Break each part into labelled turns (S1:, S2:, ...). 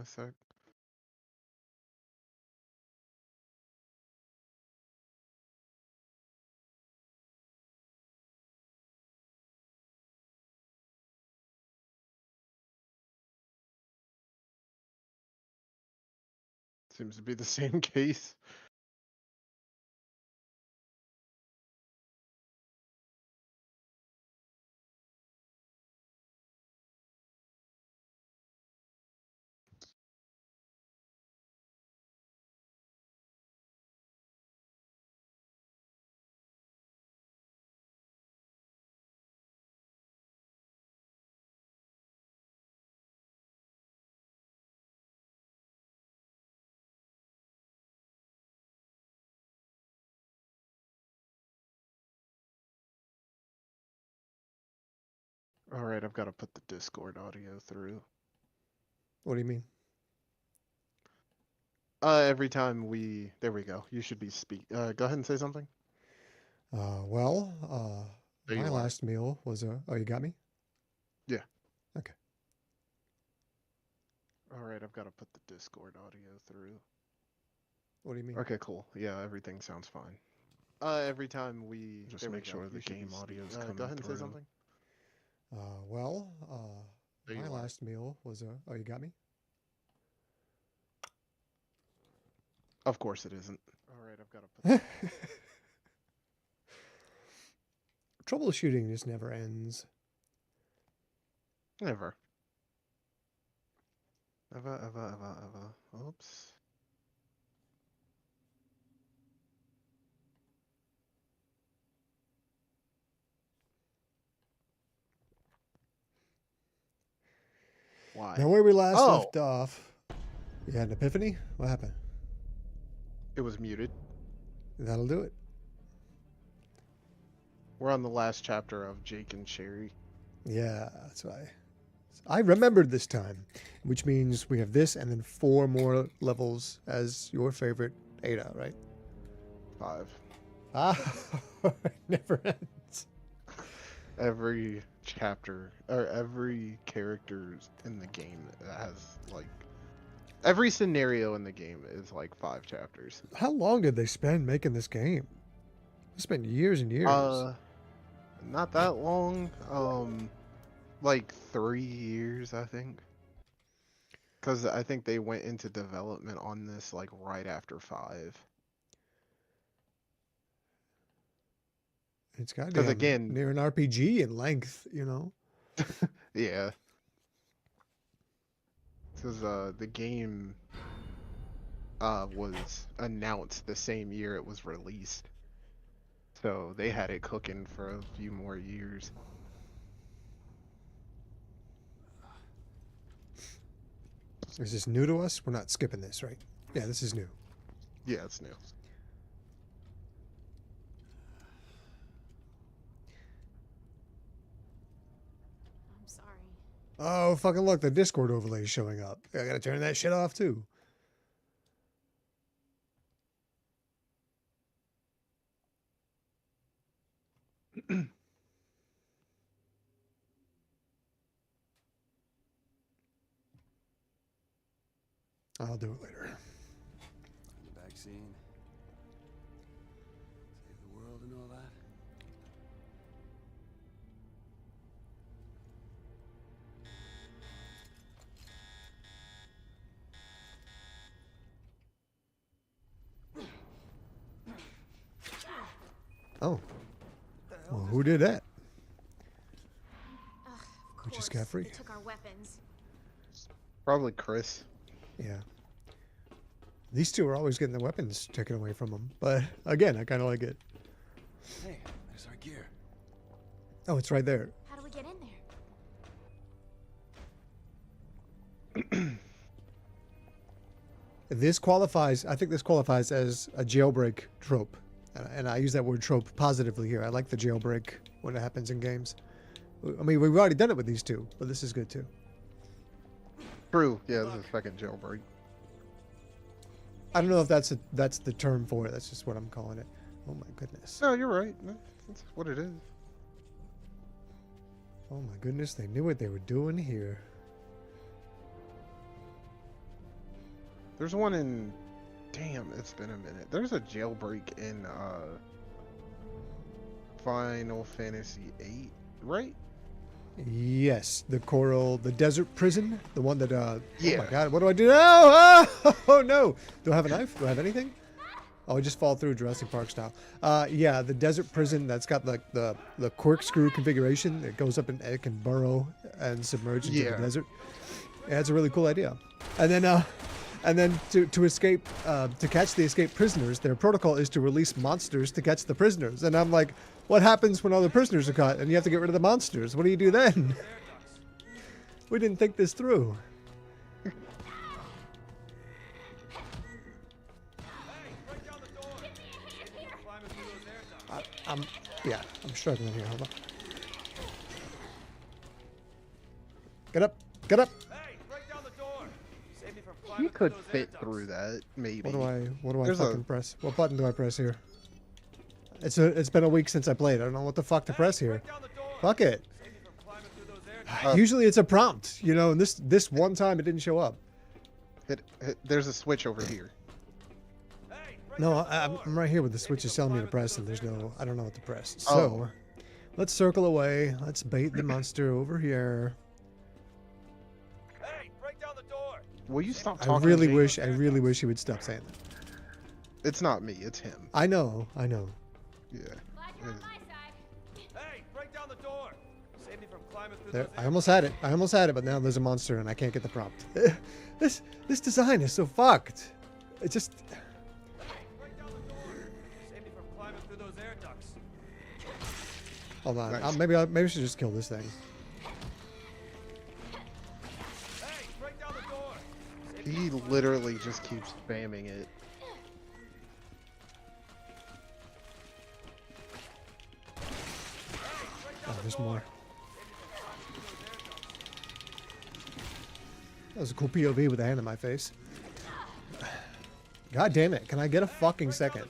S1: sec. Seems to be the same case. All right, I've got to put the Discord audio through.
S2: What do you mean?
S1: Every time there we go. You should be go ahead and say something. There
S2: My
S1: you are.
S2: last meal was a. Oh, you got me?
S1: Yeah.
S2: Okay.
S1: All right, I've got to put the Discord audio through.
S2: What do you mean?
S1: Okay, cool. Yeah, everything sounds fine. Every time
S3: Just
S1: there we
S3: make
S1: go.
S3: sure
S1: You
S3: the
S1: should
S3: game
S1: be
S3: audio is
S1: go
S3: coming
S1: ahead and say
S3: through.
S1: something. There
S2: My
S1: you are.
S2: last meal was a. Oh, you got me?
S1: Of course it isn't. All right, I've got to put.
S2: Troubleshooting just never ends.
S1: Never. Ever. Oops. Why?
S2: Now, where we last
S1: Oh,
S2: left off, you had an epiphany? What happened?
S1: it was muted.
S2: That'll do it.
S1: We're on the last chapter of Jake and Sherry.
S2: Yeah, that's why. I remembered this time, which means we have this and then 4 more levels as your favorite Ada, right?
S1: 5.
S2: Ah, it never ends.
S1: Every chapter or every character in the game has like every scenario in the game is like 5 chapters.
S2: How long did they spend making this game? They spent years and years.
S1: Not that long. Like 3 years, I think. Because I think they went into development on this like right after 5.
S2: It's
S1: Because
S2: goddamn
S1: again,
S2: near an RPG in length, you know?
S1: yeah. Because the game was announced the same year it was released. So they had it cooking for a few more years.
S2: Is this new to us? We're not skipping this, right? Yeah, this is new.
S1: Yeah, it's new.
S4: I'm sorry.
S2: Oh, fucking look, the Discord overlay is showing up. I gotta turn that shit off too. I'll do it later.
S3: The vaccine. Save the world and all that.
S2: Oh. Well, who did that?
S4: Ugh, of
S2: We just
S4: course.
S2: got free.
S4: They took our weapons.
S1: Probably Chris.
S2: Yeah. These two are always getting the weapons taken away from them. But again, I kind of like it.
S3: Hey, there's our gear.
S2: Oh, it's right there.
S4: How do we get in there?
S2: This qualifies, I think this qualifies as a jailbreak trope. And I use that word trope positively here. I like the jailbreak when it happens in games. I mean, we've already done it with these two, but this is good too.
S1: True. Yeah, this is a second jailbreak.
S2: I don't know if that's the term for it. That's just what I'm calling it. Oh my goodness.
S1: No, you're right. That's what it is.
S2: Oh my goodness, they knew what they were doing here.
S1: There's one in. Damn, it's been a minute. There's a jailbreak in Final Fantasy VIII, right?
S2: Yes, the desert prison, the one that. Oh
S1: Yeah.
S2: my God, what do I do now? Oh no! Do I have a knife? Do I have anything? Oh, I just fall through Jurassic Park style. Yeah, the desert prison that's got like the corkscrew configuration. It goes up and it can burrow and submerge into
S1: Yeah.
S2: the desert. Yeah, it's a really cool idea. And then to escape, to catch the escaped prisoners, their protocol is to release monsters to catch the prisoners. And I'm like, what happens when all the prisoners are caught and you have to get rid of the monsters? What do you do then? We didn't think this through. I'm struggling here. Hold on. Get up! Get up!
S1: You could fit through that, maybe.
S2: What do I
S1: There's
S2: fucking press? What button do I press here? It's been a week since I played. I don't know what the fuck to press here. Fuck it. Usually it's a prompt, you know, and this one time it didn't show up.
S1: There's a switch over here.
S2: No, I'm right here with the switch is telling me to press, and I don't know what to press. So,
S1: Oh.
S2: let's circle away. Let's bait the monster over here.
S1: Will you stop
S2: I
S1: talking?
S2: really
S1: Jake?
S2: wish he would stop saying that.
S1: It's not me. It's him.
S2: I know.
S1: Yeah.
S4: Glad you're on my side.
S3: Hey, break down the door. Save me from climbing through
S2: There,
S3: those
S2: I almost had it, but now there's a monster and I can't get the prompt. This design is so fucked. It just.
S3: Break down the door. Save me from climbing through those air ducts.
S2: Hold on.
S1: Nice.
S2: Maybe I should just kill this thing.
S3: Hey, break down the door.
S1: He literally just keeps spamming it.
S2: Oh, there's more. That was a cool POV with a hand in my face. God damn it! Can I get a fucking second?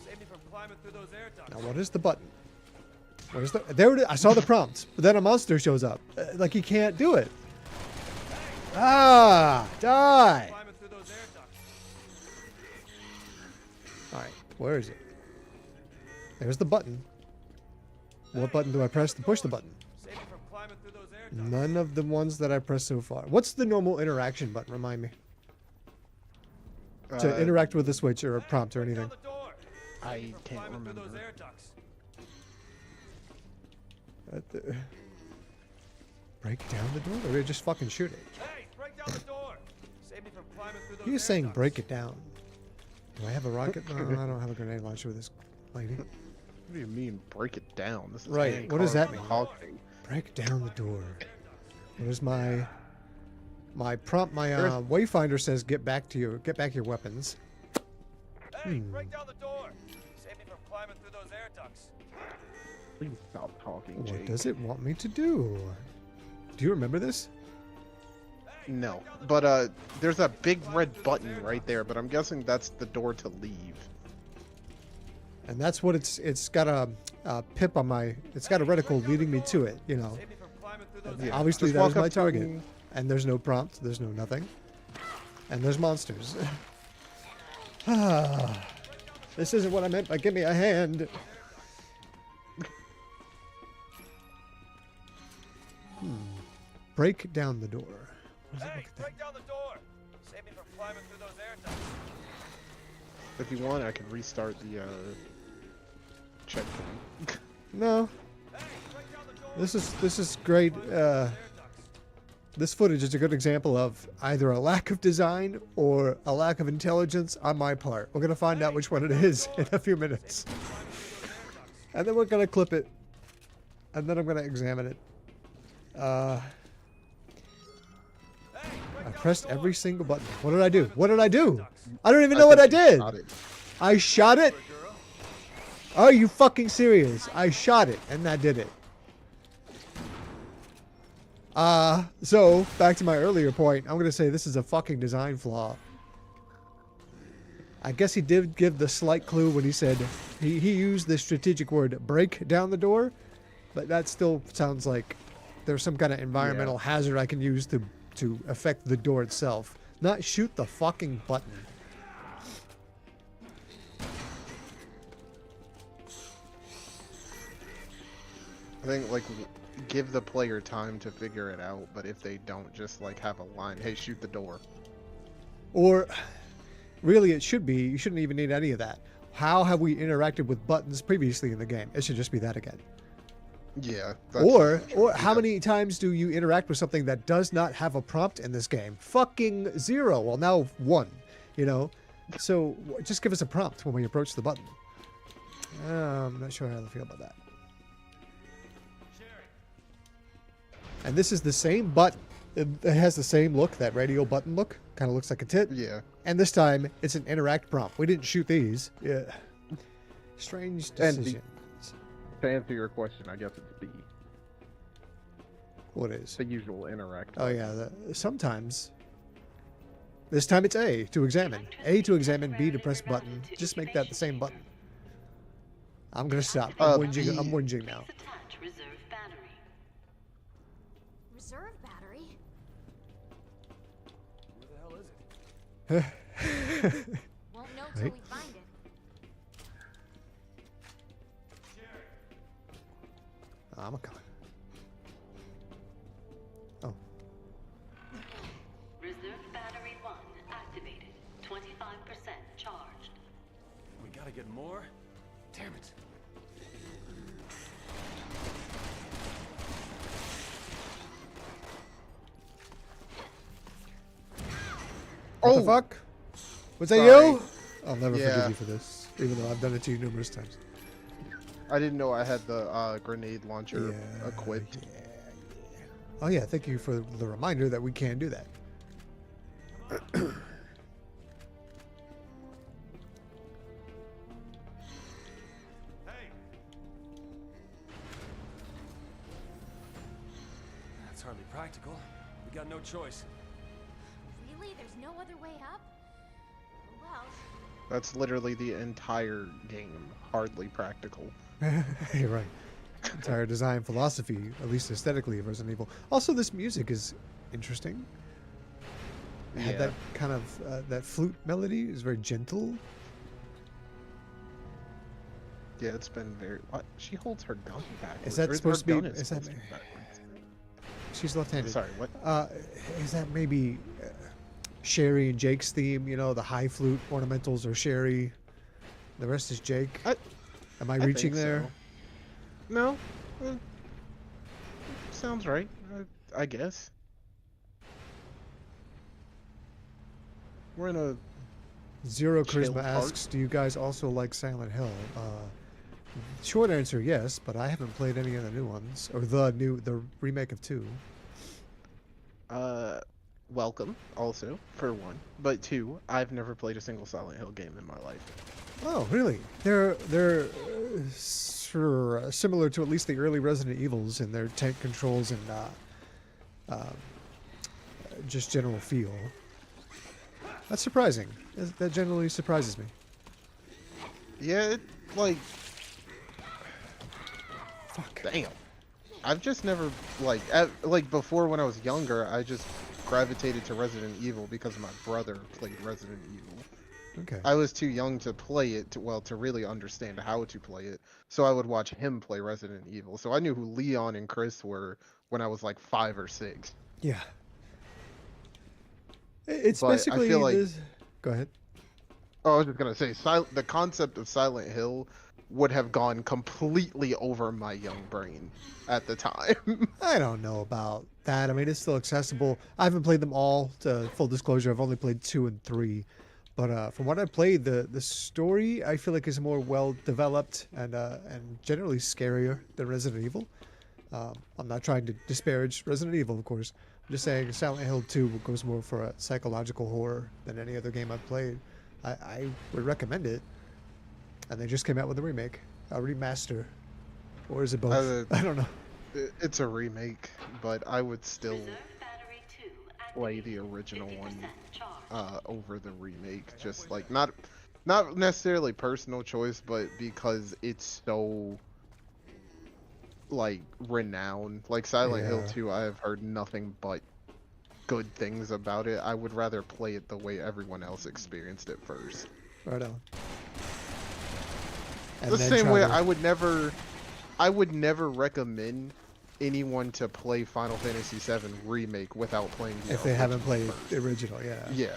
S3: Save me from climbing through those air ducts.
S2: Now, what is the button? What is the? There it is. I saw the prompt, but then a monster shows up. Like he can't do it. Ah! Die!
S3: Climbing through those air ducts.
S2: All right, where is it? There's the button. What button do I press to push the button?
S3: Save me from climbing through those air ducts.
S2: None of the ones that I pressed so far. What's the normal interaction button? Remind me. To interact with the switch or a prompt or
S3: Break
S2: anything.
S3: down the door.
S1: I can't
S3: Climbing through those
S1: remember.
S3: air ducts.
S2: Break down the door, or do I just fucking shoot it?
S3: Hey, break down the door. Save me from climbing through those
S2: He was
S3: air
S2: saying
S3: ducts.
S2: break it down. Do I have a rocket? No, I don't have a grenade launcher with this lady.
S1: What do you mean break it down? This is
S2: Right,
S1: Hank
S2: what does that mean?
S1: Talking.
S2: Break down the door. There's my prompt. My
S1: There's-
S2: wayfinder says get back your weapons.
S3: Hey, break down the door. Save me from climbing through those air ducts.
S1: Please stop talking,
S2: What
S1: Jake.
S2: does it want me to do? Do you remember this?
S1: No, but there's a big red button right there, but I'm guessing that's the door to leave.
S2: And that's what it's got a pip on my. It's got a reticle leading me to it. You know.
S3: Save me from climbing through those
S2: Yeah,
S3: air
S2: obviously
S1: just
S2: that
S1: walk
S2: is my
S1: up to
S2: target.
S1: him.
S2: And there's no prompt. There's no nothing. And there's monsters. Ah, this isn't what I meant by give me a hand. Break down the door. What does it
S3: Hey,
S2: look at that?
S3: break down the door. Save me from climbing through those air ducts.
S1: If you want, I can restart the checkpoint.
S2: No,
S3: Hey, break down the door.
S2: this is great.
S3: Air ducts.
S2: This footage is a good example of either a lack of design or a lack of intelligence on my part. We're gonna find out which one it is in a few minutes. And then we're gonna clip it. And then I'm gonna examine it. I pressed every single button. What did I do? What did I do? I don't even know what I
S1: think you
S2: did.
S1: got it.
S2: I shot it? Are you fucking serious? I shot it and that did it. So back to my earlier point, I'm gonna say this is a fucking design flaw. I guess he did give the slight clue when he said he used the strategic word break down the door, but that still sounds like there's some kind of environmental hazard I can use to affect the door itself. not shoot the fucking button.
S1: I think like give the player time to figure it out, but if they don't, just like have a line, hey, shoot the door.
S2: Or really, it should be, you shouldn't even need any of that. How have we interacted with buttons previously in the game? It should just be that again.
S1: Yeah.
S2: Or
S1: true,
S2: how
S1: because-
S2: many times do you interact with something that does not have a prompt in this game? Fucking 0. Well, now 1, you know? So just give us a prompt when we approach the button. I'm not sure how I feel about that. And this is the same button. It has the same look, that radio button look. Kind of looks like a tit.
S1: Yeah.
S2: And this time, it's an interact prompt. We didn't shoot these. Yeah. Strange
S1: And the-
S2: decisions.
S1: To answer your question, I guess it's B.
S2: What is?
S1: The usual interact.
S2: Oh yeah, sometimes. This time it's A to examine. A to examine, B to press button. Just make that the same button. I'm gonna stop. I'm whinging.
S1: B-
S2: I'm whinging now.
S5: Attach reserve battery.
S4: Reserve battery?
S3: Where the hell is it?
S4: Won't know till
S2: Right.
S4: we find it.
S2: I'm a coming. Oh,
S5: Reserve battery 1 activated. 25% charged.
S3: We gotta get more? Damn it.
S2: what
S1: Oh!
S2: the fuck? Was that
S1: Sorry.
S2: you? I'll never forgive
S1: Yeah.
S2: you for this, even though I've done it to you numerous times.
S1: I didn't know I had the grenade launcher
S2: Yeah,
S1: equipped.
S2: yeah. Oh yeah, thank you for the reminder that we can do that.
S3: Hey! That's hardly practical. We got no choice.
S4: Really? There's no other way up? Well,
S1: That's literally the entire game. Hardly practical.
S2: You're right. Entire design philosophy, at least aesthetically, of Resident Evil. Also, this music is interesting. It had
S1: Yeah.
S2: that kind of that flute melody. Is very gentle.
S1: Yeah, it's been very. What? She holds her gun backwards.
S2: that
S1: or
S2: supposed to be-
S1: her gun
S2: is that-
S1: supposed to be backwards.
S2: She's left-handed.
S1: Sorry, what?
S2: Is that maybe Sherry and Jake's theme? You know, the high flute ornamentals are Sherry. The rest is Jake. Am I reaching
S1: think
S2: there?
S1: so. No. Sounds right. I guess. We're in a.
S2: Zero
S1: Chill
S2: Charisma
S1: part.
S2: asks, do you guys also like Silent Hill? Short answer, yes, but I haven't played any of the new ones. Or the remake of 2.
S1: Welcome, also, for 1. But 2, I've never played a single Silent Hill game in my life.
S2: Oh, really? They're similar to at least the early Resident Evils in their tank controls and just general feel. That's surprising. That generally surprises me.
S1: Yeah, it, like.
S2: Fuck.
S1: Damn. I've just never, like, before when I was younger, I just gravitated to Resident Evil because my brother played Resident Evil.
S2: Okay.
S1: I was too young to play it, to really understand how to play it, so I would watch him play Resident Evil. So I knew who Leon and Chris were when I was like 5 or 6.
S2: Yeah. It's
S1: But I
S2: basically
S1: feel like-
S2: this... Go ahead.
S1: Oh, I was just gonna say, the concept of Silent Hill would have gone completely over my young brain at the time.
S2: I don't know about that. I mean, it's still accessible. I haven't played them all. To full disclosure, I've only played 2 and 3. But from what I played, the story I feel like is more well developed and generally scarier than Resident Evil. I'm not trying to disparage Resident Evil, of course. I'm just saying Silent Hill 2 goes more for a psychological horror than any other game I've played. I would recommend it. And they just came out with a remake, a remaster, or is it both? I don't know.
S1: It's a remake, but I would still
S5: Reserve battery 2
S1: play
S5: activated.
S1: the original
S5: 50%
S1: one
S5: charged.
S1: over the remake. Just like not necessarily personal choice, but because it's so like renowned. Like Silent Hill
S2: Yeah.
S1: 2, I have heard nothing but good things about it. I would rather play it the way everyone else experienced it first.
S2: Right on. And
S1: The
S2: then
S1: same
S2: try
S1: way
S2: to-
S1: I would never recommend anyone to play Final Fantasy VII Remake without playing the
S2: if they haven't
S1: original
S2: played
S1: first.
S2: the original, yeah.
S1: Yeah.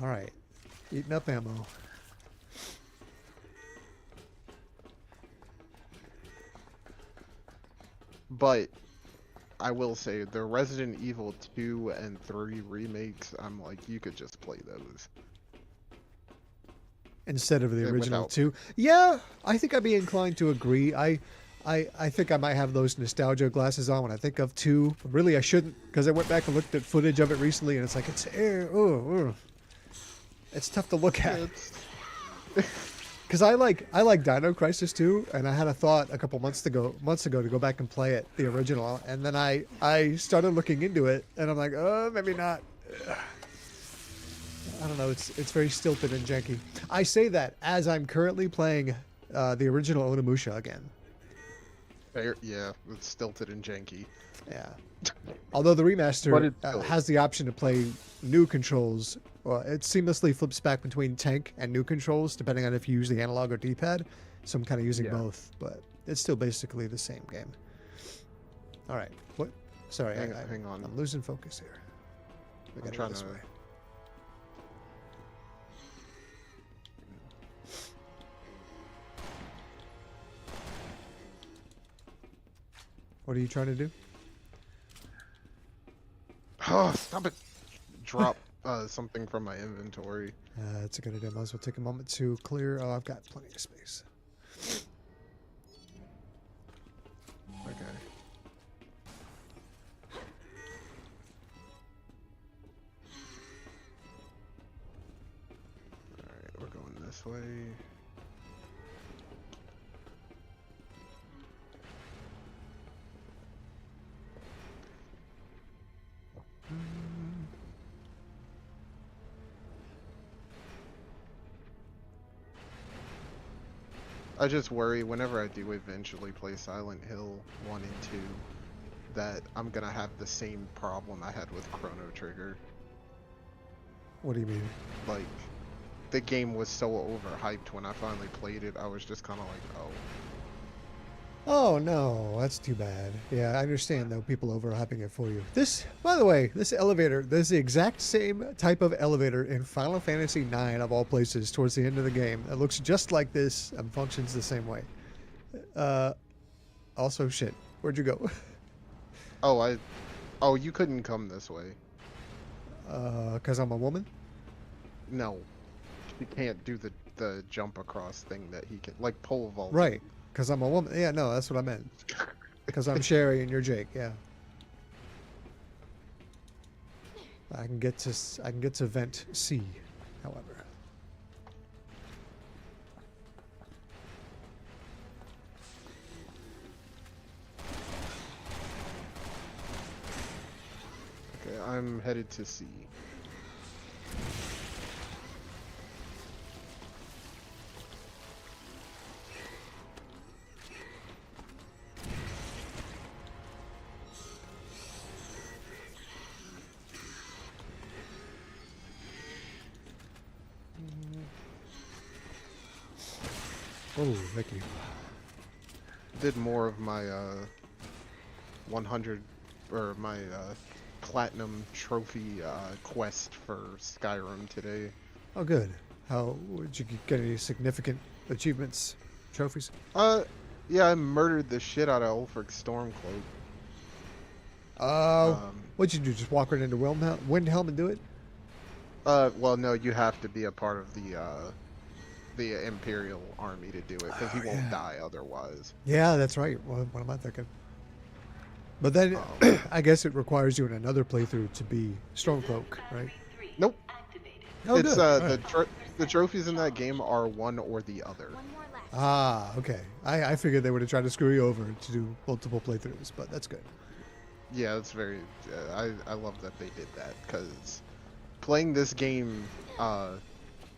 S2: All right. Eating up ammo.
S1: But I will say the Resident Evil 2 and 3 remakes, I'm like, you could just play those.
S2: Instead of the
S1: Yeah,
S2: original
S1: without-
S2: 2. Yeah, I think I'd be inclined to agree. I think I might have those nostalgia glasses on when I think of 2. But really, I shouldn't, because I went back and looked at footage of it recently, and it's like, it's it's tough to look at.
S1: It's,
S2: Because I like Dino Crisis 2, and I had a thought a couple months ago to go back and play it, the original, and then I started looking into it, and I'm like, oh, maybe not. I don't know. It's very stilted and janky. I say that as I'm currently playing the original Onimusha again.
S1: yeah, it's stilted and janky.
S2: Yeah. Although the
S1: But
S2: remaster
S1: it's still-
S2: has the option to play new controls. Well, it seamlessly flips back between tank and new controls, depending on if you use the analog or D-pad. So I'm kind of using
S1: Yeah.
S2: both, but it's still basically the same game. All right. What? Sorry,
S1: Hang on.
S2: I'm losing focus here. We
S1: I'm
S2: gotta go
S1: trying
S2: this
S1: to-
S2: way. What are you trying to do?
S1: Oh, stop it! Drop something from my inventory.
S2: That's a good idea. Might as well take a moment to clear. Oh, I've got plenty of space.
S1: Okay. Alright, we're going this way. I just worry whenever I do eventually play Silent Hill 1 and 2 that I'm gonna have the same problem I had with Chrono Trigger.
S2: What do you mean?
S1: Like, the game was so overhyped when I finally played it, I was just kind of like, oh.
S2: Oh no, that's too bad. Yeah, I understand though, people overhyping it for you. This, by the way, this elevator, there's the exact same type of elevator in Final Fantasy IX of all places towards the end of the game. It looks just like this and functions the same way. Also, shit, where'd you go?
S1: Oh, you couldn't come this way.
S2: Cause I'm a woman?
S1: No. You can't do the jump across thing that he can, like pole vault.
S2: Right, cause I'm a woman. Yeah, no, that's what I meant. Cause I'm Sherry and you're Jake, yeah. I can get to vent C, however.
S1: Okay, I'm headed to C.
S2: Oh, Vicky.
S1: Did more of my 100 or my platinum trophy quest for Skyrim today.
S2: Oh, good. How would you get any significant achievements, trophies?
S1: Yeah, I murdered the shit out of Ulfric Stormcloak.
S2: What'd you do? Just walk right into Windhelm and do it?
S1: Well, no, you have to be a part of the Imperial Army to do it, because he won't die otherwise.
S2: Yeah, that's right. What am I thinking? But then, I guess it requires you in another playthrough to be Stormcloak, right?
S1: Nope.
S5: Activated.
S2: Oh,
S1: It's
S2: good. All right.
S1: the trophies in that game are one or the other.
S4: One more left.
S2: Ah, okay. I figured they would have tried to screw you over to do multiple playthroughs, but that's good.
S1: Yeah, it's very. I love that they did that, because playing this game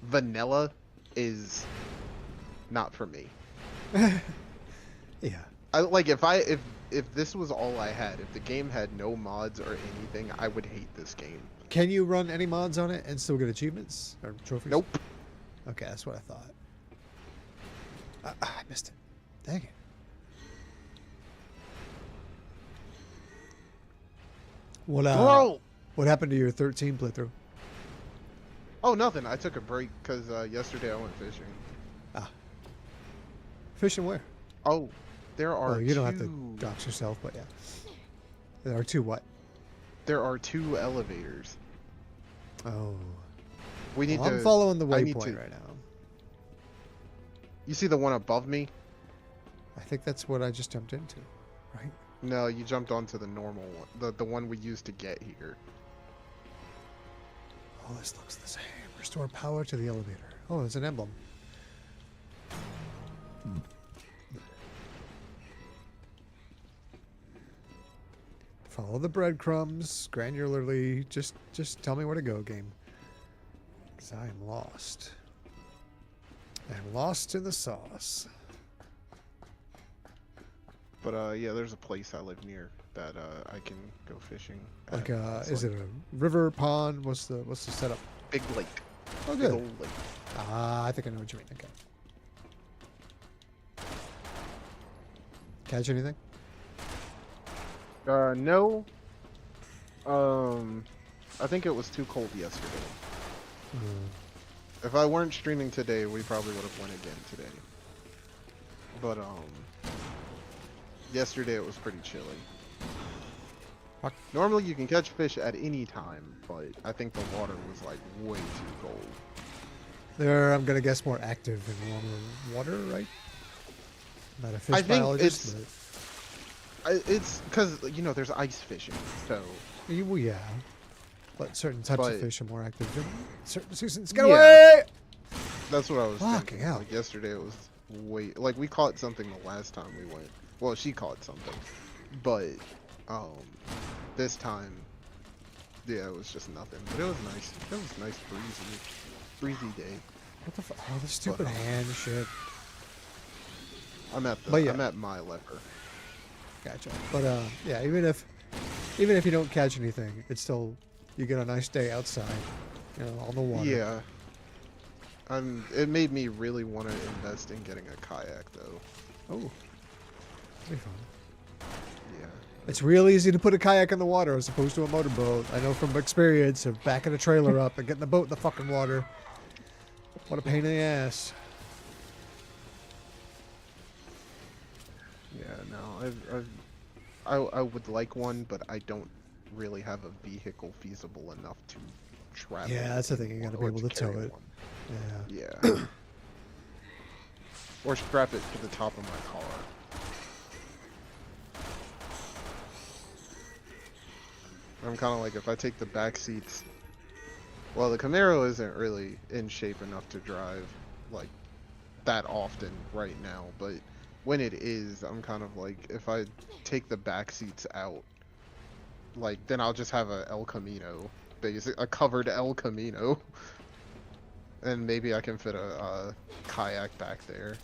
S1: vanilla is not for me.
S2: Yeah.
S1: I like if this was all I had, if the game had no mods or anything, I would hate this game.
S2: Can you run any mods on it and still get achievements or trophies?
S1: Nope.
S2: Okay, that's what I thought. I missed it. Dang it.
S1: Bro!
S2: What happened to your 13 playthrough?
S1: Oh, nothing. I took a break because yesterday I went fishing.
S2: Fishing where?
S1: Oh, there are
S2: Oh, you don't have
S1: two.
S2: to dox yourself, but yeah. There are two what?
S1: There are 2 elevators.
S2: Oh.
S1: We need
S2: Well,
S1: to.
S2: I'm following the
S1: I need
S2: waypoint
S1: to-
S2: right now.
S1: You see the one above me?
S2: I think that's what I just jumped into, right?
S1: No, you jumped onto the normal one, the one we used to get here.
S2: Oh, this looks the same. Restore power to the elevator. Oh, there's an emblem. Follow the breadcrumbs granularly. Just tell me where to go, game. Because I am lost. I'm lost in the sauce.
S1: But yeah, there's a place I live near that I can go fishing.
S2: Like,
S1: at. It's
S2: is it a river, pond? What's the setup?
S1: big lake?
S2: Oh,
S1: Big
S2: good.
S1: old lake.
S2: Ah, I think I know what you mean. Okay. Catch anything?
S1: No. I think it was too cold yesterday. If I weren't streaming today, we probably would have went again today. But yesterday it was pretty chilly.
S2: Fuck.
S1: Normally you can catch fish at any time, but I think the water was like way too cold.
S2: They're, I'm gonna guess, more active in warmer water, right? Not a fish
S1: I think
S2: biologist,
S1: it's because there's ice fishing, so
S2: but well, yeah. But certain types
S1: But-
S2: of fish are more active in certain seasons. Get
S1: Yeah.
S2: away!
S1: that's what I was
S2: Fucking
S1: thinking.
S2: hell.
S1: Like yesterday it was way like we caught something the last time we went. Well, she caught something, but this time, yeah, it was just nothing. But it was nice. It was nice, breezy day.
S2: What the fuck? Oh, the stupid
S1: But,
S2: hand shit.
S1: I'm at
S2: But yeah.
S1: I'm at my lever.
S2: Gotcha. But yeah, even if you don't catch anything, it's still, you get a nice day outside, on the water.
S1: Yeah. It made me really want to invest in getting a kayak though.
S2: Oh, that'd be fun.
S1: Yeah.
S2: It's real easy to put a kayak in the water as opposed to a motorboat. I know from experience of backing a trailer up and getting the boat in the fucking water. What a pain in the ass.
S1: Yeah, no, I would like one, but I don't really have a vehicle feasible enough to travel.
S2: Yeah, that's the thing. You gotta be
S1: or
S2: able to tow
S1: carry
S2: it.
S1: one.
S2: Yeah.
S1: Yeah. Or strap it to the top of my car. I'm kind of like, if I take the back seats, well, the Camaro isn't really in shape enough to drive like that often right now, but when it is, I'm kind of like, if I take the back seats out, like, then I'll just have a El Camino, a covered El Camino, and maybe I can fit a kayak back there.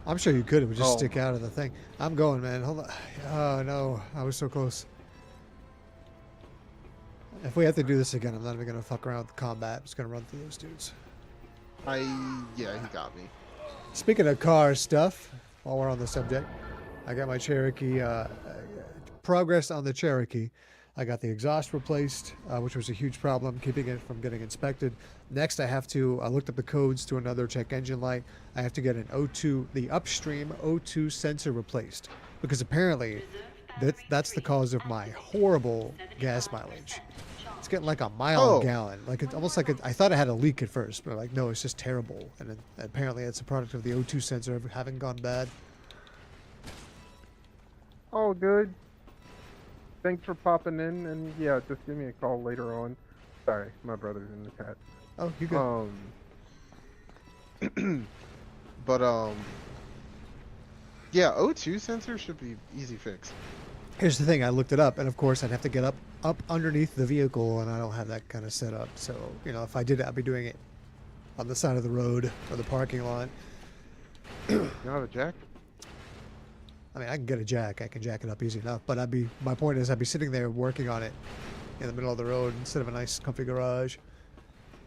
S2: I'm sure you could. It would just
S1: Oh.
S2: stick out of the thing. I'm going, man. Hold on. Oh, no. I was so close. If we have to do this again, I'm not even going to fuck around with combat. I'm just going to run through those dudes.
S1: Yeah, he got me.
S2: Speaking of car stuff, while we're on the subject, I got my Cherokee. Progress on the Cherokee. I got the exhaust replaced, which was a huge problem, keeping it from getting inspected. Next, I looked up the codes to another check engine light. I have to get the upstream O2 sensor replaced, because apparently that's the cause of my horrible gas mileage. It's getting like a mile a gallon. Like, it's almost like I thought I had a leak at first, but like, no, it's just terrible. And apparently it's a product of the O2 sensor having gone bad.
S1: Oh, good. Thanks for popping in, and yeah, just give me a call later on. Sorry, my brother's in the chat.
S2: Oh, you good?
S1: But yeah, O2 sensor should be easy fix.
S2: Here's the thing, I looked it up, and of course I'd have to get up up underneath the vehicle, and I don't have that kind of setup. So, you know, if I did it, I'd be doing it on the side of the road or the parking lot.
S1: You don't have a jack?
S2: I mean, I can get a jack. I can jack it up easy enough. But my point is, I'd be sitting there working on it in the middle of the road instead of a nice, comfy garage.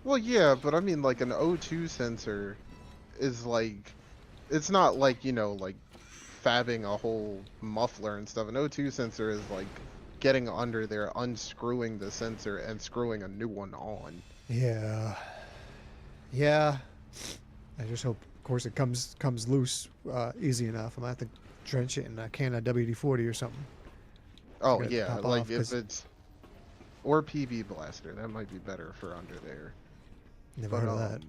S1: Well, yeah, but I mean, like, an O2 sensor is like, it's not like, you know, like fabbing a whole muffler and stuff. An O2 sensor is like getting under there, unscrewing the sensor and screwing a new one on.
S2: Yeah. Yeah. I just hope, of course, it comes loose easy enough. I'm going to have to drench it in a can of WD-40 or something.
S1: Oh,
S2: Gotta
S1: yeah,
S2: top
S1: like
S2: off,
S1: if
S2: 'cause-
S1: it's, or PB Blaster, that might be better for under there.
S2: Never
S1: But,
S2: heard of that.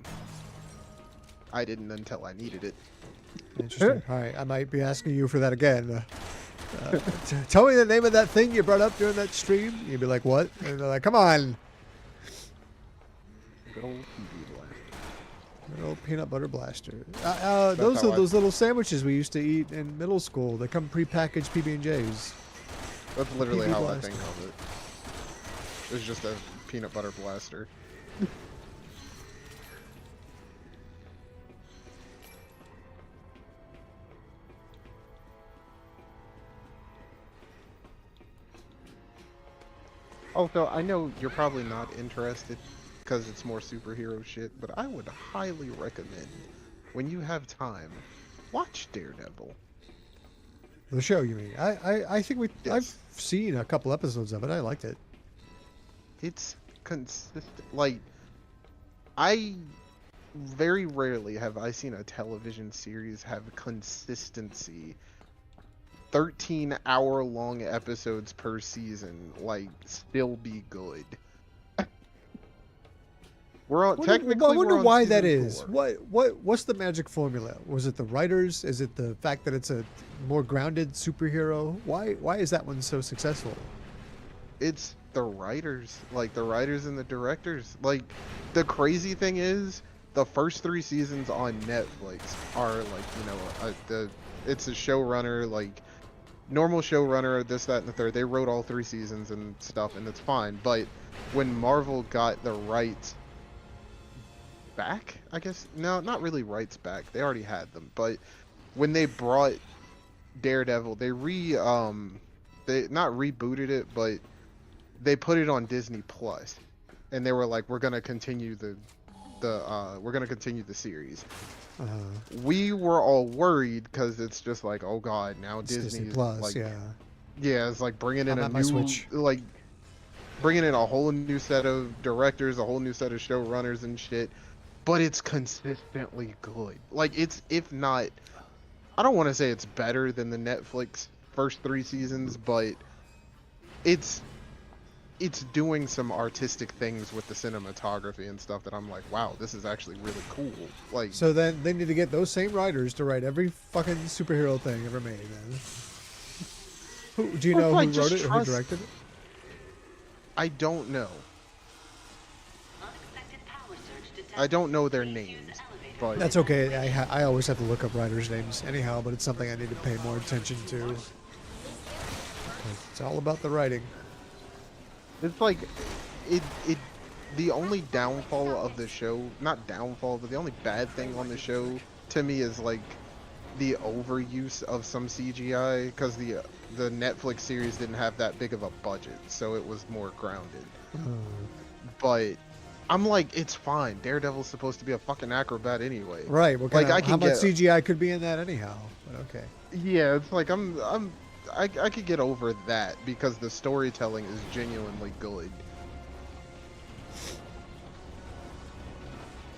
S1: I didn't until I needed it.
S2: Interesting. All right, I might be asking you for that again. Tell me the name of that thing you brought up during that stream. You'd be like, what? And they're like, come on.
S1: Good old PB Blaster.
S2: Good old peanut butter blaster. Those
S1: how
S2: are those little sandwiches we used to eat in middle school. They come pre-packaged PB&Js.
S1: That's literally
S2: PB
S1: how
S2: Blaster.
S1: I think of it. It's just a peanut butter blaster. Also, I know you're probably not interested because it's more superhero shit, but I would highly recommend, when you have time, watch Daredevil.
S2: The show, you mean? I think
S1: Yes.
S2: I've seen a couple episodes of it. I liked it.
S1: It's consistent. Like, I very rarely have I seen a television series have consistency. 13-hour-long episodes per season, like, still be good. We're on, technically.
S2: I wonder
S1: we're on
S2: why that
S1: season
S2: is.
S1: 4.
S2: What's the magic formula? Was it the writers? Is it the fact that it's a more grounded superhero? Why is that one so successful?
S1: It's the writers, like the writers and the directors. Like, the crazy thing is, the first 3 seasons on Netflix are like, you know, it's a showrunner, like normal showrunner, this, that, and the third. They wrote all 3 seasons and stuff, and it's fine. But when Marvel got the rights back, I guess, no, not really rights back. They already had them, but when they brought Daredevil, they not rebooted it, but they put it on Disney Plus, and they were like, we're gonna continue the series. We were all worried because it's just like, oh god, now
S2: It's Disney
S1: Disney's
S2: Plus,
S1: like,
S2: yeah.
S1: it's like bringing in
S2: I'm
S1: a
S2: at my
S1: new,
S2: Switch.
S1: like bringing in a whole new set of directors, a whole new set of showrunners and shit. But it's consistently good. Like, it's, if not, I don't want to say it's better than the Netflix first 3 seasons, but it's doing some artistic things with the cinematography and stuff that I'm like, wow, this is actually really cool. Like,
S2: So then they need to get those same writers to write every fucking superhero thing ever made. Then, do you
S1: Well,
S2: know
S1: like,
S2: who wrote
S1: just
S2: it or who
S1: trust-
S2: directed it?
S1: I don't know.
S5: Unexpected power surge detected.
S1: I don't know their
S5: Please
S1: names,
S5: use elevator.
S1: but
S2: That's okay. I always have to look up writers' names anyhow, but it's something I need to pay more attention to. It's all about the writing.
S1: it's like, it the only downfall of the show, not downfall, but the only bad thing on the show to me is like the overuse of some CGI, because the Netflix series didn't have that big of a budget, so it was more grounded. But I'm like, it's fine. Daredevil's supposed to be a fucking acrobat anyway.
S2: Right. What kind
S1: Like, I
S2: of,
S1: can
S2: how much
S1: get-
S2: CGI could be in that anyhow? But okay.
S1: Yeah, it's like I could get over that because the storytelling is genuinely good.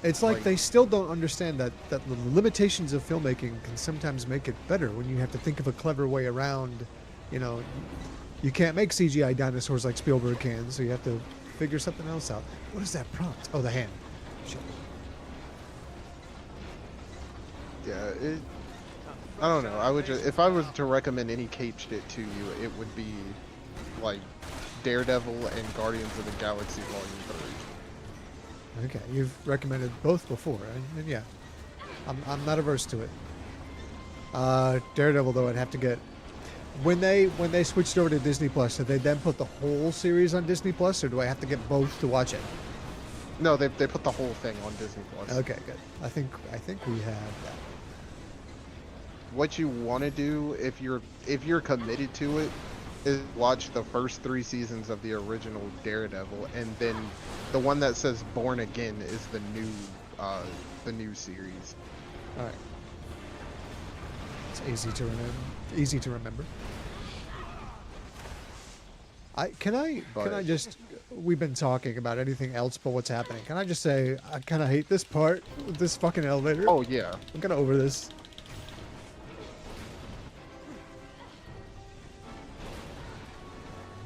S2: It's like
S1: Like-
S2: they still don't understand that the limitations of filmmaking can sometimes make it better when you have to think of a clever way around. You know, you can't make CGI dinosaurs like Spielberg can, so you have to figure something else out. What is that prompt? Oh, the hand. Shit.
S1: Yeah, I don't know. I would just, if I was to recommend any cape shit to you, it would be like Daredevil and Guardians of the Galaxy Volume 3.
S2: Okay, you've recommended both before, and yeah, I'm not averse to it. Daredevil, though, I'd have to get When they switched over to Disney Plus, did they then put the whole series on Disney Plus, or do I have to get both to watch it?
S1: No, they put the whole thing on Disney Plus.
S2: Okay, good. I think we have that.
S1: What you want to do if you're committed to it is watch the first 3 seasons of the original Daredevil, and then the one that says Born Again is the new series.
S2: All right. It's easy to remember. Easy to remember. Can I just, we've been talking about anything else but what's happening. Can I just say I kind of hate this part with this fucking elevator?
S1: Oh yeah.
S2: I'm kind of over this.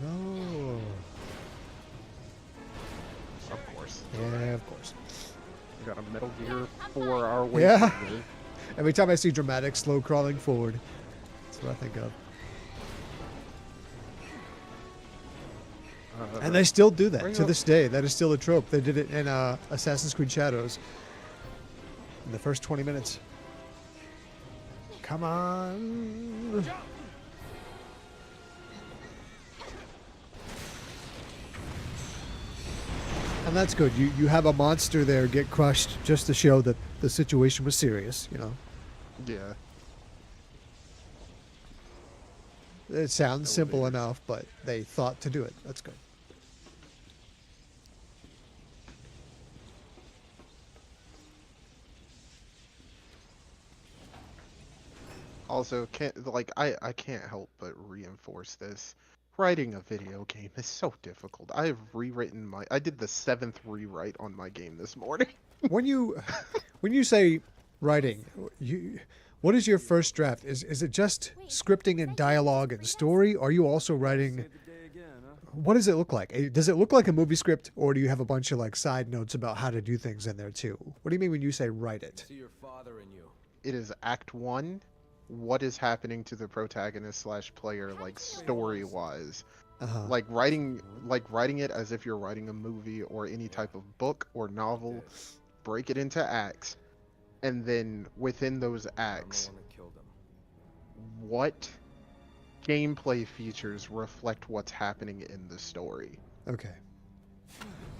S2: No.
S1: Of course.
S2: Yeah, of course.
S1: We got a Metal Gear 4-hour wait.
S2: Yeah. Every time I see dramatic slow crawling forward, that's what I think of. And they still do that to this day. That is still a trope. They did it in Assassin's Creed Shadows. In the first 20 minutes. Come on. And that's good. You have a monster there get crushed just to show that the situation was serious, you know.
S1: Yeah.
S2: It sounds simple enough, but they thought to do it. That's good.
S1: Also, I can't help but reinforce this. Writing a video game is so difficult. I did the 7th rewrite on my game this morning.
S2: When you say writing, what is your first draft? Is it just scripting and dialogue and story? Or are you also writing? What does it look like? Does it look like a movie script, or do you have a bunch of like side notes about how to do things in there too? What do you mean when you say write it?
S6: See your father in you.
S1: It is Act 1. What is happening to the protagonist / player, like story wise? Like writing it as if you're writing a movie or any type of book or novel. Break it into acts, and then within those acts, what gameplay features reflect what's happening in the story?
S2: Okay.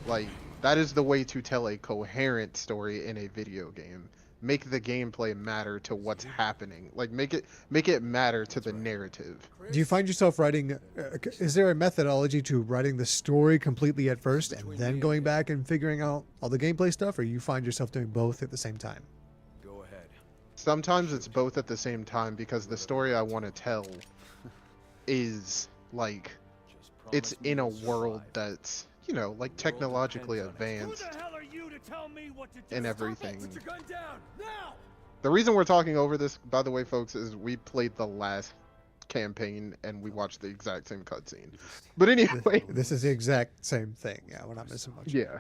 S1: Like, that is the way to tell a coherent story in a video game. Make the gameplay matter to what's happening. Like, make it matter to the narrative.
S2: Do you find yourself writing? Is there a methodology to writing the story completely at first and then going back and figuring out all the gameplay stuff, or you find yourself doing both at the same time?
S6: Go ahead.
S1: Sometimes it's both at the same time, because the story I want to tell is like, it's in a world that's, you know, like technologically advanced and everything.
S3: Put your gun down now.
S1: The reason we're talking over this, by the way, folks, is we played the last campaign and we watched the exact same cutscene. But anyway,
S2: This is the exact same thing. Yeah, we're not missing much.
S1: yeah.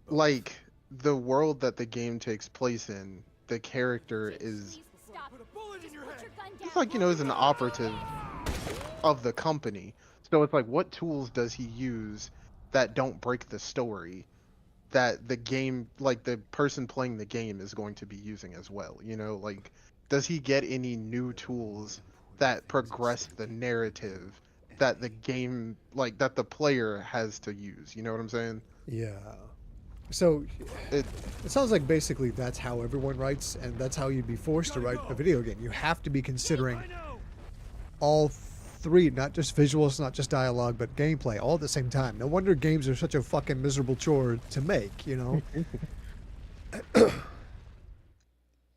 S1: Like, the world that the game takes place in, the character is,
S4: Stop.
S3: Put a bullet in your head.
S1: he's like, you know, is an operative of the company. So it's like, what tools does he use that don't break the story, that the game, like the person playing the game, is going to be using as well? You know, like, does he get any new tools that progress the narrative that the game, like, that the player has to use? You know what I'm saying?
S2: Yeah. So
S1: It,
S2: it sounds like basically that's how everyone writes, and that's how you'd be forced to write a video game. You have to be considering
S3: I know.
S2: all three, not just visuals, not just dialogue, but gameplay, all at the same time. No wonder games are such a fucking miserable chore to make, you know?
S4: Guys,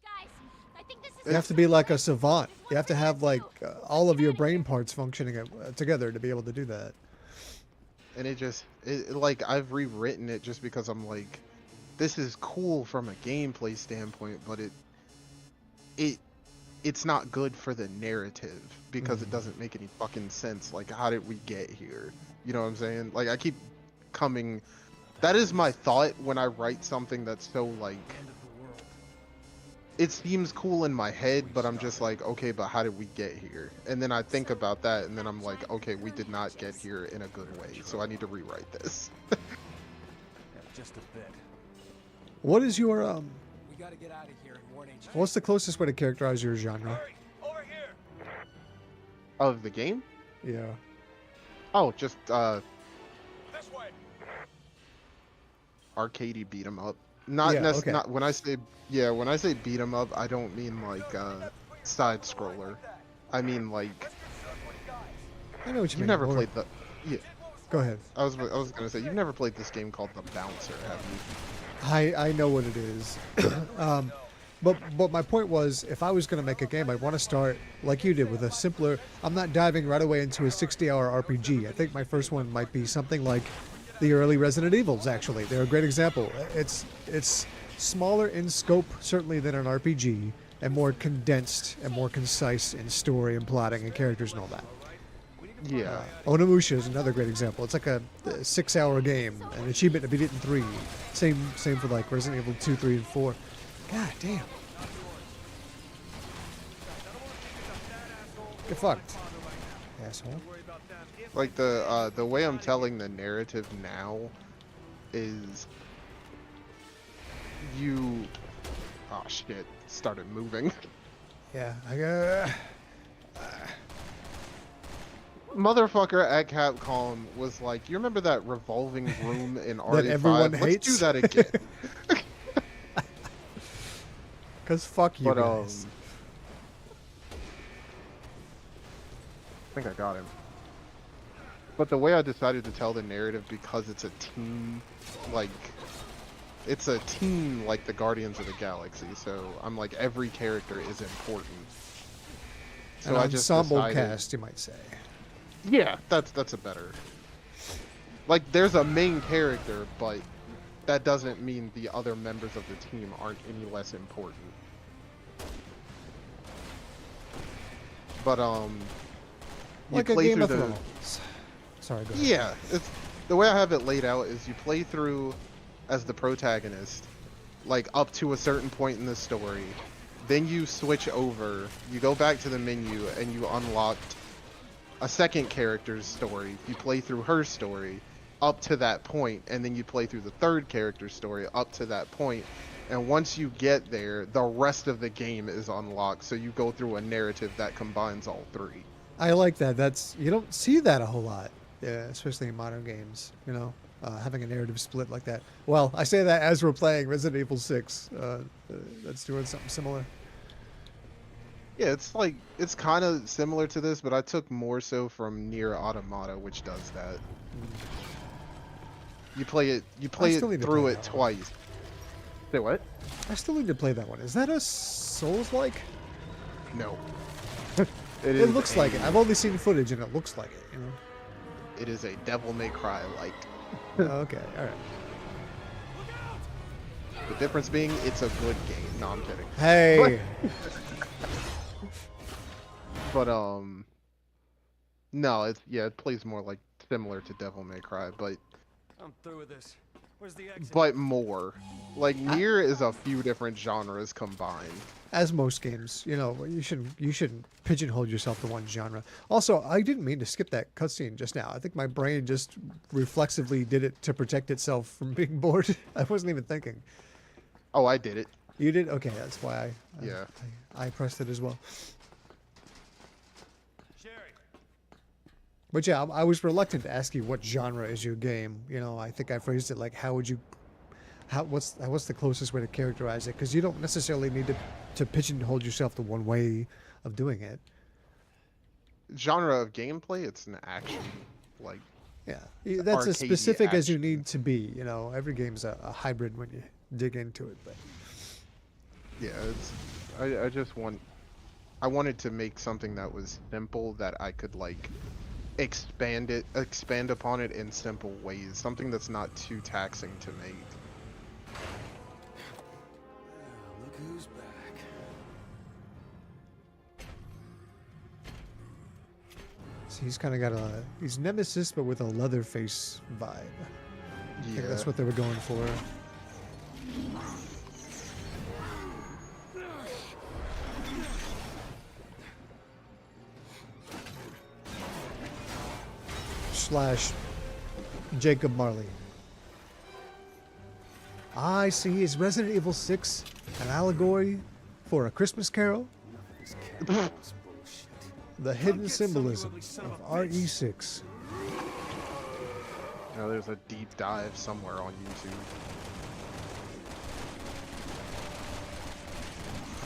S4: I think this is.
S2: You have to be like a savant. You have to have like all of your brain parts functioning together to be able to do that.
S1: and like, I've rewritten it just because I'm like, this is cool from a gameplay standpoint, but it's not good for the narrative because it doesn't make any fucking sense. Like, how did we get here? You know what I'm saying? Like, I keep coming, that is my thought when I write something that's so, like, it seems cool in my head, but I'm just like, okay, but how did we get here? And then I think about that, and then I'm like, okay, we did not get here in a good way, so I need to rewrite this.
S3: Just a bit.
S2: What is your
S6: We gotta get out of here and warn HQ.
S2: What's the closest way to characterize your genre?
S3: Hurry! Over here!
S1: Of the game?
S2: Yeah.
S1: Oh, just
S3: This way!
S1: arcadey beat 'em up. Not
S2: Yeah, okay.
S1: not when I say beat 'em up, I don't mean like side scroller. I mean like
S2: I know what you
S1: you've
S2: mean.
S1: never
S2: Hold
S1: played
S2: on.
S1: the yeah.
S2: Go ahead.
S1: I was gonna say you've never played this game called The Bouncer, have you?
S2: I know what it is. But my point was, if I was going to make a game, I'd want to start like you did with a simpler. I'm not diving right away into a 60-hour RPG. I think my first one might be something like the early Resident Evils. Actually, they're a great example. It's smaller in scope certainly than an RPG, and more condensed and more concise in story and plotting and characters and all that.
S1: Yeah.
S2: Onimusha is another great example. It's like a 6-hour game, an achievement to beat it in 3. Same for like Resident Evil 2, 3, and 4. God damn. Get fucked, asshole.
S1: Like the way I'm telling the narrative now is you oh shit, started moving.
S2: Yeah,
S1: Motherfucker at Capcom was like, you remember that revolving room in RE5?
S2: everyone
S1: Let's
S2: hates?
S1: do that again.
S2: Cause fuck you
S1: But
S2: guys.
S1: I think I got him. But the way I decided to tell the narrative, because it's a team, like the Guardians of the Galaxy. So I'm like, every character is important. So
S2: An
S1: I just
S2: ensemble
S1: decided,
S2: cast, you might say.
S1: yeah, that's a better. Like, there's a main character, but that doesn't mean the other members of the team aren't any less important. But you
S2: Like a
S1: play
S2: Game
S1: through
S2: of
S1: the
S2: Thrones. Sorry, go ahead.
S1: yeah. It's the way I have it laid out is you play through as the protagonist, like up to a certain point in the story. Then you switch over, you go back to the menu, and you unlocked a second character's story. You play through her story up to that point, and then you play through the third character's story up to that point. And once you get there, the rest of the game is unlocked. So you go through a narrative that combines all three.
S2: I like that. You don't see that a whole lot, yeah, especially in modern games. You know, having a narrative split like that. Well, I say that as we're playing Resident Evil 6. That's doing something similar.
S1: Yeah, it's kind of similar to this, but I took more so from Nier Automata, which does that. You play it
S2: still need to
S1: through
S2: play
S1: it
S2: that one.
S1: twice. Say what?
S2: I still need to play that one. Is that a Souls-like?
S1: No.
S2: It looks like it. I've only seen footage and it looks like it. You know.
S1: It is a Devil May Cry like.
S2: Okay, all right.
S1: The difference being, it's a good game. No, I'm kidding.
S2: Hey.
S1: But no, it plays more like similar to Devil May Cry, but
S3: I'm through with this. Where's the exit?
S1: more. Like Nier is a few different genres combined.
S2: As most games, you know, you shouldn't pigeonhole yourself to one genre. Also, I didn't mean to skip that cutscene just now. I think my brain just reflexively did it to protect itself from being bored. I wasn't even thinking.
S1: Oh, I did it.
S2: You did? Okay, that's why I pressed it as well.
S3: Sherry.
S2: But yeah, I was reluctant to ask you what genre is your game. You know, I think I phrased it like, what's the closest way to characterize it? Because you don't necessarily need to pigeonhole yourself to one way of doing it.
S1: Genre of gameplay, it's an action. Like,
S2: Yeah, that's as
S1: arcadey
S2: specific as you
S1: action.
S2: need to be. You know, every game's a hybrid when you dig into it. But
S1: yeah, I wanted to make something that was simple that I could like expand upon it in simple ways. Something that's not too taxing to make.
S6: Look who's back.
S2: so he's kind of got he's Nemesis, but with a Leatherface vibe. I
S1: Yeah.
S2: think that's what they were going for. / Jacob Marley. I see. Is Resident Evil 6 an allegory for A Christmas Carol?
S6: This bullshit.
S2: The hidden symbolism of RE6.
S1: Now there's a deep dive somewhere on YouTube.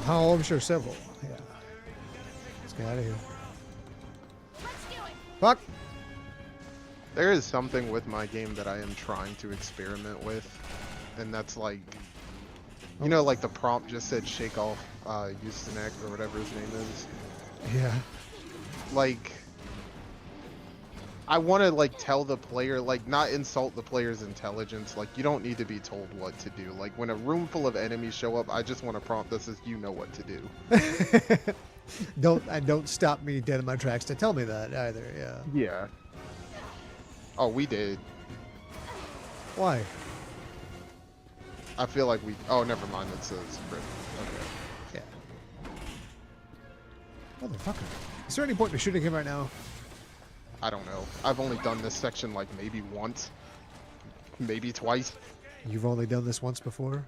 S2: Oh, I'm sure several. Yeah. Let's get out of here.
S4: Let's do it.
S2: Fuck!
S1: There is something with my game that I am trying to experiment with, and that's like, you know, like the prompt just said shake off Eustanek or whatever his name is.
S2: Yeah.
S1: Like, I want to like tell the player, like not insult the player's intelligence. Like you don't need to be told what to do. Like when a room full of enemies show up, I just want to prompt that says you know what to do.
S2: Don't stop me dead in my tracks to tell me that either. Yeah.
S1: Yeah. Oh, we did.
S2: Why?
S1: I feel like we. Oh, never mind. It's a script. Okay.
S2: Yeah. Motherfucker. Is there any point in shooting him right now?
S1: I don't know. I've only done this section like maybe once, maybe twice,
S2: You've only done this once before?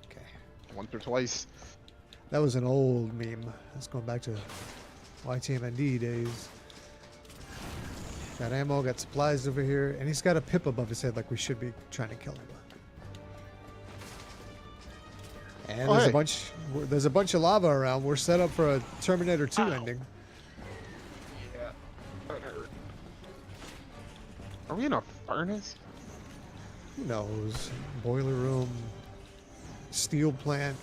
S2: Okay.
S1: once or twice.
S2: That was an old meme. That's going back to YTMND days. Got ammo, got supplies over here, and he's got a pip above his head like we should be trying to kill him. And
S1: Oh,
S2: there's a bunch of lava around. We're set up for a Terminator 2 ending.
S1: Are we in a furnace?
S2: Who knows? Boiler room, steel plant,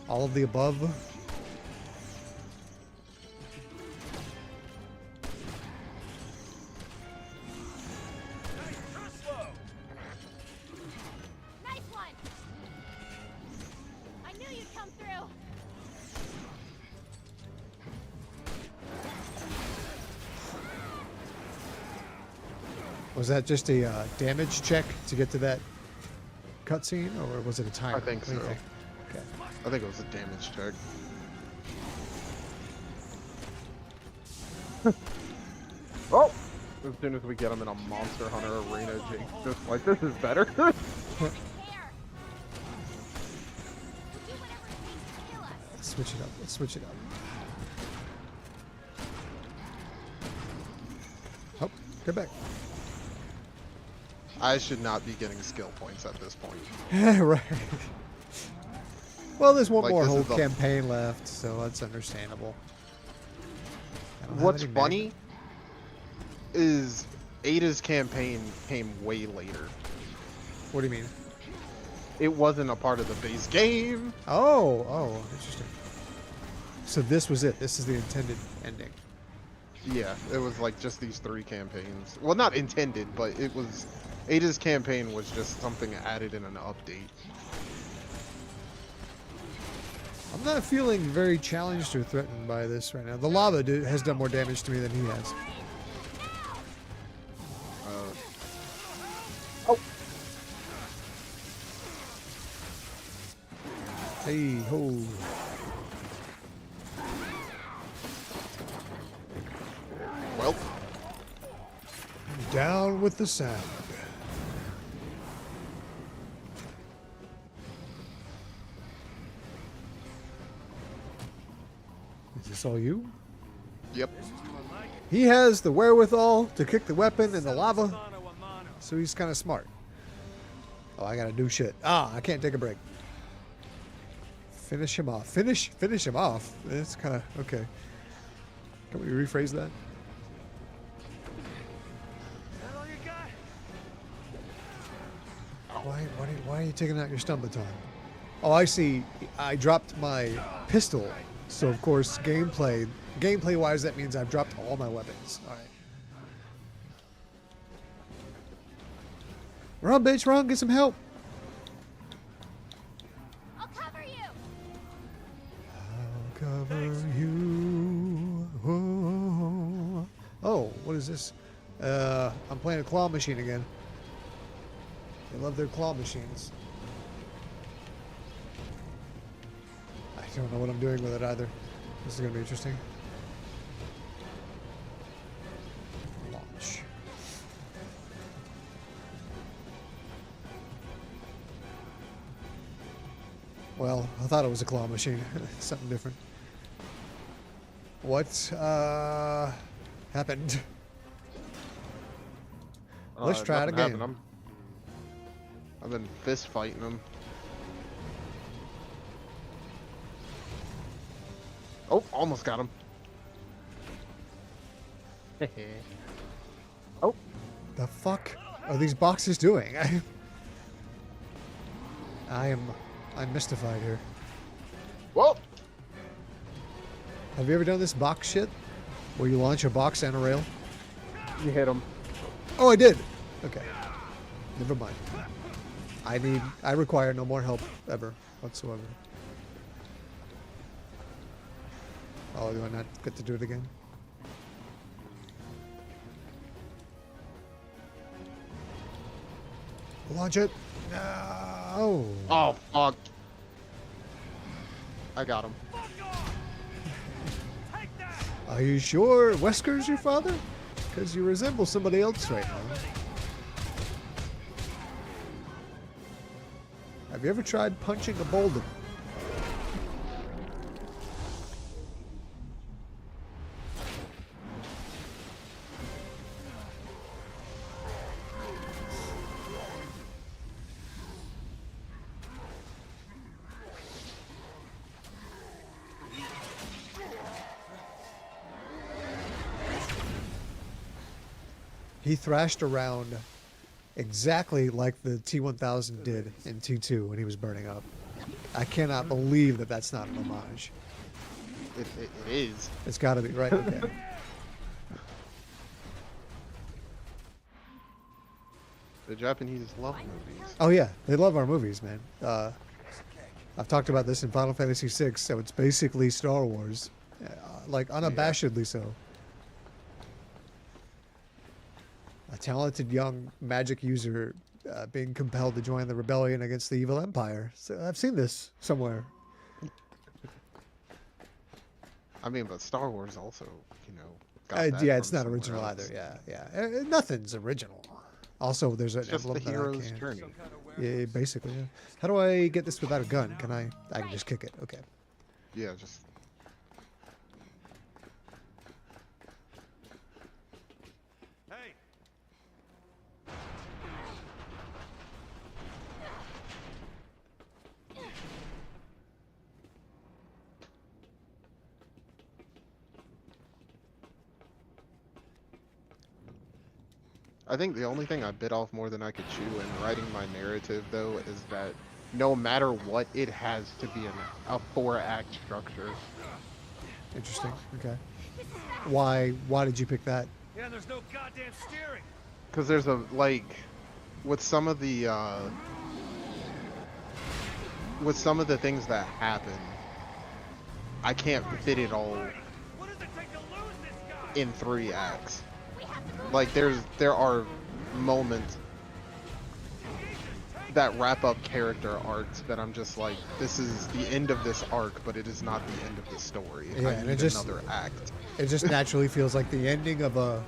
S2: all of the above.
S3: Too slow.
S4: Nice one. I knew you'd come through.
S2: Was that just a damage check to get to that cutscene, or was it a timer?
S1: I think
S2: What do you
S1: so.
S2: think? Okay.
S1: I think it was a damage check. Oh! As soon as we get him in a Monster Hunter arena, Jake's just like, this is better.
S4: Care. We'll do whatever it takes to kill us.
S2: Let's switch it up. Let's switch it up. Oh, get back.
S1: I should not be getting skill points at this point.
S2: Right. Well, there's one
S1: Like,
S2: more
S1: this
S2: whole
S1: is the-
S2: campaign left, so that's understandable. I don't have
S1: What's
S2: any
S1: funny is Ada's campaign came way later.
S2: What do you mean?
S1: It wasn't a part of the base game.
S2: Oh, interesting. So this was it. This is the intended ending.
S1: Yeah, it was like just these 3 campaigns. Well, not intended, but it was... Ada's campaign was just something added in an update.
S2: I'm not feeling very challenged or threatened by this right now. The lava has done more damage to me than he has.
S1: Oh!
S2: Hey ho.
S1: Well,
S2: Down with the sound. Is this all you?
S1: yep.
S2: He has the wherewithal to kick the weapon in the lava, so he's kind of smart. Oh, I gotta do shit. I can't take a break. Finish him off. Finish him off. It's kind of okay. Can we rephrase that?
S3: That all you got?
S2: Why are you taking out your stun baton? Oh, I see. I dropped my pistol, so of course, gameplay-wise, that means I've dropped all my weapons. All right. Run, bitch, run! Get some help.
S4: I'll cover you.
S2: I'll cover you. Oh, what is this? I'm playing a claw machine again. They love their claw machines. I don't know what I'm doing with it either. This is gonna be interesting. Launch. Well, I thought it was a claw machine. Something different. What happened? Let's try it
S1: nothing
S2: again.
S1: happened. I've been fist fighting him. Oh, almost got him. Oh,
S2: The fuck are these boxes doing? I'm mystified here.
S1: whoa!
S2: Have you ever done this box shit? Where you launch a box and a rail?
S1: You hit him.
S2: Oh, I did. Okay. Never mind. I require no more help ever whatsoever. Oh, do I not get to do it again? Launch it. No.
S1: Oh, fuck. I got him.
S2: Are you sure Wesker's your father? Because you resemble somebody else right now. Have you ever tried punching a boulder? He thrashed around exactly like the T-1000 did in T2 when he was burning up. I cannot believe that that's not an homage.
S1: It is.
S2: It's got to be, right? Okay.
S1: The Japanese love movies.
S2: Oh yeah, they love our movies, man. I've talked about this in Final Fantasy VI, so it's basically Star Wars, like unabashedly so. A talented young magic user being compelled to join the rebellion against the evil empire. So I've seen this somewhere.
S1: I mean, but Star Wars also, got that
S2: Yeah, it's
S1: from
S2: not
S1: somewhere
S2: original
S1: else.
S2: either. Yeah. Nothing's original. Also, there's an
S1: It's just
S2: emblem
S1: the
S2: that I
S1: hero's
S2: can't.
S1: journey.
S2: Yeah, basically. Yeah. How do I get this without a gun? Can I? I can just kick it. Okay.
S1: Yeah, just.
S3: Hey,
S1: I think the only thing I bit off more than I could chew in writing my narrative, though, is that no matter what, it has to be a 4-act structure.
S2: Interesting. Okay. Why did you pick that?
S3: yeah, there's no goddamn steering.
S1: Because there's a, with some of the things that happen, I can't fit it all
S3: What does it take to lose this guy?
S1: in 3 acts. Like, there are moments that wrap up character arcs that I'm just like, this is the end of this arc, but it is not the end of the story.
S2: Yeah,
S1: I
S2: and
S1: need
S2: it just-
S1: another act.
S2: It just naturally feels like the ending of a,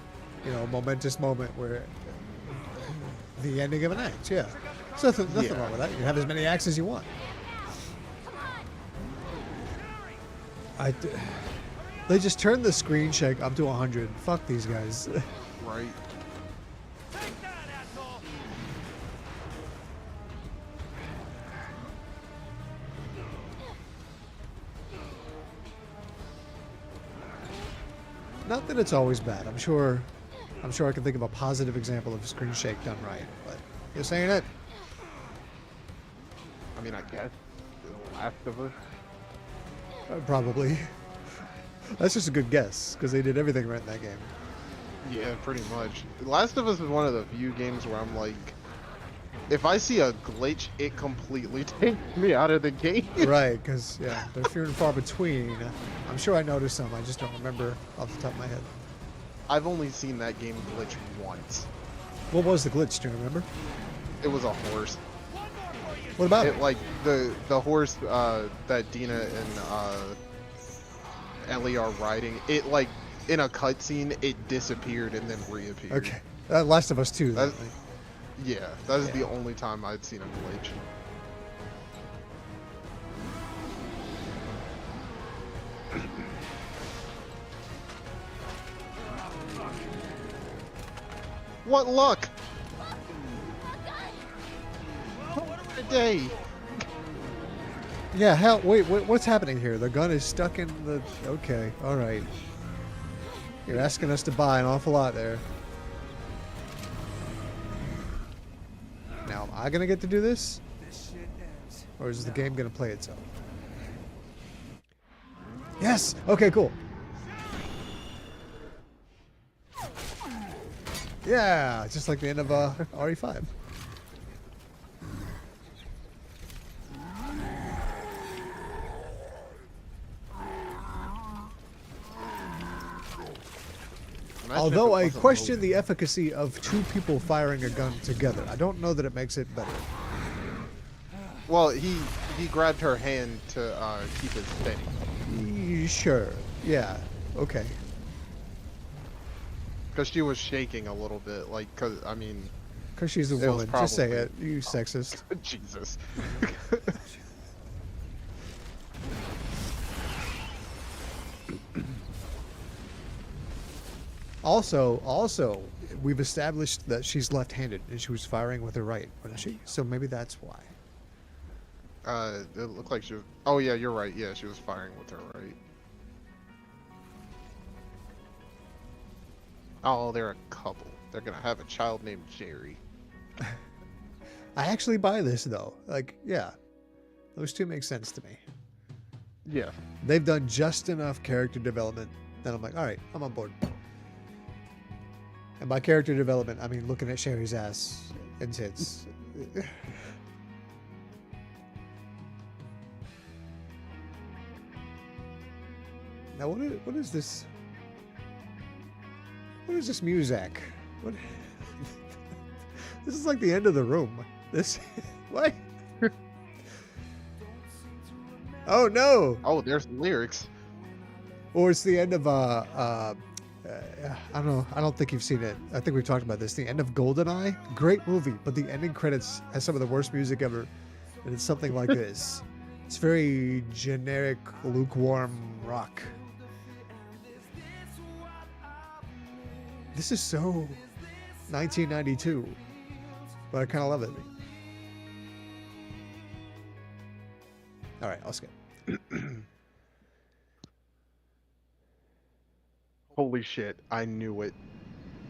S2: momentous moment where the ending of an act. Yeah. There's nothing
S1: Yeah.
S2: wrong with that. You have as many acts as you want. They just turned the screen shake up to 100. Fuck these guys.
S1: Right?
S3: Take that, asshole.
S2: Not that it's always bad. I'm sure I can think of a positive example of a screen shake done right, but you're saying it.
S1: I mean, I guess The Last of Us.
S2: Probably. That's just a good guess because they did everything right in that game.
S1: Yeah, pretty much. The Last of Us is one of the few games where I'm like, if I see a glitch, it completely takes me out of the game.
S2: Right, because yeah, they're few and far between. I'm sure I noticed some. I just don't remember off the top of my head.
S1: I've only seen that game glitch once.
S2: What was the glitch? Do you remember?
S1: It was a horse.
S2: What about it?
S1: It, like the horse that Dina and Ellie are riding. It, like, in a cutscene, it disappeared and then reappeared.
S2: Okay, Last of Us 2. Then,
S1: That's- Yeah, that is the only time I'd seen a glitch. What luck? Today.
S2: Yeah, hell, wait, what's happening here? The gun is stuck in the... Okay, alright. You're asking us to buy an awful lot there. Now, am I gonna get to do this? Or is the game gonna play itself? Yes! Okay, cool. Yeah, just like the end of RE5.
S1: Imagine
S2: Although
S1: if it
S2: I
S1: wasn't
S2: question
S1: loaded.
S2: the efficacy of two people firing a gun together. I don't know that it makes it better.
S1: Well, he grabbed her hand to keep it steady.
S2: Sure. Yeah. Okay.
S1: Because she was shaking a little bit, like, cause I mean,
S2: Because she's a
S1: It was
S2: woman. Just say
S1: probably-
S2: it. You sexist.
S1: Jesus.
S2: Also, we've established that she's left-handed and she was firing with her right, wasn't she? So maybe that's why.
S1: It looked like she was. Oh yeah, you're right. Yeah, she was firing with her right. Oh, they're a couple. They're gonna have a child named Jerry.
S2: I actually buy this though. Like, yeah, those two make sense to me.
S1: Yeah.
S2: They've done just enough character development that I'm like, all right, I'm on board. And by character development, I mean looking at Sherry's ass and tits. Now, what is this? What is this music? What? This is like the end of the room. This, what? Oh no!
S1: Oh, there's lyrics.
S2: Or it's the end of I don't know. I don't think you've seen it. I think we've talked about this. The end of GoldenEye, great movie, but the ending credits has some of the worst music ever, and it's something like this. It's very generic, lukewarm rock. This is so 1992, but I kind of love it. All right, I'll skip.
S1: Holy shit! I knew it.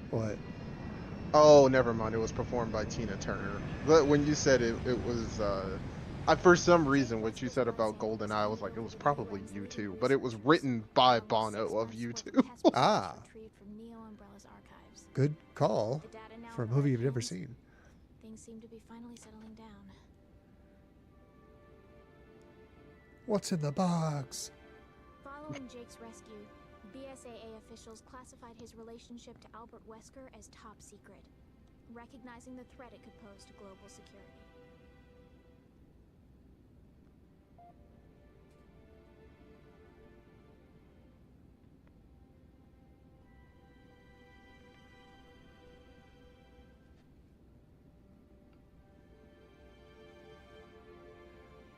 S2: What?
S1: Oh, never mind. It was performed by Tina Turner. But when you said it was. For some reason, what you said about GoldenEye, I was like, it was probably U2, but it was written by Bono of U2.
S2: Ah.
S4: Retrieved from Neo Umbrella's archives.
S2: Good call
S4: The data now
S2: for a movie you've never
S4: available.
S2: seen.
S4: Things seem to be finally settling down.
S2: What's in the box?
S4: Following Jake's rescue, BSAA officials classified his relationship to Albert Wesker as top secret, recognizing the threat it could pose to global security.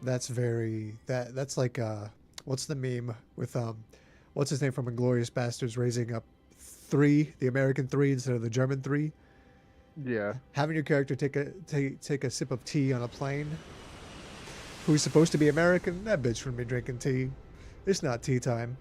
S2: That's like what's the meme with what's his name from Inglourious Bastards raising up the American 3 instead of the German 3?
S1: Yeah.
S2: Having your character take a sip of tea on a plane. Who's supposed to be American? That bitch shouldn't be drinking tea. It's not tea time.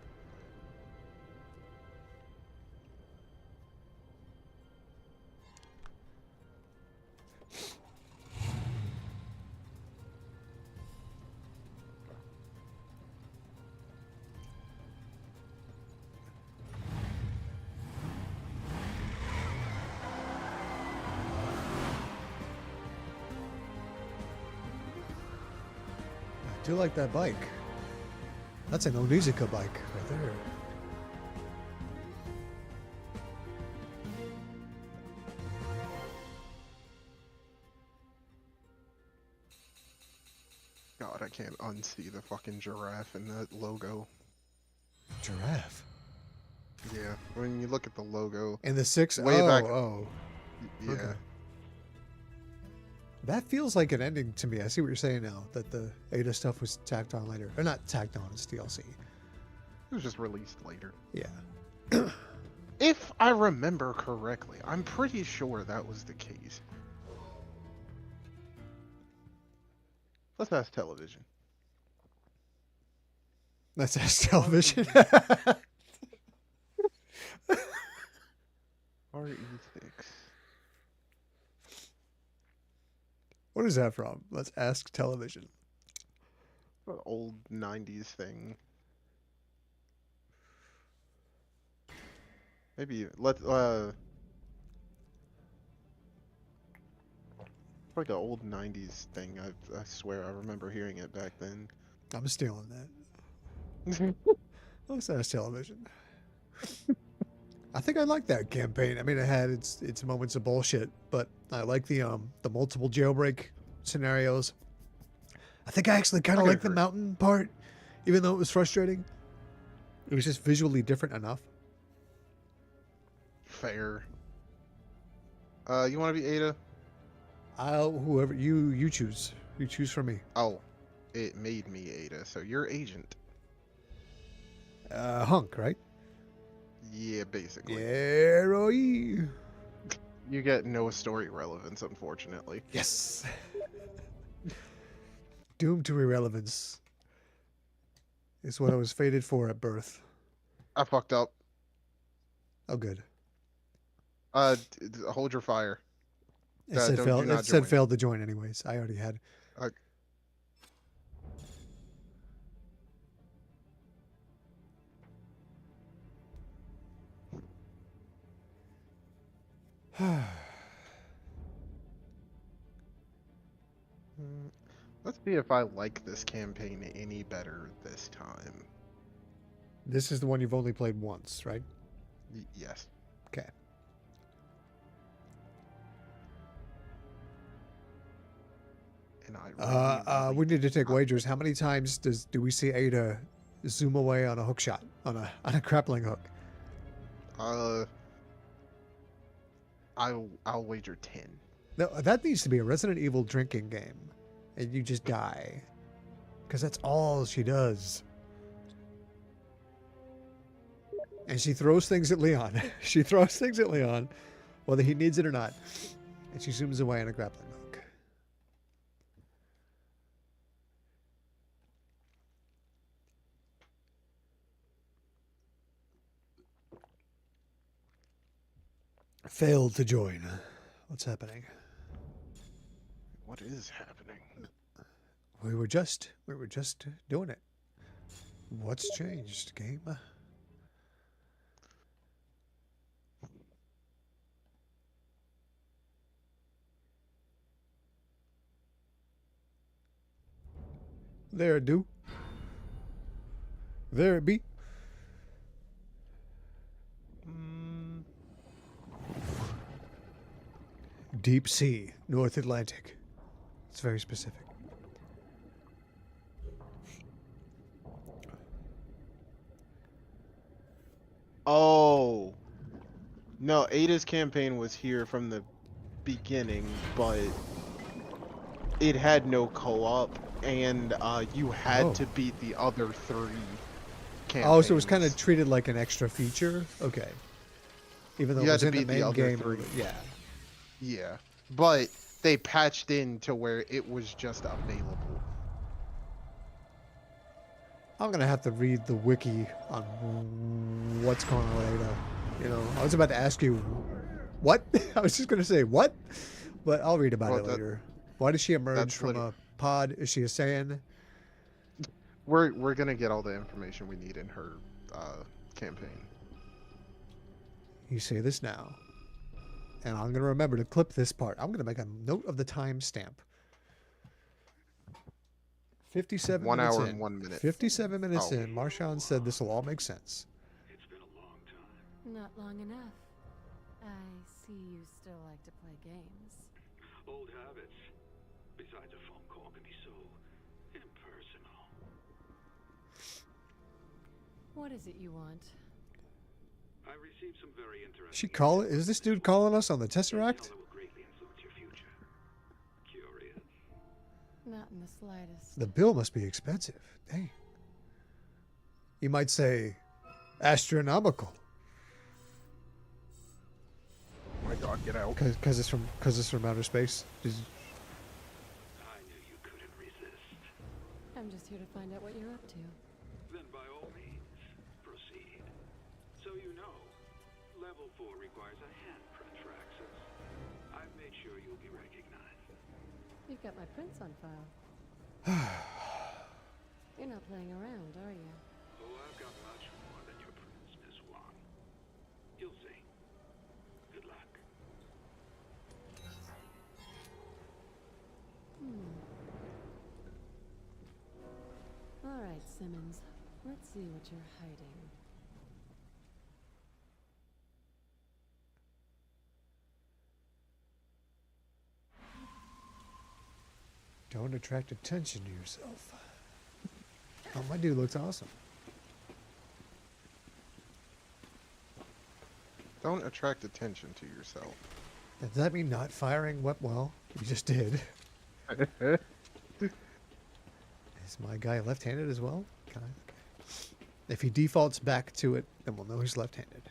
S2: I do like that bike. That's an Onizuka bike right there.
S1: God, I can't unsee the fucking giraffe in that logo.
S2: Giraffe.
S1: Yeah. When you look at the logo.
S2: And the 6
S1: Way back-
S2: Oh.
S1: Yeah.
S2: Okay. That feels like an ending to me. I see what you're saying now, that the Ada stuff was tacked on later. Or not tacked on, it's DLC.
S1: It was just released later.
S2: Yeah.
S1: If I remember correctly, I'm pretty sure that was the case. Let's ask television.
S2: That's Ask Television.
S1: RE6.
S2: What is that from? Let's Ask Television.
S1: An old 90s thing. Maybe let's like an old 90s thing. I swear I remember hearing it back then.
S2: I'm stealing that. Let's Ask Television. I think I like that campaign. I mean, it had its moments of bullshit, but I like the multiple jailbreak scenarios. I think I actually kind of like the mountain part, even though it was frustrating. It was just visually different enough.
S1: Fair. You want to be Ada?
S2: Whoever you choose. You choose for me.
S1: Oh, it made me Ada, so you're agent.
S2: Hunk, right?
S1: Yeah, basically.
S2: Yeah, Roy.
S1: You get no story relevance, unfortunately.
S2: Yes. Doomed to irrelevance is what I was fated for at birth.
S1: I fucked up.
S2: Oh, good.
S1: Hold your fire.
S2: It said,
S1: do not
S2: it said
S1: join.
S2: failed to join anyways. I already had.
S1: Let's see if I like this campaign any better this time.
S2: This is the one you've only played once, right?
S1: Yes.
S2: Okay.
S1: And I really
S2: We need to take wagers. How many times do we see Ada zoom away on a hook shot, on a grappling hook?
S1: I'll wager 10.
S2: No, that needs to be a Resident Evil drinking game, and you just die, because that's all she does. And she throws things at Leon. She throws things at Leon, whether he needs it or not, and she zooms away on a grappling hook. Failed to join. What's happening?
S1: What is happening?
S2: We were just doing it. What's changed, game? There it do. There it be. Deep Sea, North Atlantic. It's very specific.
S1: Oh. No, Ada's campaign was here from the beginning, but it had no co-op, and you had to beat the other 3 campaigns.
S2: Oh, so it was kind of treated like an extra feature? Okay. Even though
S1: You
S2: it
S1: had
S2: was
S1: to
S2: in the
S1: beat the
S2: main
S1: other
S2: game.
S1: 3.
S2: Yeah.
S1: Yeah, but they patched in to where it was just available.
S2: I'm going to have to read the wiki on what's going on with Ada. You know, I was about to ask you, what? I was just going to say, what? But I'll read about it later. Why did she emerge from a pod? Is she a Saiyan?
S1: We're gonna get all the information we need in her campaign.
S2: You say this now. And I'm going to remember to clip this part. I'm going to make a note of the timestamp. 57
S1: 1
S2: minutes
S1: hour
S2: in.
S1: and 1 minute.
S2: 57 minutes in. Marshawn said this will all make sense.
S6: It's been a long time.
S7: Not long enough. I see you still like to play games.
S6: Old habits. Besides, a phone call can be so impersonal.
S7: What is it you want?
S6: I received some very interesting.
S2: Is this dude calling us on the Tesseract?
S6: That will greatly influence your future. Curious?
S7: Not in the slightest.
S2: The bill must be expensive. Dang. You might say astronomical.
S1: Oh my god, get out.
S2: Because it's from outer space.
S6: I knew you couldn't resist.
S7: I'm just here to find out what you're up to.
S6: Then by all means, proceed. So you know, level 4 requires a handprint for access. I've made sure you'll be recognized.
S7: You've got my prints on file. You're not playing around, are you?
S6: Oh, I've got much more than your prints, Miss Wong. You'll see. Good luck.
S7: All right, Simmons. Let's see what you're hiding.
S2: Don't attract attention to yourself. Oh, my dude looks awesome.
S1: Don't attract attention to yourself.
S2: Does that mean not firing? What? Well, you just did. Is my guy left-handed as well? Can I? Okay. If he defaults back to it, then we'll know he's left-handed.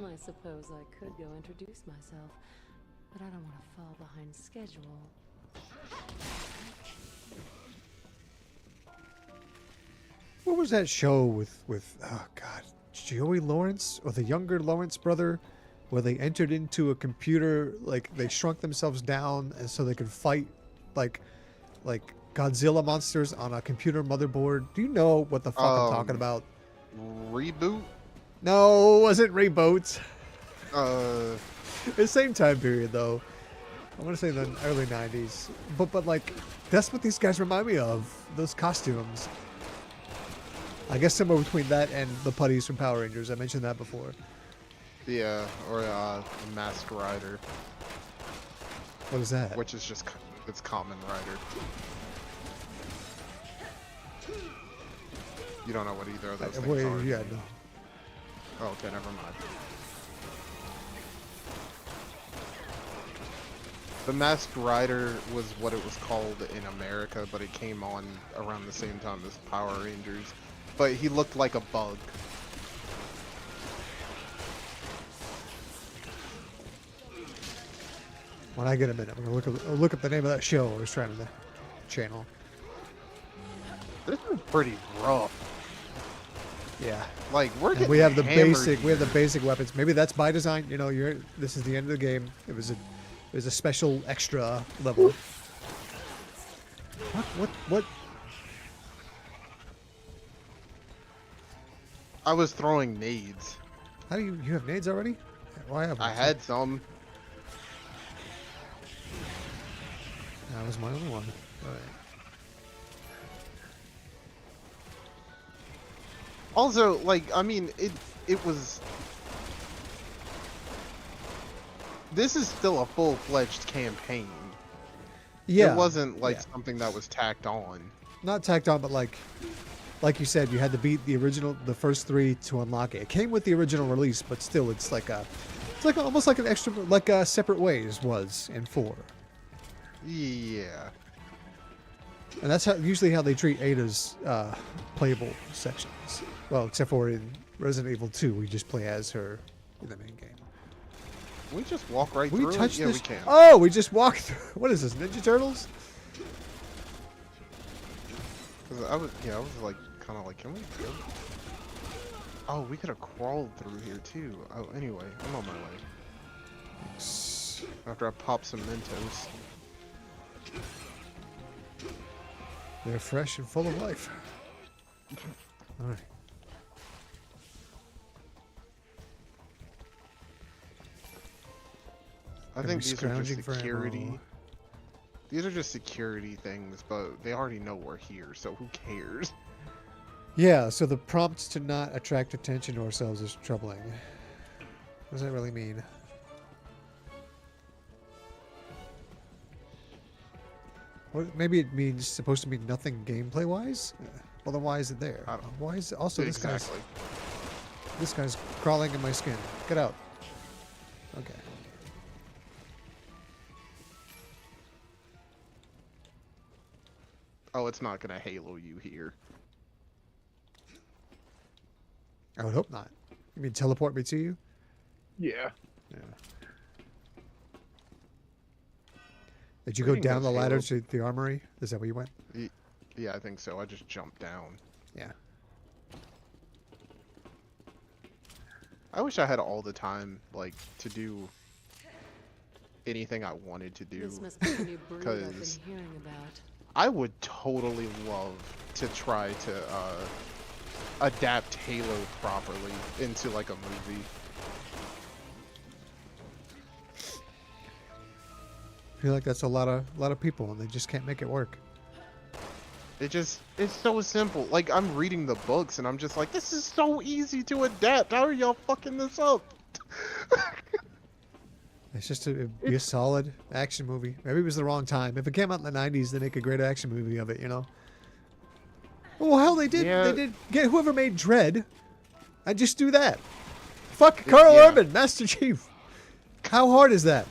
S7: I suppose I could go introduce myself, but I don't want to fall behind schedule.
S2: What was that show with oh god, Joey Lawrence or the younger Lawrence brother, where they entered into a computer, like they shrunk themselves down and so they could fight like Godzilla monsters on a computer motherboard? Do you know what the fuck I'm talking about?
S1: Reboot?
S2: No, it wasn't Reboot.
S1: Uh,
S2: The same time period though. I want to say the early 90s. But like that's what these guys remind me of. Those costumes. I guess somewhere between that and the putties from Power Rangers. I mentioned that before.
S1: yeah, or Masked Rider,
S2: What is that?
S1: which is just it's Common Rider. You don't know what either of those things
S2: Wait,
S1: are.
S2: yeah, no.
S1: Oh, okay, never mind. The Masked Rider was what it was called in America, but it came on around the same time as Power Rangers. But he looked like a bug.
S2: When I get a minute, I'm gonna look up the name of that show I was trying to channel.
S1: This is pretty rough.
S2: Yeah.
S1: Like we're
S2: And
S1: getting
S2: we have the
S1: hammered
S2: basic. We have the
S1: here.
S2: basic weapons. Maybe that's by design. You know, this is the end of the game. It was a special extra level. What?
S1: I was throwing nades.
S2: How do you have nades already? Why have
S1: I had some.
S2: That was my only one. All right.
S1: Also, like, I mean, it was. This is still a full-fledged campaign.
S2: Yeah.
S1: It wasn't like
S2: yeah.
S1: something that was tacked on.
S2: Not tacked on, but like you said, you had to beat the first 3 to unlock it. It came with the original release, but still, it's like almost like an extra, like Separate Ways was in 4.
S1: Yeah.
S2: And that's usually how they treat Ada's playable sections. Well, except for in Resident Evil 2, we just play as her in the main game.
S1: We just walk right
S2: We
S1: through
S2: touch
S1: it? Yeah,
S2: this.
S1: we can.
S2: Oh, we just walk through. What is this? Ninja Turtles?
S1: 'Cause I was like, kind of like, can we go? Oh, we could have crawled through here too. Oh, anyway, I'm on my way. After I pop some Mentos.
S2: They're fresh and full of life. All right.
S1: I
S2: Are
S1: think
S2: we
S1: these are
S2: scrounging
S1: just
S2: for
S1: security.
S2: ammo?
S1: These are just security things, but they already know we're here, so who cares?
S2: Yeah, so the prompt to not attract attention to ourselves is troubling. What does that really mean? What, maybe it means supposed to mean nothing gameplay-wise? Well, then why is it there?
S1: I don't know.
S2: Why is it also this guy's...
S1: Exactly.
S2: This guy's crawling in my skin. Get out. Okay.
S1: Oh, it's not gonna Halo you here.
S2: I would hope not. You mean teleport me to you?
S1: Yeah.
S2: Yeah. Did you go
S1: Reading
S2: down
S1: those
S2: the ladder
S1: Halo-
S2: to the armory? Is that where you went?
S1: Yeah, I think so. I just jumped down.
S2: Yeah.
S1: I wish I had all the time, like, to do anything I wanted to do.
S7: This must be the new breed I've been
S1: 'cause
S7: hearing about.
S1: I would totally love to try to adapt Halo properly into like a movie.
S2: I feel like that's a lot of people, and they just can't make it work.
S1: It's so simple. Like, I'm reading the books and I'm just like, this is so easy to adapt. How are y'all fucking this up?
S2: It's just be a solid action movie. Maybe it was the wrong time. If it came out in the 90s, they make a great action movie of it, you know? Well, hell, they did.
S1: Yeah.
S2: They did get whoever made Dread. I'd just do that. Fuck Carl
S1: yeah.
S2: Urban, Master Chief. How hard is that?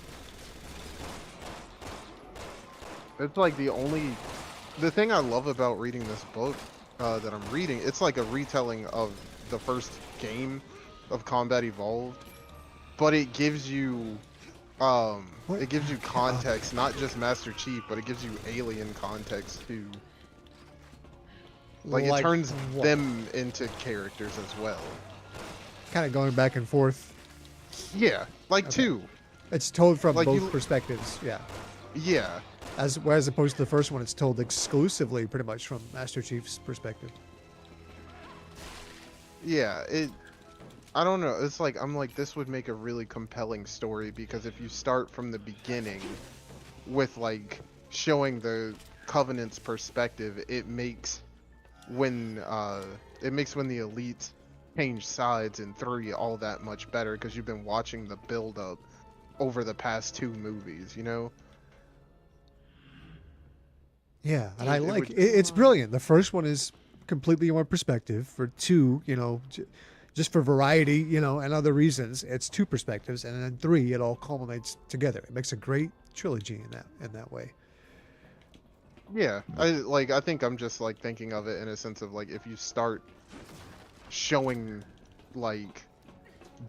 S1: It's like the thing I love about reading this book that I'm reading, it's like a retelling of the first game of Combat Evolved, but it gives you context, not just Master Chief, but it gives you alien context too. Like it turns
S2: what?
S1: them into characters as well.
S2: Kind of going back and forth.
S1: Yeah, like
S2: Okay.
S1: two.
S2: It's told from
S1: Like
S2: both
S1: you-
S2: perspectives. Yeah.
S1: Yeah.
S2: As opposed to the first one, it's told exclusively, pretty much, from Master Chief's perspective.
S1: Yeah, I don't know. It's like I'm like this would make a really compelling story because if you start from the beginning with like showing the Covenant's perspective, it makes when the elites change sides in 3 all that much better because you've been watching the build up over the past 2 movies, you know?
S2: Yeah, and
S1: It would-
S2: it's brilliant. The first one is completely your perspective. For 2, you know, just for variety, you know, and other reasons, it's 2 perspectives, and then 3, it all culminates together. It makes a great trilogy in that way.
S1: Yeah, I think I'm just like thinking of it in a sense of like if you start showing like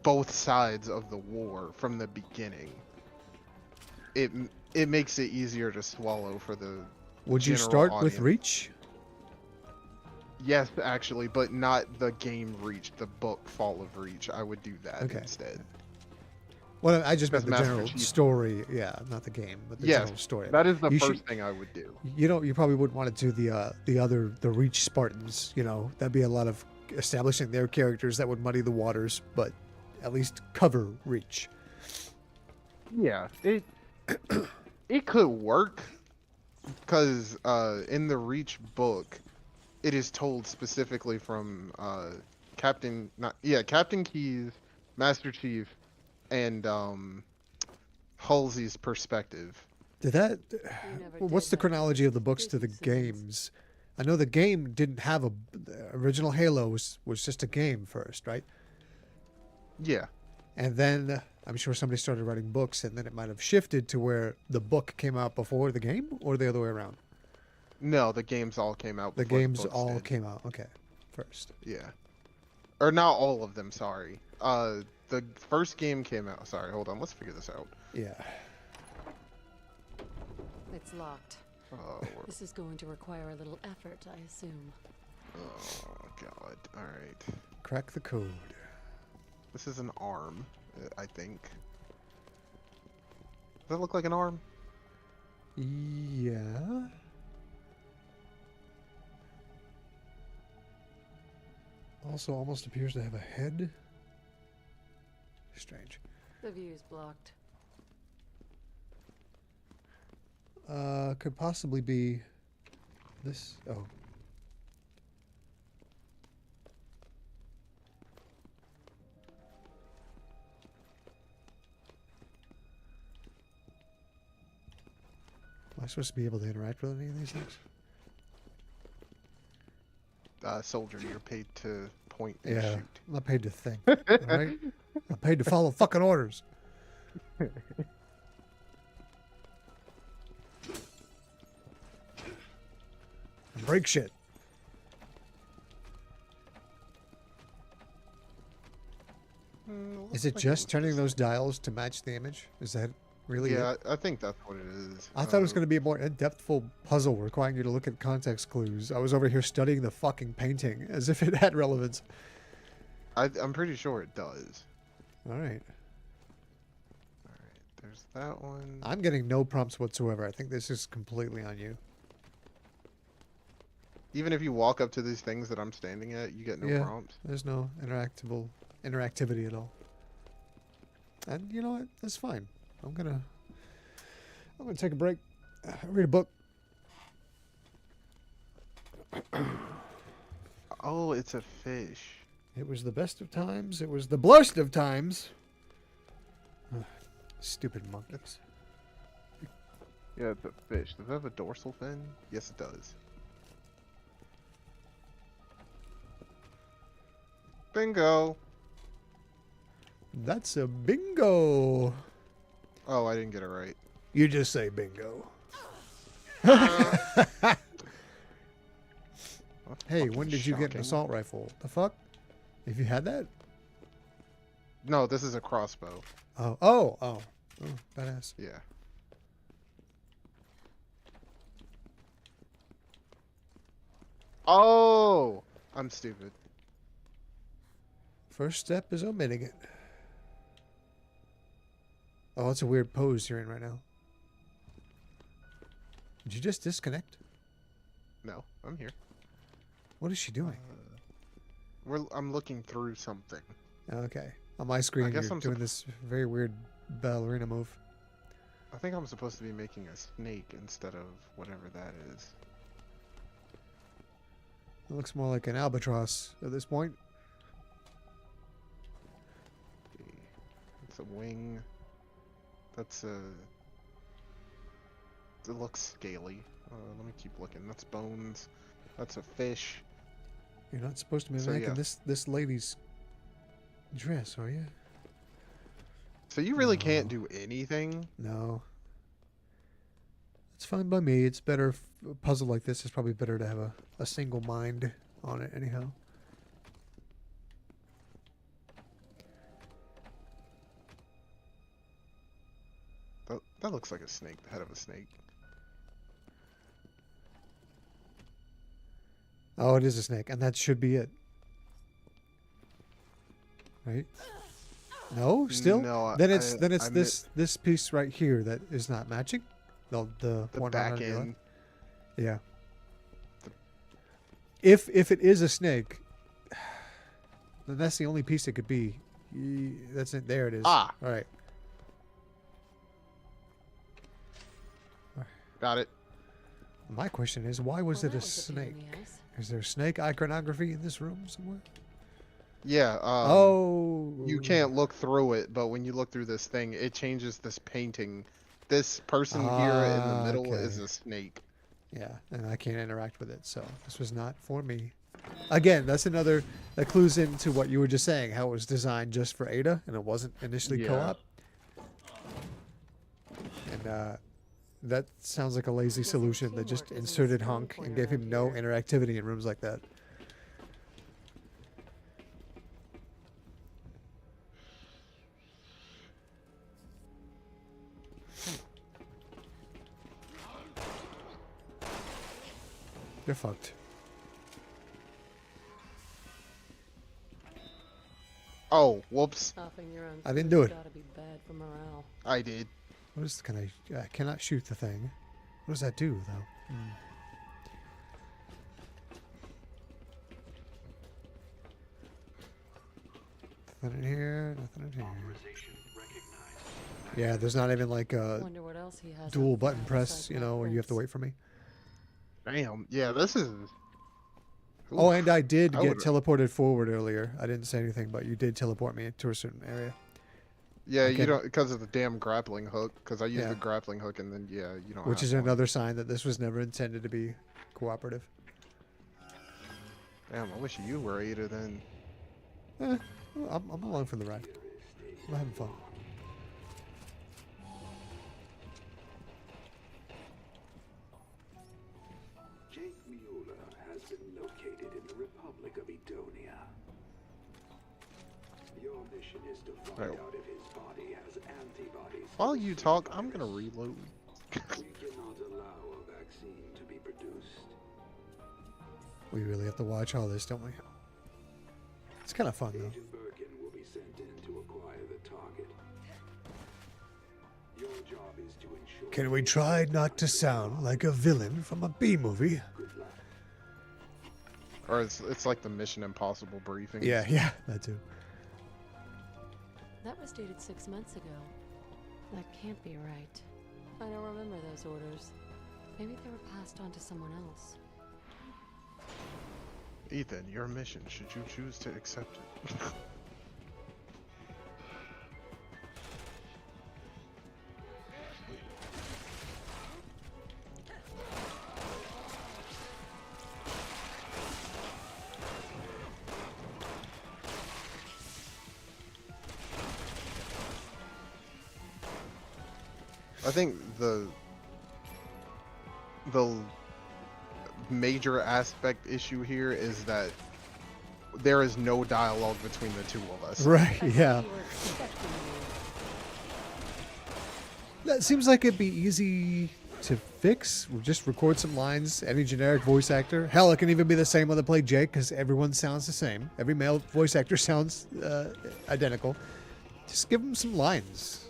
S1: both sides of the war from the beginning, it makes it easier to swallow for the
S2: Would you
S1: general
S2: start with
S1: audience.
S2: Reach?
S1: Yes, actually, but not the game Reach, the book Fall of Reach. I would do that
S2: Okay.
S1: instead.
S2: Well, I just meant the
S1: Because Master
S2: general
S1: Chief-
S2: story. Yeah, not the game, but the
S1: Yes,
S2: general story.
S1: that is the
S2: You
S1: first
S2: should-
S1: thing I would do.
S2: You probably wouldn't want to do the Reach Spartans. You know, that'd be a lot of establishing their characters that would muddy the waters. But at least cover Reach.
S1: Yeah, it could work because in the Reach book, it is told specifically from Captain Keyes, Master Chief, and Halsey's perspective.
S2: Did that?
S7: never
S2: What's
S7: did
S2: the
S7: that.
S2: chronology of the books to the
S7: Business.
S2: games? I know the game didn't have the original Halo was just a game first, right?
S1: Yeah,
S2: And then I'm sure somebody started writing books, and then it might have shifted to where the book came out before the game, or the other way around.
S1: no, the games all came out.
S2: The
S1: before
S2: games
S1: books
S2: all
S1: did.
S2: came out. Okay, first.
S1: Yeah, or not all of them. Sorry. The first game came out. Sorry, hold on. Let's figure this out.
S2: Yeah.
S7: It's locked. This is going to require a little effort, I assume.
S1: Oh god. All right.
S2: Crack the code.
S1: This is an arm, I think. Does that look like an arm?
S2: Yeah. Also, almost appears to have a head. Strange.
S7: The view's blocked.
S2: Could possibly be this. Oh. Am I supposed to be able to interact with any of these things?
S1: Soldier, you're paid to point and
S2: Yeah,
S1: shoot.
S2: I'm not paid to think. All right, I'm paid to follow fucking orders. And break shit. Is it just turning those dials to match the image? Is that really it?
S1: Yeah, I think that's what it is.
S2: I thought it was going to be a more in-depthful puzzle requiring you to look at context clues. I was over here studying the fucking painting as if it had relevance.
S1: I'm pretty sure it does.
S2: All right.
S1: All right, there's that one.
S2: I'm getting no prompts whatsoever. I think this is completely on you.
S1: Even if you walk up to these things that I'm standing at, you get no
S2: Yeah.
S1: prompts.
S2: There's no interactivity at all. And you know what? That's fine. I'm gonna take a break. Read a book.
S1: Oh, it's a fish.
S2: It was the best of times. It was the blurst of times. Ugh, stupid monkeys.
S1: Yeah, it's a fish. Does it have a dorsal fin? Yes, it does. Bingo!
S2: That's a bingo.
S1: Oh, I didn't get it right.
S2: You just say bingo.
S1: That's
S2: Hey,
S1: fucking
S2: when did you get an
S1: shocking.
S2: assault rifle? The fuck? If you had that?
S1: No, this is a crossbow.
S2: Oh, badass.
S1: Yeah. Oh! I'm stupid.
S2: First step is omitting it. Oh, it's a weird pose you're in right now. Did you just disconnect?
S1: No, I'm here.
S2: What is she doing?
S1: I'm looking through something.
S2: Okay. On my screen,
S1: guess
S2: you're
S1: I'm
S2: doing this very weird ballerina move.
S1: I think I'm supposed to be making a snake instead of whatever that is.
S2: It looks more like an albatross at this point.
S1: It's a wing. That's a... It looks scaly. Let me keep looking. That's bones. That's a fish.
S2: You're not supposed to be
S1: So,
S2: making
S1: yeah.
S2: this lady's dress, are you?
S1: So you really can't do anything?
S2: No. It's fine by me. It's better. A puzzle like this is probably better to have a single mind on it, anyhow.
S1: That looks like a snake, the head of a snake.
S2: Oh, it is a snake, and that should be it. Right? No, still.
S1: No,
S2: then it's
S1: I
S2: this piece right here that is not matching. The one
S1: back
S2: on your left.
S1: end.
S2: Yeah. If it is a snake, then that's the only piece it could be. That's it. There it is.
S1: Ah.
S2: All right.
S1: Got it.
S2: My question is, why was
S7: Well,
S2: it a
S7: that was a pain in
S2: snake?
S7: the ass.
S2: Is there snake iconography in this room somewhere?
S1: Yeah,
S2: Oh.
S1: you can't look through it, but when you look through this thing, it changes this painting. This person here in the middle is
S2: okay.
S1: a snake.
S2: Yeah, and I can't interact with it, so this was not for me. Again, that's another that clues into what you were just saying, how it was designed just for Ada, and it wasn't initially
S1: Yeah.
S2: co-op. And that sounds like a lazy solution that just inserted Hunk and gave him no interactivity in rooms like that. You're fucked.
S1: Oh, whoops.
S7: Stopping your own
S2: I didn't do
S7: food's
S2: it.
S7: Gotta be bad for morale.
S1: I did.
S2: What is I cannot shoot the thing. What does that do though? Nothing in here, nothing in here.
S6: Authorization recognized.
S2: Yeah, there's not even like a
S7: Wonder what else he has
S2: dual
S7: up
S2: button
S7: there
S2: press,
S7: besides
S2: you
S7: my
S2: know, where you have to
S7: prints.
S2: wait for me.
S1: Damn. Yeah, this is...
S2: Oh,
S1: Oof.
S2: and I did
S1: I
S2: get
S1: would've-
S2: teleported forward earlier. I didn't say anything, but you did teleport me to a certain area.
S1: Yeah,
S2: Okay.
S1: you don't... Because of the damn grappling hook. Because I used
S2: Yeah.
S1: the grappling hook and then, yeah, you don't
S2: Which
S1: have
S2: is
S1: one.
S2: another sign that this was never intended to be cooperative.
S1: Damn, I wish you were Ada then.
S2: I'm along for the ride. I'm having fun.
S6: Jake Mueller has been located in the Republic of Edonia. Your mission is to find
S1: Right.
S6: out if his body has antibodies.
S1: While you talk, I'm gonna reload.
S6: We cannot allow a vaccine to be produced.
S2: We really have to watch all this, don't we? It's kind of fun though.
S6: Agent Birkin will be sent in to acquire the target. Your job is to ensure.
S2: Can we try not to sound like a villain from a B movie?
S6: Good luck.
S1: Or it's like the Mission Impossible briefing.
S2: Yeah, that too.
S7: That was dated 6 months ago. That can't be right. I don't remember those orders. Maybe they were passed on to someone else.
S1: Ethan, your mission, should you choose to accept it. I think the major aspect issue here is that there is no dialogue between the two of us.
S2: Right,
S7: I thought
S2: yeah.
S7: you were expecting me.
S2: That seems like it'd be easy to fix. We'll just record some lines, any generic voice actor. Hell, it can even be the same when they play Jake, because everyone sounds the same. Every male voice actor sounds identical. Just give them some lines.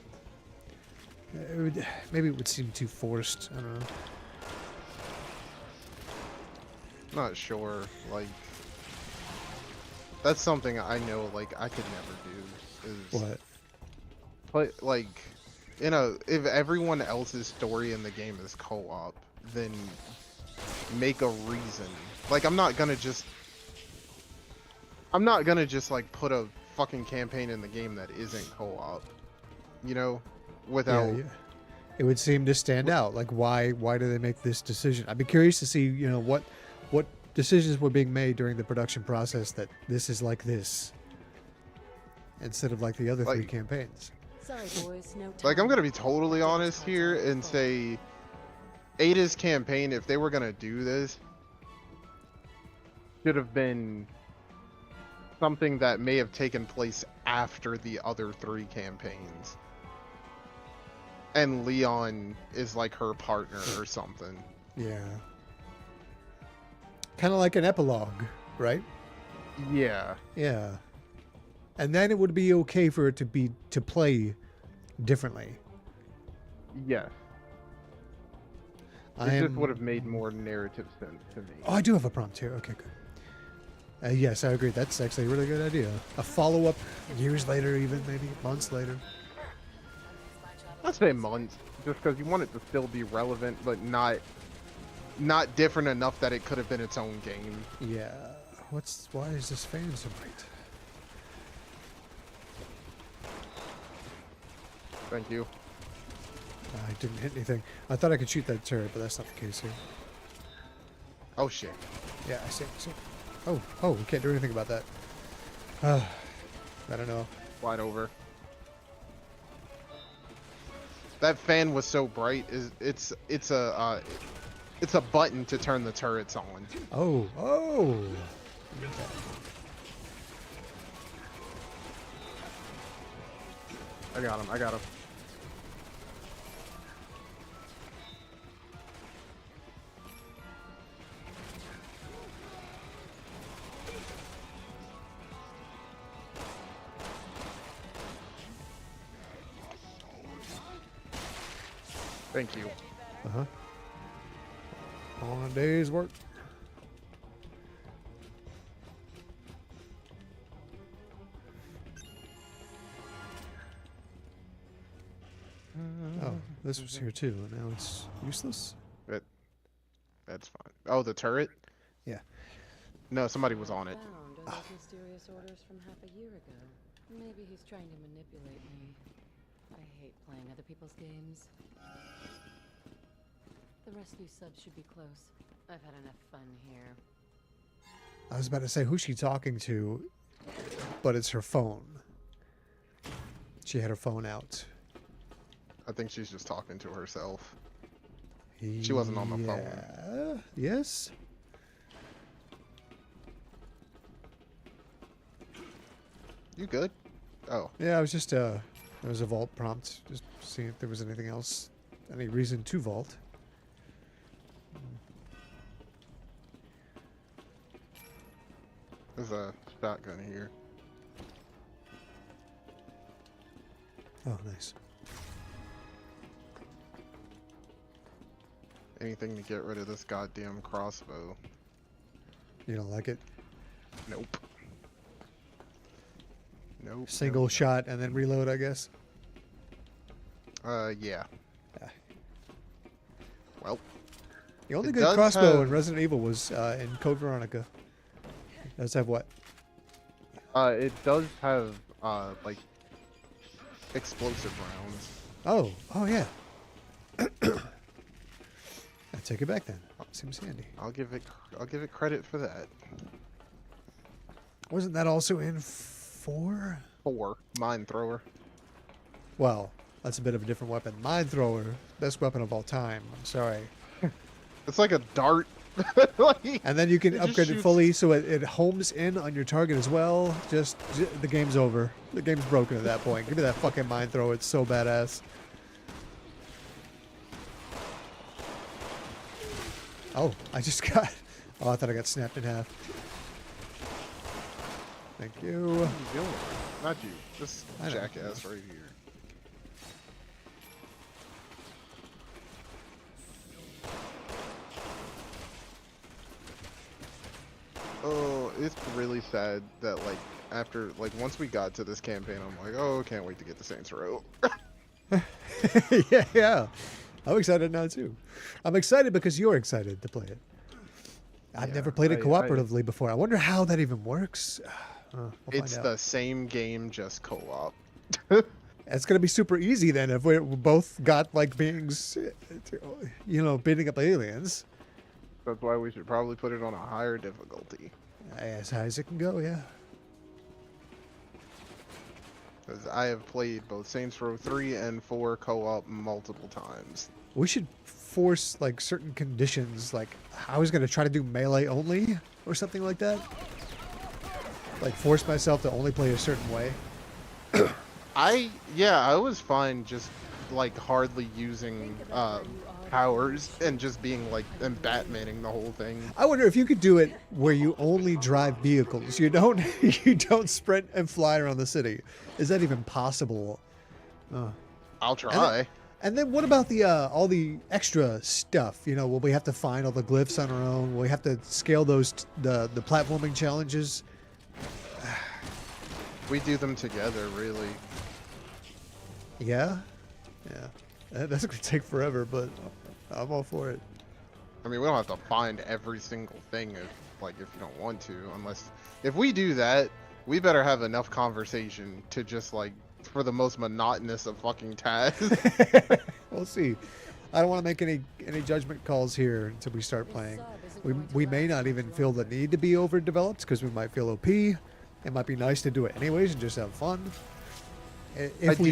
S2: Maybe it would seem too forced. I don't know.
S1: Not sure, like that's something I know like I could never do is
S2: What?
S1: play like if everyone else's story in the game is co-op, then make a reason. Like I'm not gonna just like put a fucking campaign in the game that isn't co-op, you know, without
S2: Yeah. It would seem to stand out. Like, why do they make this decision? I'd be curious to see, you know, what decisions were being made during the production process that this is like this, instead of like the other three
S1: Like-
S2: campaigns.
S7: Sorry, boys, no time.
S1: Like, I'm gonna be totally honest here and say Ada's campaign, if they were gonna do this, should have been something that may have taken place after the other three campaigns. And Leon is like her partner or something.
S2: Yeah. Kind of like an epilogue, right?
S1: Yeah.
S2: Yeah. And then it would be okay for it to play differently.
S1: Yes.
S2: I
S1: It just
S2: am-
S1: would have made more narrative sense to me.
S2: Oh, I do have a prompt here. Okay, good. Yes, I agree. That's actually a really good idea. A follow-up years later, even maybe months later.
S1: I'd say months, just because you want it to still be relevant, but not different enough that it could have been its own game.
S2: Yeah. Why is this fan so bright?
S1: Thank you.
S2: I didn't hit anything. I thought I could shoot that turret, but that's not the case here.
S1: Oh shit.
S2: Yeah, I see. Oh, we can't do anything about that. I don't know.
S1: Slide over. That fan was so bright. It's a button to turn the turrets on.
S2: Oh.
S1: I got him. Thank you.
S2: Uh-huh. On a day's work. Oh, this was here too, and now it's useless?
S1: That's fine. Oh, the turret?
S2: Yeah.
S1: No, somebody was on it.
S7: Found are those mysterious orders from half a year ago. Maybe he's trying to manipulate me. I hate playing other people's games. The rescue subs should be close. I've had enough fun here.
S2: I was about to say, who's she talking to? but it's her phone. She had her phone out.
S1: I think she's just talking to herself. She wasn't on the phone.
S2: Yeah. Yes.
S1: You good? Oh,
S2: Yeah, I was just there was a vault prompt, just seeing if there was anything else, any reason to vault.
S1: there's a shotgun here.
S2: Oh, nice.
S1: Anything to get rid of this goddamn crossbow.
S2: You don't like it?
S1: Nope. Nope.
S2: Single
S1: nope.
S2: shot and then reload, I guess.
S1: Yeah.
S2: Yeah.
S1: Well,
S2: The only
S1: It
S2: good
S1: does
S2: crossbow in
S1: have-
S2: Resident Evil was in Code Veronica. It does have what?
S1: it does have like explosive rounds.
S2: Oh yeah. I take it back then. Seems handy.
S1: I'll give it credit for that.
S2: Wasn't that also in 4?
S1: 4 mine thrower.
S2: Well, that's a bit of a different weapon. Mine thrower, best weapon of all time. I'm sorry.
S1: It's like a dart. Like,
S2: And then you can
S1: It just
S2: upgrade it
S1: shoots-
S2: fully so it homes in on your target as well. The game's over. The game's broken at that point. Give me that fucking mine thrower. It's so badass. Oh, I just got... Oh, I thought I got snapped in half. Thank you.
S1: what are you doing? Not you. This
S2: I know.
S1: jackass right here. Oh, it's really sad that like after like once we got to this campaign, I'm like, oh, can't wait to get to Saints Row.
S2: yeah. I'm excited now too. I'm excited because you're excited to play it. I've
S1: Yeah,
S2: never played it
S1: I-
S2: cooperatively before. I wonder how that even works. We'll
S1: It's
S2: find out.
S1: the same game, just co-op.
S2: It's gonna be super easy then if we both got like beings, you know, beating up aliens.
S1: That's why we should probably put it on a higher difficulty.
S2: As high as it can go, yeah.
S1: Because I have played both Saints Row 3 and 4 co-op multiple times.
S2: We should force like certain conditions. Like I was gonna try to do melee only or something like that. Like force myself to only play a certain way.
S1: I was fine just like hardly using powers and just being like and Batmaning the whole thing.
S2: I wonder if you could do it where you only drive vehicles. You don't you don't sprint and fly around the city. Is that even possible?
S1: I'll try.
S2: And then what about the all the extra stuff? You know, will we have to find all the glyphs on our own? Will we have to scale those the platforming challenges?
S1: We do them together, really.
S2: Yeah, yeah. That's gonna take forever, but I'm all for it.
S1: I mean, we don't have to find every single thing if you don't want to, unless if we do that, we better have enough conversation to just like for the most monotonous of fucking tasks.
S2: We'll see. I don't want to make any judgment calls here until we start playing. We may not even feel the need to be overdeveloped because we might feel OP. It might be nice to do it anyways and just have fun. If we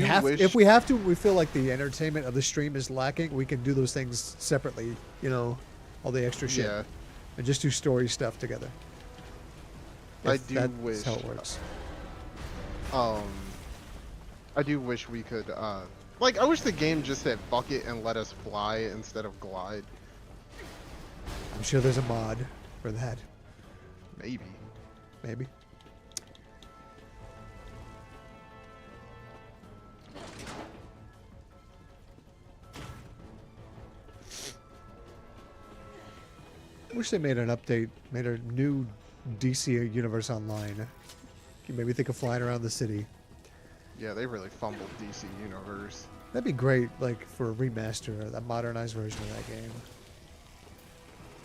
S2: have to, we feel like the entertainment of the stream is lacking. We can do those things separately. You know, all the extra shit,
S1: Yeah.
S2: and just do story stuff together.
S1: I
S2: If
S1: do
S2: that's
S1: wish,
S2: how it works.
S1: I do wish we could like I wish the game just said fuck it and let us fly instead of glide.
S2: I'm sure there's a mod for that.
S1: Maybe.
S2: Maybe. I wish they made an update, made a new DC Universe Online. You made me think of flying around the city.
S1: Yeah, they really fumbled DC Universe.
S2: That'd be great, like for a remaster, a modernized version of that game.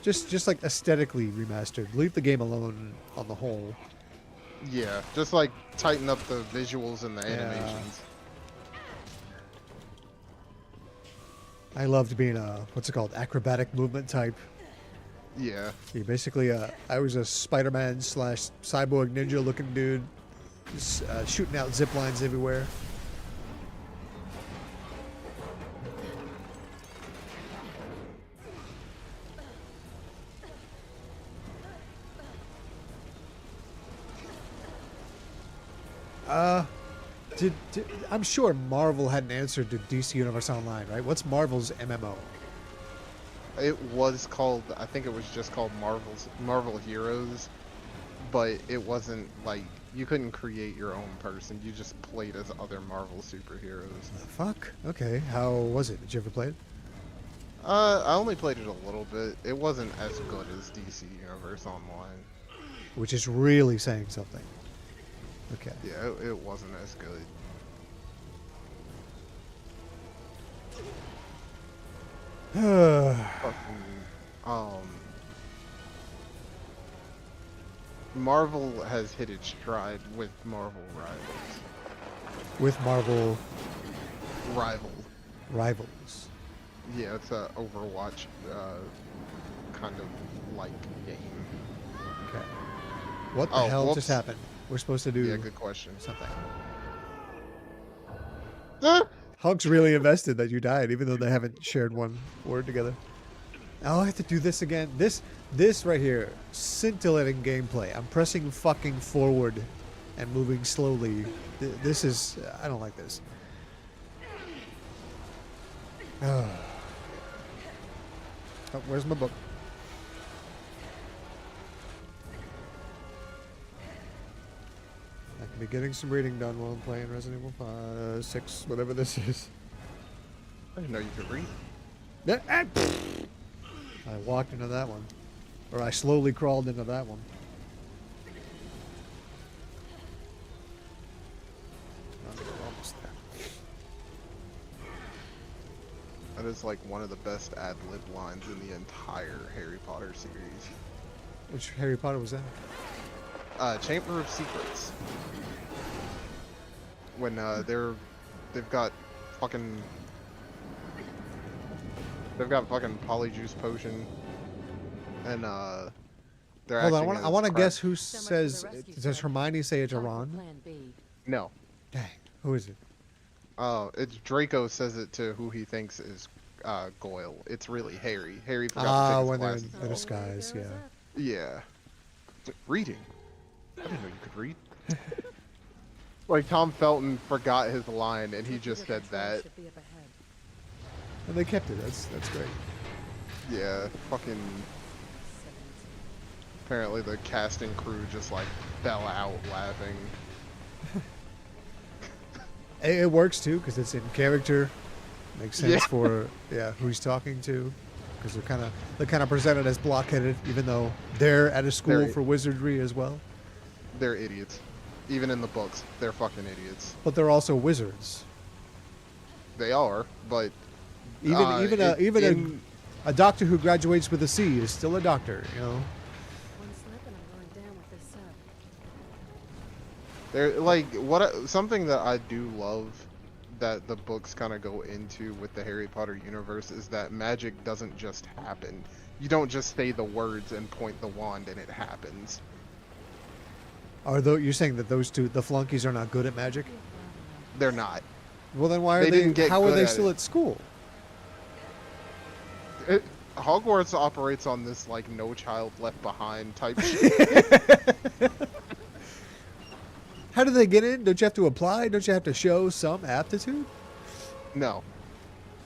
S2: Just like aesthetically remastered. Leave the game alone on the whole.
S1: Yeah, just like tighten up the visuals and the
S2: Yeah.
S1: animations.
S2: I loved being a what's it called, acrobatic movement type.
S1: Yeah.
S2: You basically, I was a Spider-Man / cyborg ninja looking dude. Just, shooting out zip lines everywhere. I'm sure Marvel had an answer to DC Universe Online, right? What's Marvel's MMO?
S1: It was called, I think it was just called Marvel Heroes, but it wasn't like, you couldn't create your own person. You just played as other Marvel superheroes.
S2: The fuck? Okay, how was it? Did you ever play it?
S1: I only played it a little bit. It wasn't as good as DC Universe Online.
S2: Which is really saying something. Okay.
S1: Yeah, it wasn't as good. Marvel has hit its stride with Marvel Rivals.
S2: With Marvel
S1: Rivals.
S2: Rivals.
S1: Yeah, it's a Overwatch kind of like game.
S2: Okay. What the
S1: Oh,
S2: hell
S1: whoops.
S2: just happened? We're supposed to do
S1: Yeah, good question.
S2: something.
S1: Ah!
S2: Hunk's really invested that you died, even though they haven't shared one word together. Oh, I have to do this again. This right here, scintillating gameplay. I'm pressing fucking forward and moving slowly. This is, I don't like this. Oh, where's my book? I can be getting some reading done while I'm playing Resident Evil 5, 6, whatever this is.
S1: I didn't know you could read.
S2: I walked into that one. Or I slowly crawled into that one. We're almost there.
S1: That is like one of the best ad-lib lines in the entire Harry Potter series.
S2: Which Harry Potter was that?
S1: Chamber of Secrets. When they've got fucking Polyjuice Potion, and they're
S2: Hold on,
S1: acting
S2: I want to
S1: as
S2: guess
S1: cra-
S2: who says. Does Hermione say it's Ron?
S7: Plan B.
S1: No,
S2: Dang, who is it?
S1: it's Draco says it to who he thinks is Goyle. It's really Harry. Harry forgot to take his
S2: When they're
S1: glasses
S2: in the
S1: off.
S2: disguise, yeah.
S1: Yeah. Reading. I didn't know you could read. Like Tom Felton forgot his line and he just said that.
S7: Should be up ahead.
S2: And they kept it. That's great.
S1: Yeah, fucking. Apparently the casting crew just like fell out laughing.
S2: It works too because it's in character. Makes sense
S1: Yeah.
S2: for who he's talking to, because they're kind of presented as blockheaded, even though they're at a school
S1: They're-
S2: for wizardry as well.
S1: They're idiots. Even in the books, they're fucking idiots.
S2: But they're also wizards.
S1: They are, but
S2: Even a doctor who graduates with a C is still a doctor, you know.
S7: One slip and I'm going down with this sub.
S1: they're like something that I do love that the books kind of go into with the Harry Potter universe is that magic doesn't just happen. You don't just say the words and point the wand and it happens.
S2: You're saying that those two, the flunkies, are not good at magic?
S1: They're not.
S2: Well, then why are
S1: They didn't get
S2: how are
S1: good
S2: they
S1: at
S2: still
S1: it.
S2: at school?
S1: Hogwarts operates on this like no child left behind type shit.
S2: How do they get in? Don't you have to apply? Don't you have to show some aptitude?
S1: No.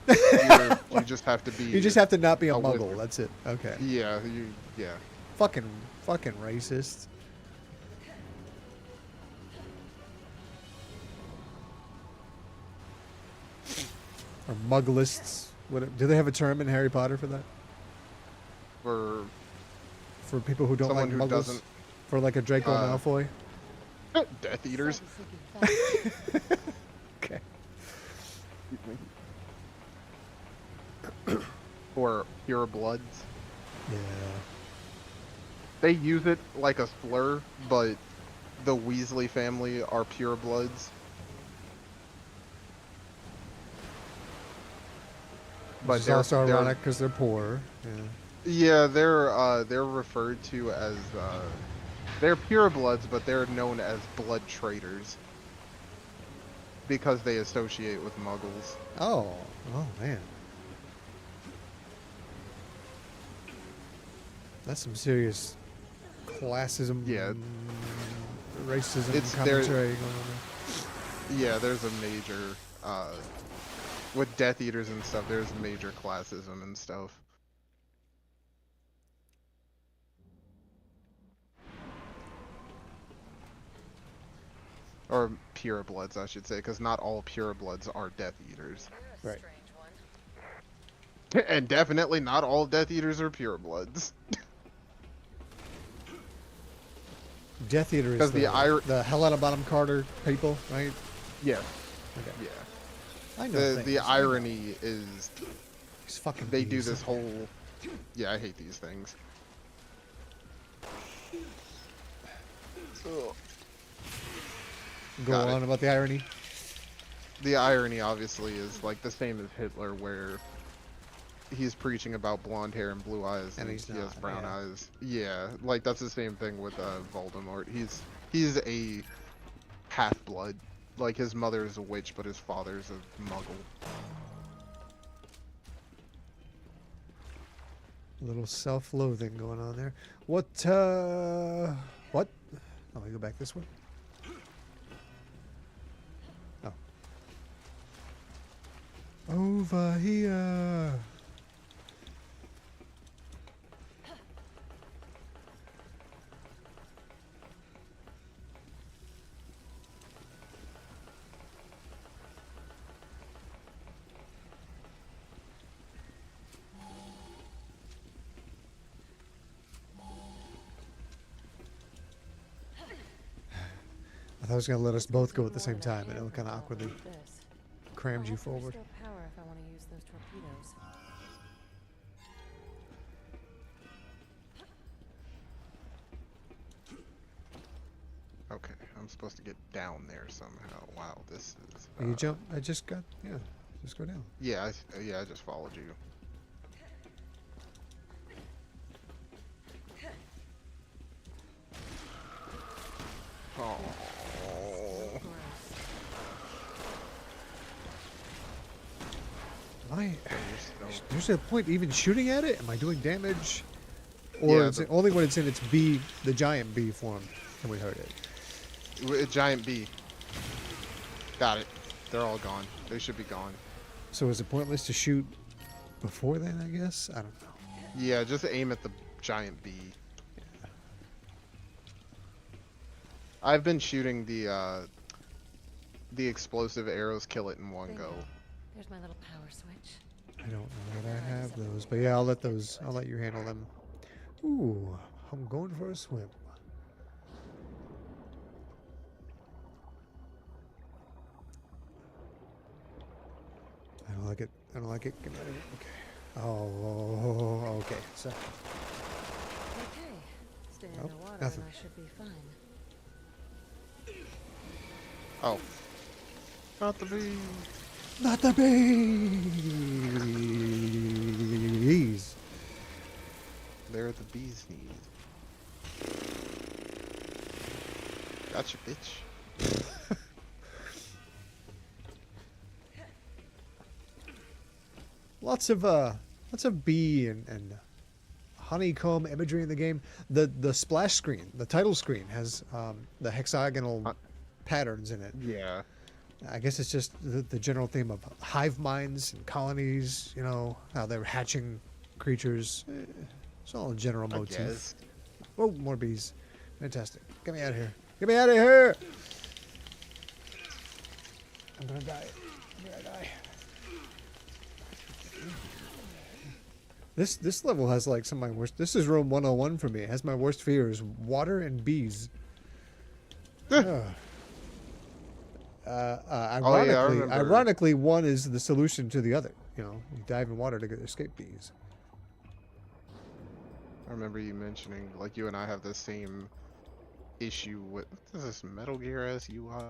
S1: You just have to be.
S2: You just have to not be a
S1: a
S2: muggle.
S1: wizard.
S2: That's it. Okay.
S1: Yeah,
S2: Fucking racist. Or muggleists. Do they have a term in Harry Potter for that?
S1: For
S2: For people who don't
S1: someone
S2: like
S1: who
S2: muggles?
S1: doesn't.
S2: For like a Draco
S1: Uh,
S2: Malfoy?
S1: Death Eaters.
S2: Okay.
S1: Or pure bloods.
S2: Yeah.
S1: They use it like a slur, but the Weasley family are pure bloods.
S2: Which is also ironic because they're poor. Yeah.
S1: Yeah, they're referred to as They're purebloods, but they're known as blood traders because they associate with Muggles.
S2: Oh, oh man. That's some serious classism,
S1: Yeah.
S2: racism
S1: It's there-
S2: commentary going on
S1: Yeah, there's a major with Death Eaters and stuff. There's major classism and stuff. Or purebloods, I should say, because not all purebloods are Death Eaters.
S2: Right.
S1: And definitely not all Death Eaters are purebloods.
S2: there. Death Eater is
S1: 'Cause
S2: the Helena Bonham Carter people, right?
S1: Yeah.
S2: Okay.
S1: Yeah.
S2: I know
S1: The
S2: things.
S1: irony is
S2: These fucking
S1: they do
S2: bees.
S1: this whole... Yeah, I hate these things. Ugh.
S2: Go
S1: Got it.
S2: on about the irony.
S1: The irony obviously is like the same as Hitler, where he's preaching about blonde hair and blue eyes,
S2: And
S1: and
S2: he's
S1: he has
S2: not,
S1: brown
S2: yeah.
S1: eyes. Yeah, like that's the same thing with Voldemort. He's a half-blood. Like his mother is a witch, but his father's a Muggle.
S2: A little self-loathing going on there. What? What? Oh, we go back this way. Oh. Over here. I thought it was gonna let us both go at the same time, and it kind of awkwardly
S7: This.
S2: crammed
S7: I'll
S2: you
S7: have to
S2: forward.
S7: restore power if I want to use those torpedoes.
S1: Okay, I'm supposed to get down there somehow. Wow, this is.
S2: You jump. I just got. Yeah. Just go down.
S1: Yeah, I just followed you. Oh.
S2: Am I?
S1: So-
S2: There's a point even shooting at it. Am I doing damage? Or
S1: Yeah,
S2: is it only when it's in its bee, the giant bee form, can we hurt it?
S1: A giant bee. Got it. They're all gone. They should be gone.
S2: So is it pointless to shoot before then? I guess I don't know.
S1: Yeah, just aim at the giant bee. I've been shooting the explosive arrows, kill it in one go.
S7: There's my little power switch.
S2: I don't know that I have those, but yeah, I'll let you handle them. Ooh, I'm going for a swim. I don't like it. I don't like it. Get out of here. Okay. Oh, okay. So,
S7: Okay. Stay
S2: Nope,
S7: underwater
S2: nothing.
S7: and I should be fine.
S1: Oh. Not the bee.
S2: not the bees.
S1: They're the bee's knees. Gotcha, bitch.
S2: Lots of bee and honeycomb imagery in the game. The splash screen, the title screen, has the hexagonal patterns in it.
S1: Yeah.
S2: I guess it's just the general theme of hive minds and colonies. You know how they're hatching creatures. It's all a general
S1: I
S2: motif.
S1: guess.
S2: Oh, more bees! Fantastic! Get me out of here! Get me out of here! I'm gonna die. I'm gonna die. This level has like some of my worst. This is room 101 for me. It has my worst fears: water and bees. Ugh.
S1: remember.
S2: Ironically, one is the solution to the other. You know, you dive in water to escape bees.
S1: I remember you mentioning, like, you and I have the same issue with, what is this, Metal Gear S UI?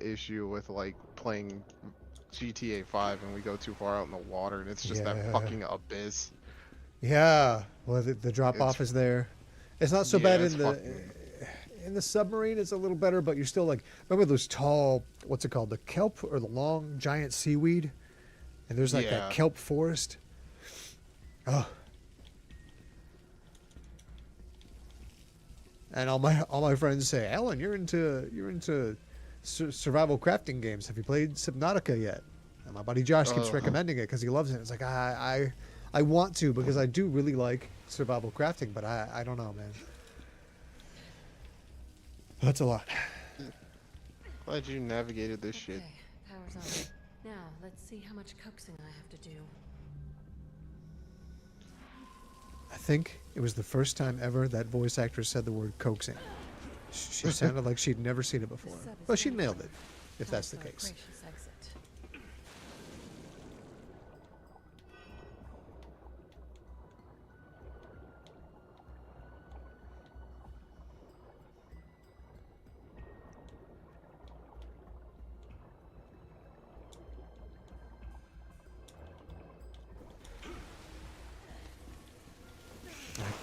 S1: Issue with, like, playing GTA 5 and we go too far out in the water and it's just that
S2: Yeah.
S1: fucking abyss.
S2: Yeah. Well, the drop off is there. It's not so
S1: Yeah,
S2: bad
S1: it's
S2: in the
S1: fucking-
S2: in the submarine. It's a little better, but you're still like, remember those tall, what's it called, the kelp or the long giant seaweed, and there's like that
S1: Yeah.
S2: kelp forest. Oh. And all my friends say, Alan, you're into survival crafting games. Have you played Subnautica yet? And my buddy Josh keeps recommending it because he loves it. It's like I want to because I do really like survival crafting, but I don't know, man. That's a lot.
S1: Glad you navigated this shit.
S7: Okay, power's on. Now, let's see how much coaxing I have to do.
S2: I think it was the first time ever that voice actress said the word coaxing. She sounded like she'd never seen it before. But she nailed it, if that's the
S7: Time for a
S2: case.
S7: gracious exit.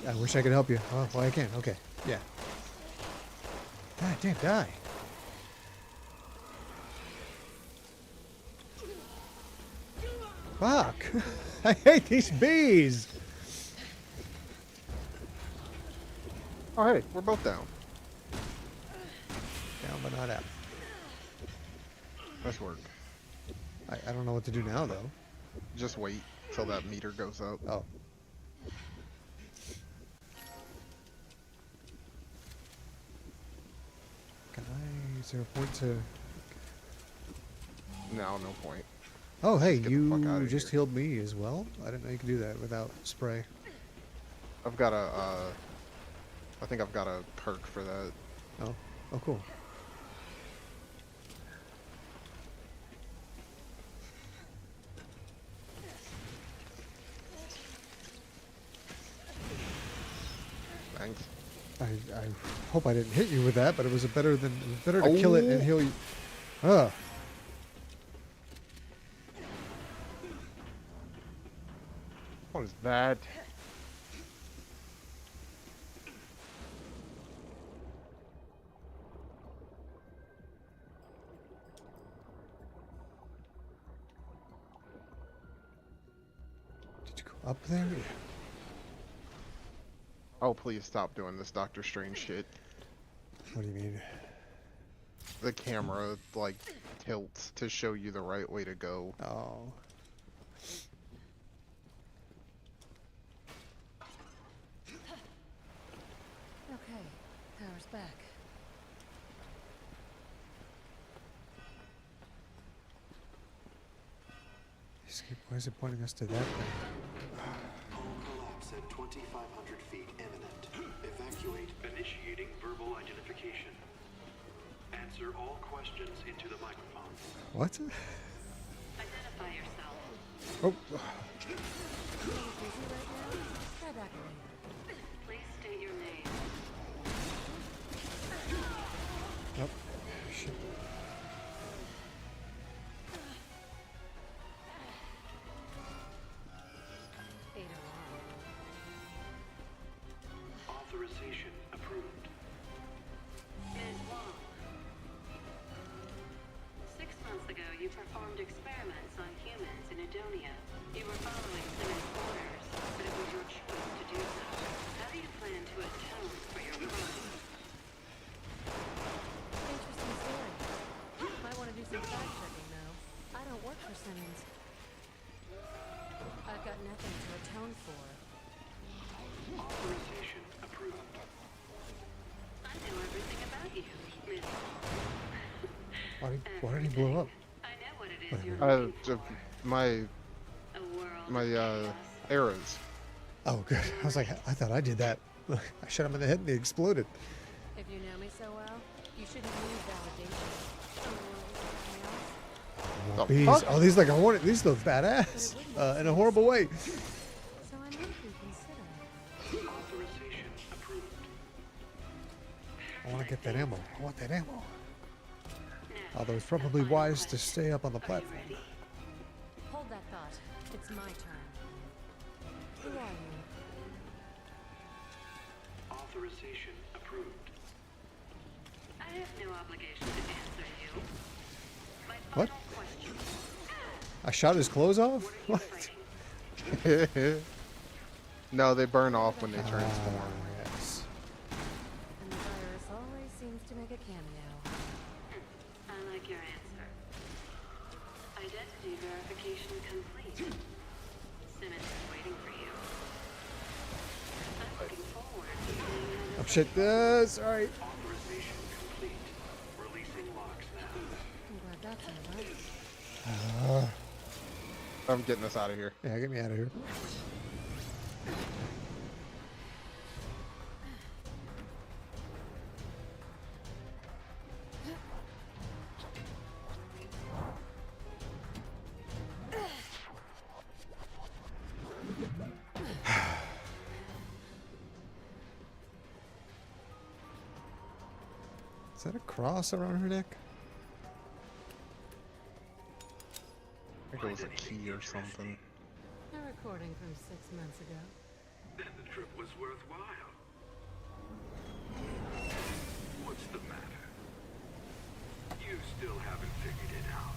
S2: I wish I could help you. Oh, well, I can. Okay. Yeah. God damn, die. Fuck. I hate these bees.
S1: Oh, hey, we're both down.
S2: Down but not out.
S1: Nice work.
S2: I don't know what to do now, though.
S1: Just wait till that meter goes up.
S2: Oh. Can I... Is there a point to...
S1: No, no point.
S2: Oh, hey,
S1: Get the fuck
S2: you
S1: outta
S2: just
S1: here.
S2: healed me as well? I didn't know you could do that without spray.
S1: I've got a, I think I've got a perk for that.
S2: Oh. Oh, cool.
S1: Thanks.
S2: I hope I didn't hit you with that, but it was better to kill it and
S1: Oh.
S2: heal you. Ugh.
S1: What is that?
S2: Did you go up there?
S1: Oh, please stop doing this Doctor Strange shit.
S2: What do you mean?
S1: The camera, like, tilts to show you the right way to go.
S2: Oh.
S7: Okay, power's back.
S2: Why is it pointing us to that thing?
S8: Hull collapse at 2,500 feet imminent. Evacuate.
S6: Initiating verbal identification. Answer all questions into the microphone.
S2: What?
S5: Identify yourself.
S2: Oh.
S7: Try back later.
S5: Please state your name.
S2: Nope. Shit.
S6: Authorization approved.
S5: Ms. Wong. 6 months ago, you performed experiments on humans in Edonia. You were following Simmons' orders, but it was your choice to do so. How do you plan to atone for your crime?
S7: Interesting story. Might want to do some fact checking, though. I don't work for Simmons. I've got nothing to atone for.
S6: Authorization approved.
S5: I know everything about you, Ms.
S2: Why did he blow up?
S5: I know what it is you're looking for.
S1: My,
S5: A world
S1: my,
S5: of chaos.
S1: arrows.
S2: Oh, good. I was like, I thought I did that. I shot him in the head and he exploded.
S7: If you know me so well, you shouldn't need validation.
S1: The
S2: Bees.
S1: fuck?
S2: Oh, these like a hornet. These look badass. In a horrible way.
S7: So I might reconsider.
S6: Authorization approved.
S2: I want to get that ammo. I want that ammo. Although it's probably wise to stay up on the platform.
S7: Hold that thought. It's my turn. Who are you?
S6: Authorization approved.
S5: I have no obligation to answer you. My
S2: What?
S5: final question.
S2: I shot his clothes off?
S5: What are you fighting?
S1: No, they burn off when they transform.
S2: Yes.
S7: And the virus always seems to make a cameo.
S5: I like your answer. Identity verification complete. Simmons is waiting for you. I'm looking forward to seeing how
S2: Oh
S5: this
S2: shit, sorry.
S6: Authorization complete. Releasing locks now.
S7: I'm glad that's over.
S1: I'm getting us out of here.
S2: Yeah, get me out of here. Is that a cross around her neck?
S1: I think it was a key or something.
S7: A recording from 6 months ago.
S6: Then the trip was worthwhile. What's the matter? You still haven't figured it out.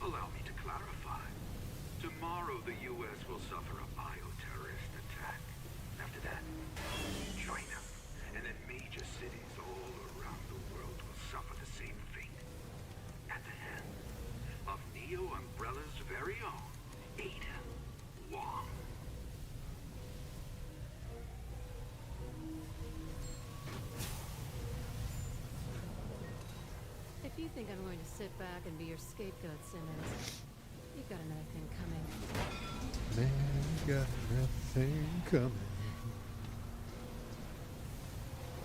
S6: Allow me to clarify. Tomorrow the U.S. will suffer a bioterrorist attack. After that, China, and then major cities all around the world will suffer the same fate. At the hands of Neo Umbrella's very own Ada Wong.
S7: If you think I'm going to sit back and be your scapegoat, Simmons, you've got another thing coming.
S2: Man, got nothing coming.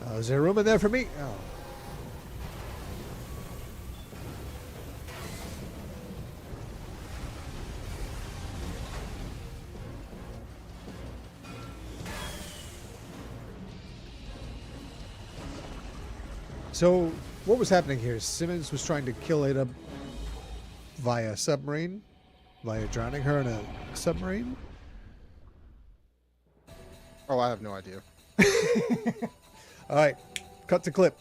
S2: Oh, is there room in there for me? Oh. So, what was happening here? Simmons was trying to kill Ada via submarine? Via drowning her in a submarine?
S1: Oh, I have no idea.
S2: Alright, cut to clip.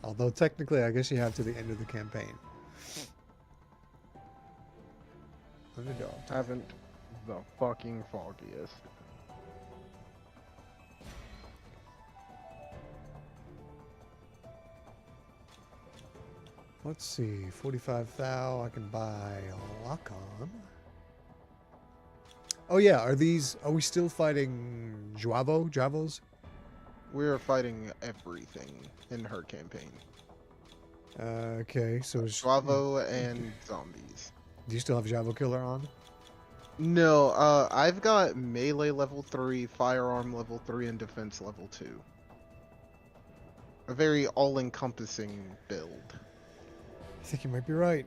S2: Although technically, I guess you have to the end of the campaign. Underdog.
S1: Haven't the fucking foggiest.
S2: Let's see, 45 thou. I can buy a lock on. Oh yeah, are we still fighting Javos?
S1: We're fighting everything in her campaign.
S2: Okay, so it's,
S1: Bravo and zombies.
S2: do you still have Javo Killer on?
S1: No, I've got melee level 3, firearm level 3, and defense level 2. A very all-encompassing build.
S2: I think you might be right.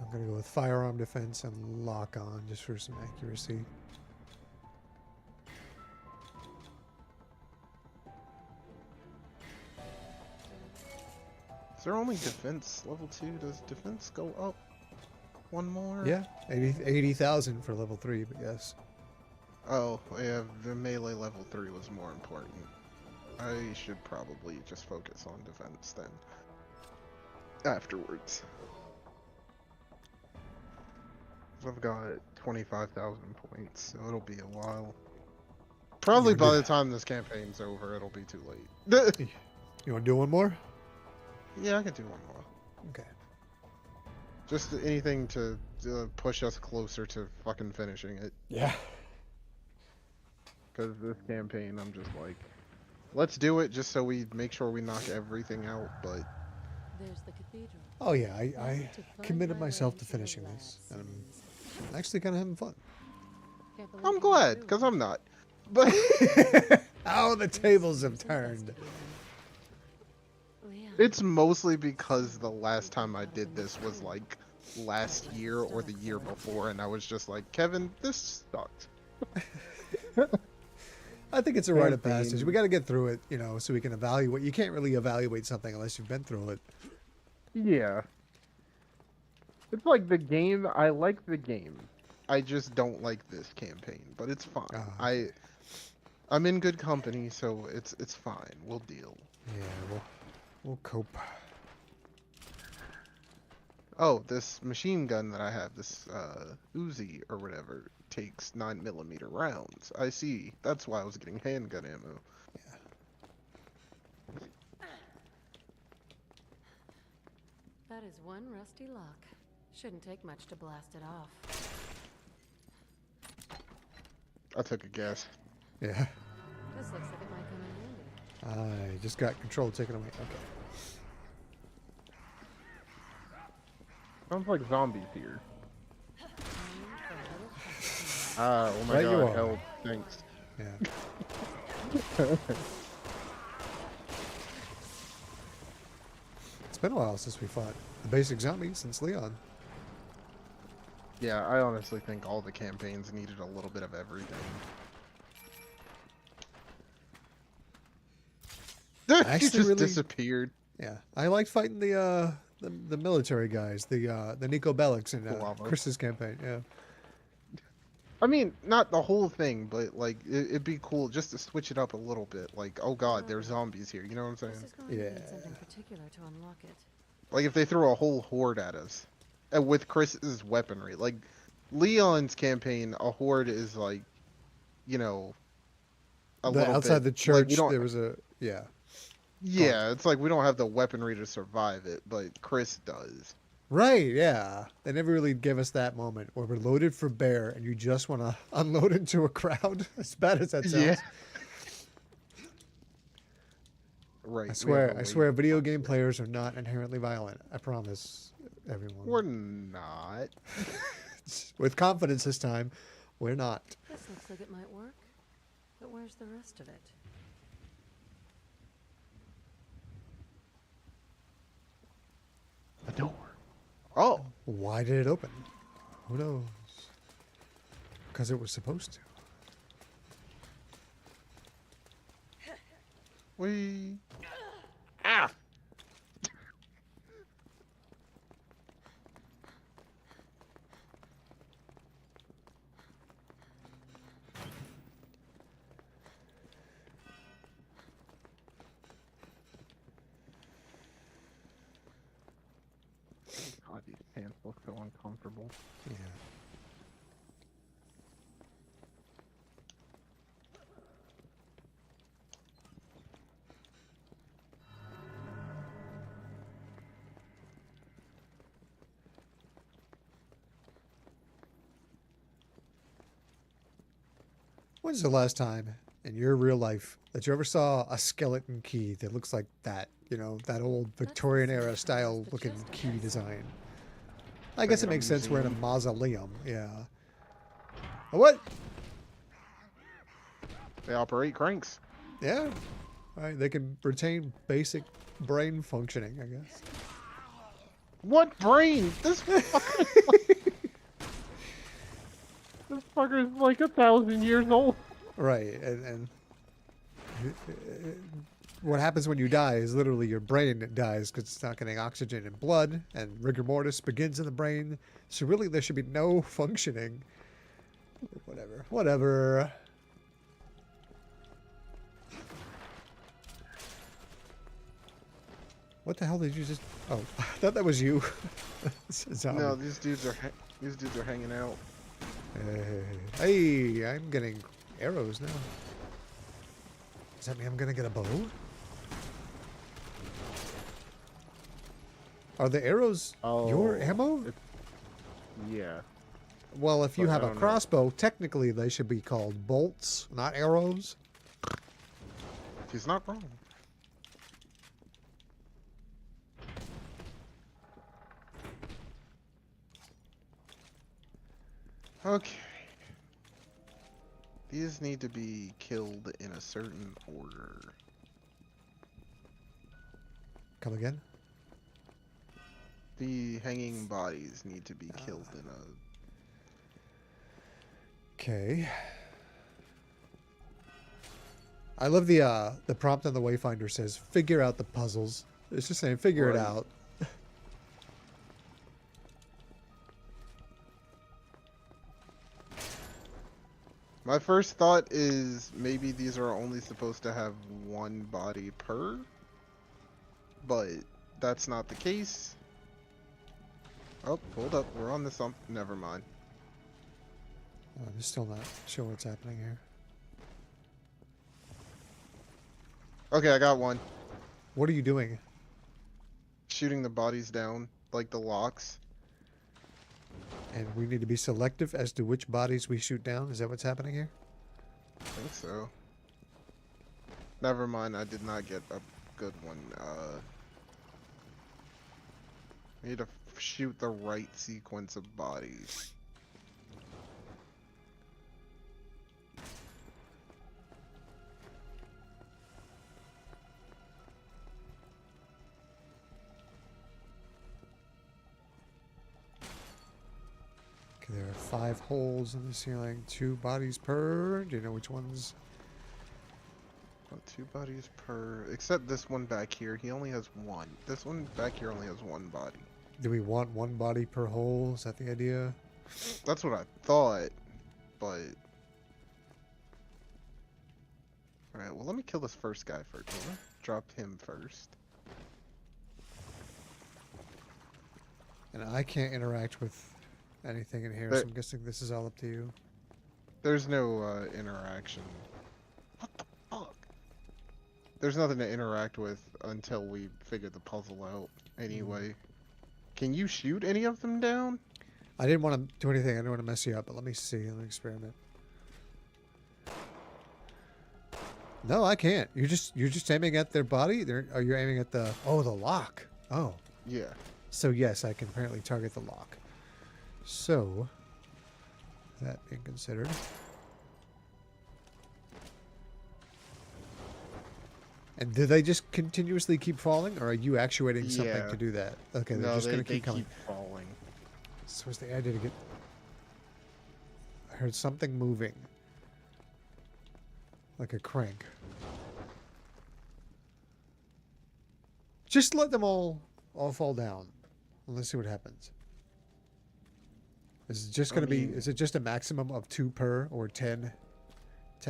S2: I'm gonna go with firearm defense and lock on just for some accuracy.
S1: Is there only defense level 2? Does defense go up one more?
S2: Yeah, 80,000 for level 3, but yes.
S1: Oh, yeah, the melee level 3 was more important. I should probably just focus on defense then. Afterwards. I've got 25,000 points, so it'll be a while. Probably by the time this campaign's over, it'll be too late.
S2: You want to do one more?
S1: Yeah, I can do one more.
S2: Okay.
S1: Just anything to push us closer to fucking finishing it.
S2: Yeah.
S1: Because this campaign, I'm just like, let's do it just so we make sure we knock everything out, but...
S7: There's the cathedral.
S2: Oh yeah, I committed myself to finishing this, and I'm actually kind of having fun.
S7: Can't believe
S1: I'm
S7: you
S1: glad,
S7: do
S1: because
S7: it.
S1: I'm not. But...
S2: Oh, the tables have turned.
S7: Leon,
S1: It's mostly because the last time I did this was like last year or the year before, and I was just like, Kevin, this sucked.
S2: I think it's a rite of
S1: Campaign.
S2: passage. We got to get through it, you know, so we can evaluate. You can't really evaluate something unless you've been through it.
S1: Yeah. It's like the game, I like the game. I just don't like this campaign, but it's fine.
S2: Ah.
S1: I'm in good company, so it's fine. We'll deal.
S2: Yeah, we'll cope.
S1: Oh, this machine gun that I have, this Uzi or whatever, takes 9mm rounds. I see. That's why I was getting handgun ammo.
S7: That is one rusty lock. Shouldn't take much to blast it off.
S1: I took a guess.
S2: Yeah.
S7: This looks like it might come in handy.
S2: I just got control taken away. Okay.
S1: Sounds like zombies here. Ah, oh my
S2: Right you
S1: god,
S2: are.
S1: help. Thanks.
S2: Yeah. It's been a while since we fought the basic zombies since Leon.
S1: Yeah, I honestly think all the campaigns needed a little bit of everything. He
S2: actually
S1: just
S2: really-
S1: disappeared.
S2: Yeah, I liked fighting the military guys, the Nico Bellics in
S1: Lava.
S2: Chris's campaign. Yeah.
S1: I mean, not the whole thing, but like it'd be cool just to switch it up a little bit. Like, oh god, there's zombies here. You know what I'm saying?
S7: This is going to
S2: Yeah.
S7: need something particular to unlock it.
S1: Like if they threw a whole horde at us, and with Chris's weaponry. Like Leon's campaign, a horde is like, you know, a
S2: The,
S1: little
S2: outside
S1: bit,
S2: the
S1: like,
S2: church,
S1: we don't,
S2: there was a yeah.
S1: yeah, it's like we don't have the weaponry to survive it, but Chris does.
S2: Right, yeah. They never really give us that moment where we're loaded for bear and you just want to unload into a crowd. As bad as that sounds.
S1: Yeah. Right.
S2: I swear, video game players are not inherently violent. I promise everyone.
S1: We're not.
S2: With confidence this time, we're not.
S7: This looks like it might work. But where's the rest of it?
S1: A door. Oh.
S2: Why did it open? Who knows? Because it was supposed to.
S1: We. Ah. God, these pants look so uncomfortable.
S2: Yeah. When's the last time in your real life that you ever saw a skeleton key that looks like that? You know, that old Victorian era style looking key design. I guess it makes sense we're in a mausoleum. Yeah. A what?
S1: They operate cranks.
S2: Yeah. All right, they can retain basic brain functioning, I guess.
S1: What brain? This fucker. This fucker is like 1,000 years old.
S2: Right, and what happens when you die is literally your brain dies because it's not getting oxygen and blood, and rigor mortis begins in the brain. So really, there should be no functioning. Whatever. What the hell did you just? Oh, I thought that was you.
S1: No, these dudes are hanging out.
S2: Hey, I'm getting arrows now. Does that mean I'm gonna get a bow? Are the arrows your ammo?
S1: Yeah.
S2: Well, if you
S1: but I
S2: have a
S1: don't know.
S2: crossbow, technically they should be called bolts, not arrows.
S1: He's not wrong. Okay. These need to be killed in a certain order.
S2: Come again?
S1: The hanging bodies need to be killed in a...
S2: Okay. I love the prompt on the Wayfinder says, figure out the puzzles. It's just saying, figure it
S1: Right.
S2: out.
S1: My first thought is maybe these are only supposed to have one body per, but that's not the case. Oh, hold up. We're on the Never mind.
S2: I'm still not sure what's happening here.
S1: Okay, I got one.
S2: What are you doing?
S1: Shooting the bodies down, like the locks.
S2: And we need to be selective as to which bodies we shoot down. Is that what's happening here?
S1: I think so. Never mind, I did not get a good one. I need to shoot the right sequence of bodies.
S2: Okay, there are 5 holes in the ceiling, 2 bodies per. Do you know which ones?
S1: Oh, 2 bodies per, except this one back here. He only has 1. This one back here only has 1 body.
S2: Do we want 1 body per hole? Is that the idea?
S1: That's what I thought, but... Alright, well let me kill this first guy first. Drop him first.
S2: And I can't interact with anything in here, so I'm guessing this is all up to you.
S1: There's no interaction. What the fuck? There's nothing to interact with until we figure the puzzle out anyway. Can you shoot any of them down?
S2: I didn't want to do anything. I didn't want to mess you up, but let me see. Let me experiment. No, I can't. You're just aiming at their body? Are you aiming at the... Oh, the lock. Oh.
S1: Yeah.
S2: So yes, I can apparently target the lock. So, that being considered. And do they just continuously keep falling, or are you actuating something to do that? Okay, they're
S1: no,
S2: just going to
S1: they
S2: keep coming.
S1: keep falling.
S2: So what's the idea to get... I heard something moving. Like a crank. Just let them all fall down. And let's see what happens. Is it just going to be... Is it just a maximum of 2 per, or 10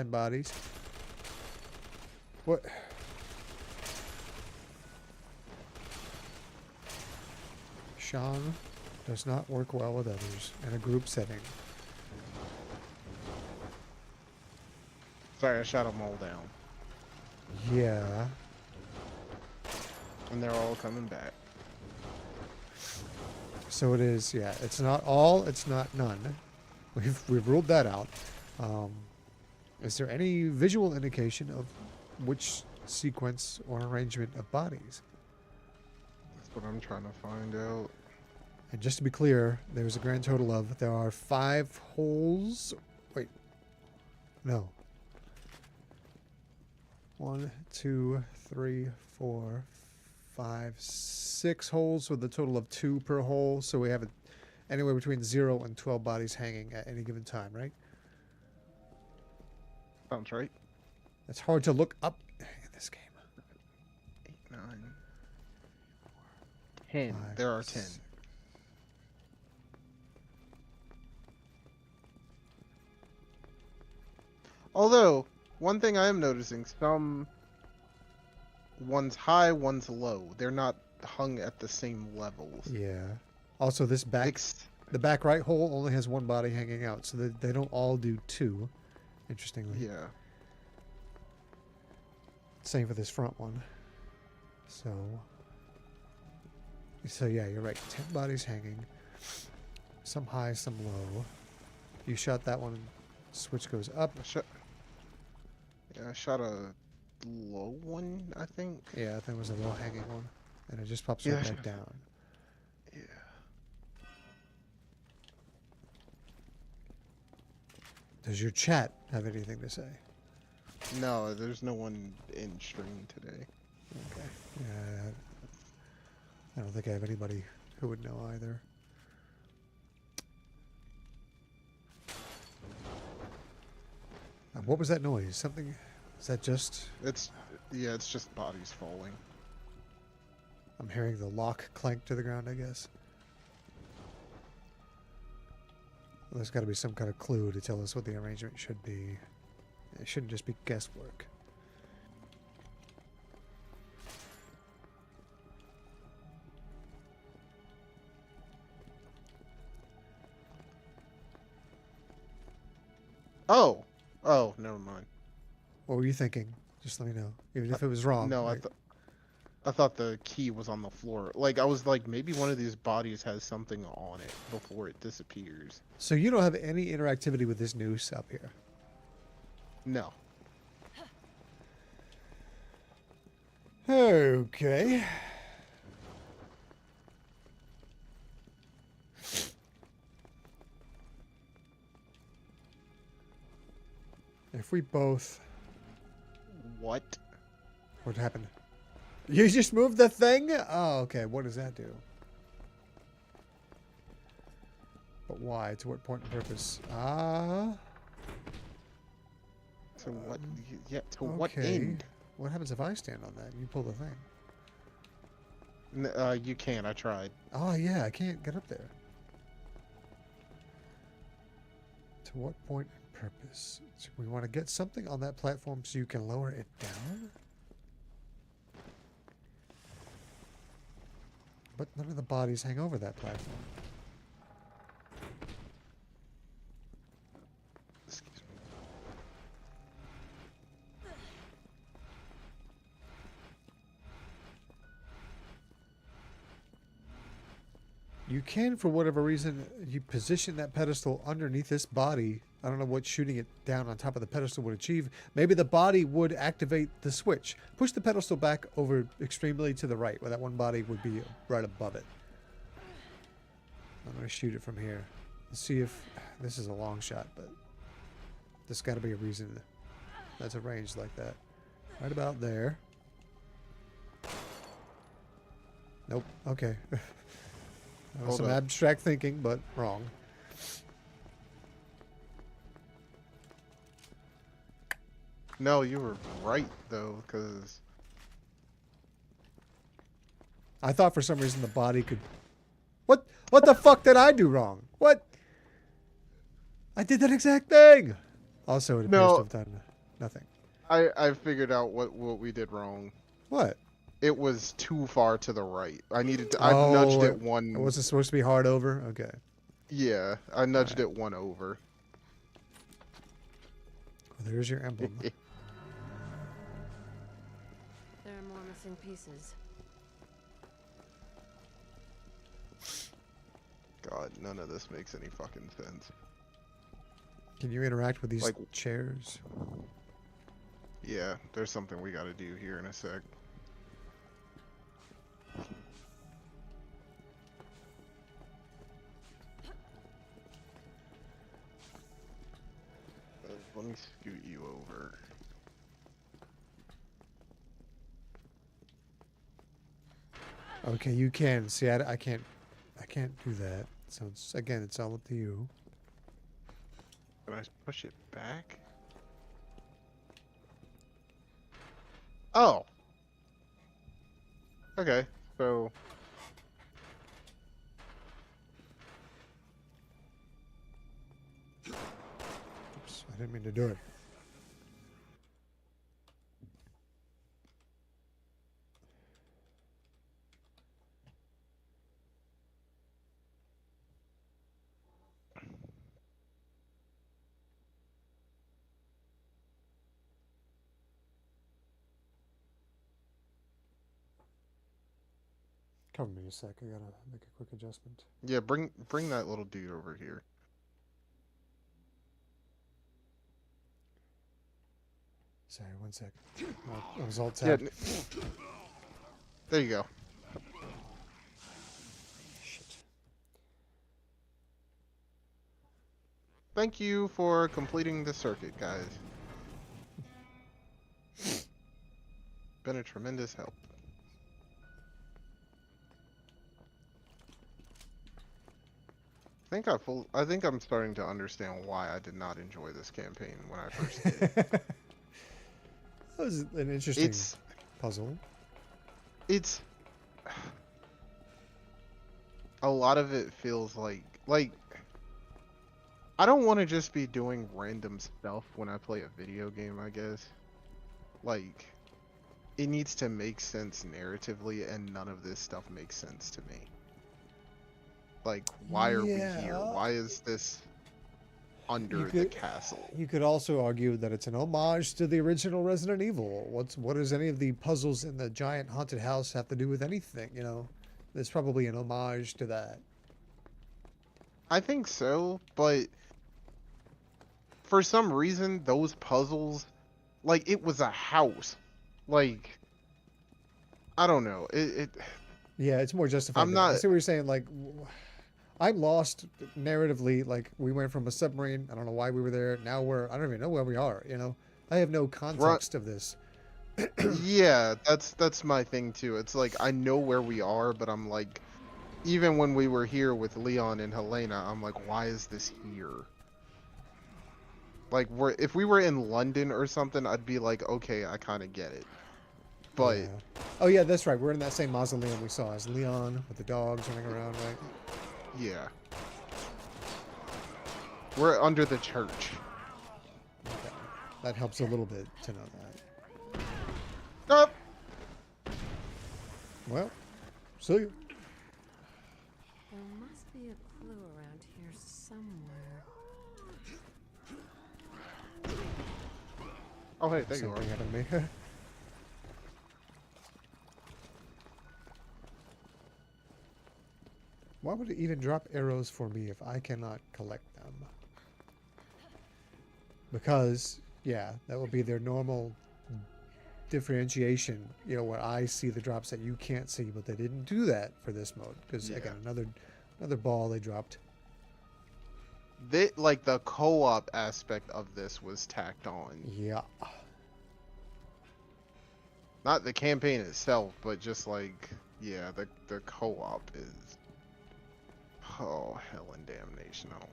S2: bodies? What... Sean does not work well with others in a group setting.
S1: Sorry, I shot them all down.
S2: Yeah.
S1: And they're all coming back.
S2: So it is, yeah. It's not all, it's not none. We've ruled that out. Is there any visual indication of which sequence or arrangement of bodies?
S1: That's what I'm trying to find out.
S2: And just to be clear, there's a grand total of, there are 5 holes. Wait. No. 1, 2, 3, 4, 5, 6 holes with a total of 2 per hole. So we have anywhere between 0 and 12 bodies hanging at any given time, right?
S1: Sounds right.
S2: It's hard to look up in this game.
S1: 8, 9, 10.
S2: 5,
S1: There are 10. Although, one thing I am noticing, one's high, one's low. They're not hung at the same levels.
S2: Yeah. Also, this the back right hole only has 1 body hanging out, so they don't all do 2. Interestingly.
S1: Yeah.
S2: Same for this front one. So yeah, you're right. 10 bodies hanging. Some high, some low. You shot that one. Switch goes up.
S1: I shot a low one, I think.
S2: Yeah, I think it was a low hanging one. And it just pops right back down.
S1: Yeah.
S2: Does your chat have anything to say?
S1: No, there's no one in stream today.
S2: Okay. Yeah, I don't think I have anybody who would know either. What was that noise? Something... Is that just...
S1: It's just bodies falling.
S2: I'm hearing the lock clank to the ground, I guess. There's got to be some kind of clue to tell us what the arrangement should be. It shouldn't just be guesswork.
S1: Oh. Oh, never mind.
S2: What were you thinking? Just let me know. Even if it was wrong.
S1: No,
S2: right?
S1: I thought the key was on the floor. Like, I was like, maybe one of these bodies has something on it before it disappears.
S2: So you don't have any interactivity with this noose up here?
S1: No.
S2: Okay. If we both...
S1: What?
S2: What happened? You just moved the thing? Oh, okay. What does that do? But why? To what point and purpose? Ah.
S1: To what? Yeah. To what end?
S2: What happens if I stand on that and you pull the thing?
S1: You can't. I tried.
S2: Oh, yeah. I can't get up there. To what point and purpose? So we want to get something on that platform so you can lower it down? But none of the bodies hang over that platform.
S1: Excuse me.
S2: You can, for whatever reason, you position that pedestal underneath this body. I don't know what shooting it down on top of the pedestal would achieve. Maybe the body would activate the switch. Push the pedestal back over extremely to the right, where that one body would be right above it. I'm going to shoot it from here. Let's see if... This is a long shot, but... There's got to be a reason that's arranged like that. Right about there. Nope. Okay. That was some abstract thinking, but wrong.
S1: No, you were right though, because
S2: I thought for some reason the body could... What the fuck did I do wrong? What? I did that exact thing! Also, it appears to have done nothing.
S1: I figured out what we did wrong.
S2: What?
S1: It was too far to the right. I needed to. I nudged it one.
S2: It wasn't supposed to be hard over? Okay.
S1: Yeah, I nudged it one over.
S2: Well, there's your emblem.
S7: There are more missing pieces.
S1: God, none of this makes any fucking sense.
S2: Can you interact with these
S1: Like-
S2: chairs?
S1: Yeah, there's something we gotta do here in a sec. Let me scoot you over.
S2: Okay, you can. See, I can't do that. So it's, again, it's all up to you.
S1: Can I push it back? Oh. Okay, so...
S2: Oops, I didn't mean to do it. Cover me a sec. I gotta make a quick adjustment.
S1: Yeah, bring that little dude over here.
S2: Sorry, one sec. I was alt
S1: Yeah,
S2: tab.
S1: there you go.
S2: Shit.
S1: Thank you for completing the circuit, guys. Been a tremendous help. I think I'm starting to understand why I did not enjoy this campaign when I first did.
S2: That was an interesting
S1: It's
S2: puzzle.
S1: a lot of it feels like I don't want to just be doing random stuff when I play a video game, I guess. Like, it needs to make sense narratively, and none of this stuff makes sense to me. Like, why are we here?
S2: Yeah.
S1: Why is this under the castle?
S2: You could also argue that it's an homage to the original Resident Evil. What does any of the puzzles in the giant haunted house have to do with anything, you know? It's probably an homage to that.
S1: I think so, but for some reason, those puzzles, like, it was a house. Like, I don't know.
S2: Yeah, it's more justified.
S1: I'm not.
S2: I see what you're saying. Like, I'm lost narratively. Like, we went from a submarine. I don't know why we were there. Now I don't even know where we are. You know, I have no context of this.
S1: Yeah, that's my thing too. It's like I know where we are, but I'm like, even when we were here with Leon and Helena, I'm like, why is this here? Like, if we were in London or something, I'd be like, okay, I kind of get it. But
S2: Yeah. Oh yeah, that's right. We're in that same mausoleum we saw as Leon with the dogs running around, right?
S1: yeah, we're under the church.
S2: Okay. That helps a little bit to know that.
S1: Up.
S2: Well, see you.
S7: There must be a clue around here somewhere.
S1: Oh hey, there you are.
S2: Something out of me. Why would it even drop arrows for me if I cannot collect them? Because, yeah, that would be their normal differentiation, you know, where I see the drops that you can't see, but they didn't do that for this mode. Because,
S1: Yeah.
S2: again, another ball they dropped.
S1: Like the co-op aspect of this was tacked on.
S2: Yeah.
S1: Not the campaign itself, but just like, yeah, the co-op is. Oh, hell and damnation. Oh.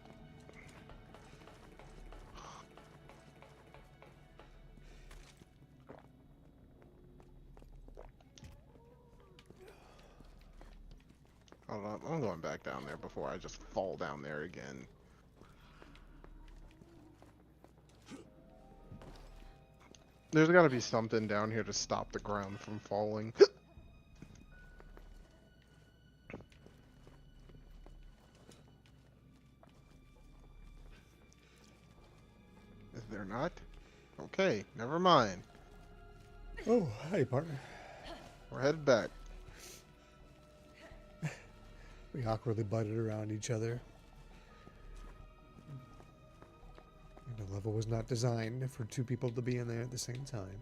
S1: Hold on, I'm going back down there before I just fall down there again. There's got to be something down here to stop the ground from falling. Is there not? Okay, never mind.
S2: Oh, hey, partner.
S1: We're headed back.
S2: We awkwardly butted around each other. And the level was not designed for two people to be in there at the same time.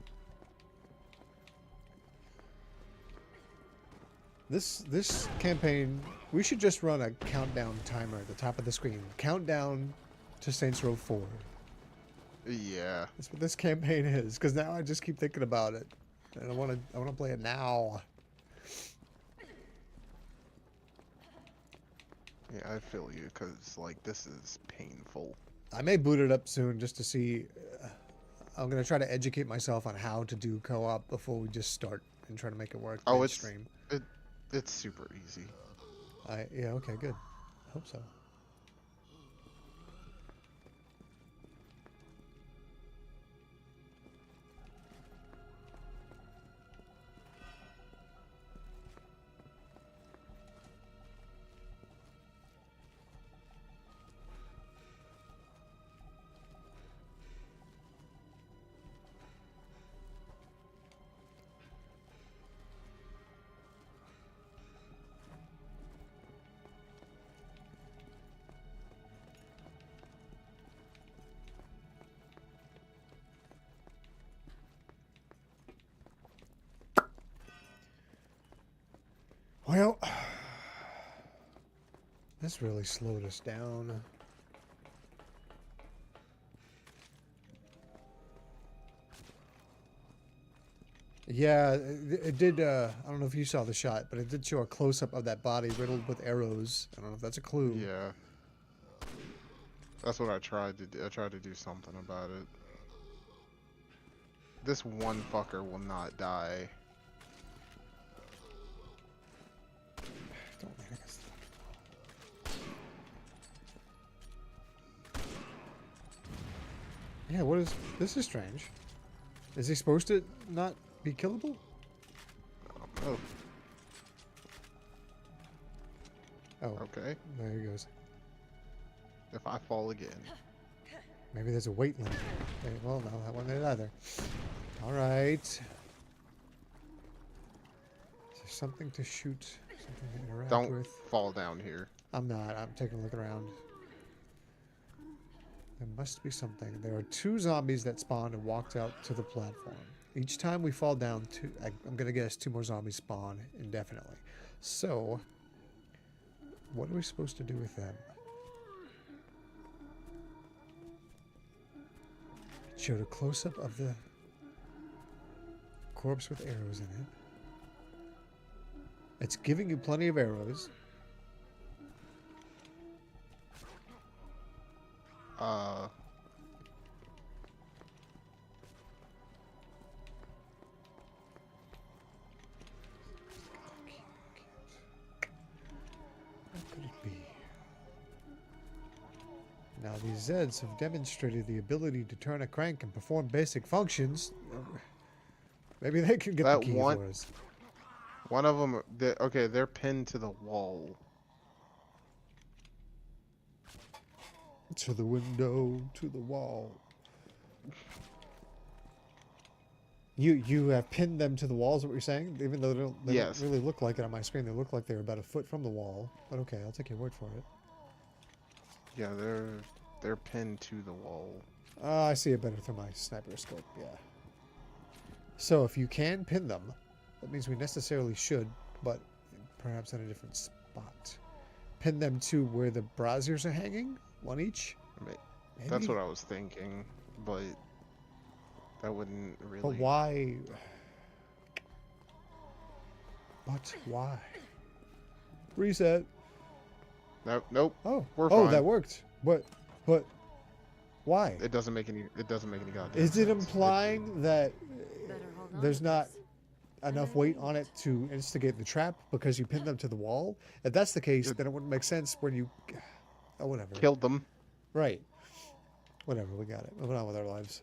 S2: This campaign, we should just run a countdown timer at the top of the screen. Countdown to Saints Row 4.
S1: Yeah.
S2: That's what this campaign is, because now I just keep thinking about it. And I want to play it now.
S1: Yeah, I feel you, because, like, this is painful.
S2: I may boot it up soon just to see. I'm going to try to educate myself on how to do co-op before we just start and try to make it work.
S1: Oh,
S2: mainstream.
S1: It's super easy.
S2: Yeah, okay, good. I hope so. Well, this really slowed us down. Yeah, it did. I don't know if you saw the shot, but it did show a close-up of that body riddled with arrows. I don't know if that's a clue.
S1: Yeah. That's what I tried to do. I tried to do something about it. This one fucker will not die.
S2: Don't let us- Yeah, what is... This is strange. Is he supposed to not be killable?
S1: Oh,
S2: Oh,
S1: okay.
S2: there he goes.
S1: If I fall again.
S2: Maybe there's a weight limit. Okay, well, no, that wasn't it either. Alright. Is there something to shoot? Something to interact
S1: Don't
S2: with?
S1: fall down here.
S2: I'm not. I'm taking a look around. There must be something. There are 2 zombies that spawned and walked out to the platform. Each time we fall down, I'm going to guess 2 more zombies spawn indefinitely. So, what are we supposed to do with them? It showed a close-up of the corpse with arrows in it. It's giving you plenty of arrows. What could it be? Now these Zeds have demonstrated the ability to turn a crank and perform basic functions. Maybe they can get the
S1: That
S2: key
S1: one-
S2: for us.
S1: One of them, okay, they're pinned to the wall.
S2: To the window, to the wall. You have pinned them to the walls, what you're saying? Even though they
S1: Yes.
S2: don't really look like it on my screen. They look like they're about a foot from the wall. But okay, I'll take your word for it.
S1: Yeah, they're pinned to the wall.
S2: I see it better through my sniper scope, yeah. So if you can pin them, that means we necessarily should, but perhaps in a different spot. Pin them to where the braziers are hanging? One each?
S1: Maybe.
S2: Maybe?
S1: That's what I was thinking, but that wouldn't really.
S2: But why? But why? Reset.
S1: Nope.
S2: Oh,
S1: We're
S2: oh,
S1: fine.
S2: that worked. But why?
S1: It doesn't make any. It doesn't make any goddamn.
S2: Is it
S1: sense.
S2: implying that
S7: Better hold on
S2: there's
S7: to
S2: not
S7: this.
S2: enough weight on it to instigate the trap because you pinned them to the wall? If that's the case, then it wouldn't make sense when you... Oh, whatever.
S1: Killed them.
S2: Right. Whatever, we got it. Moving on with our lives.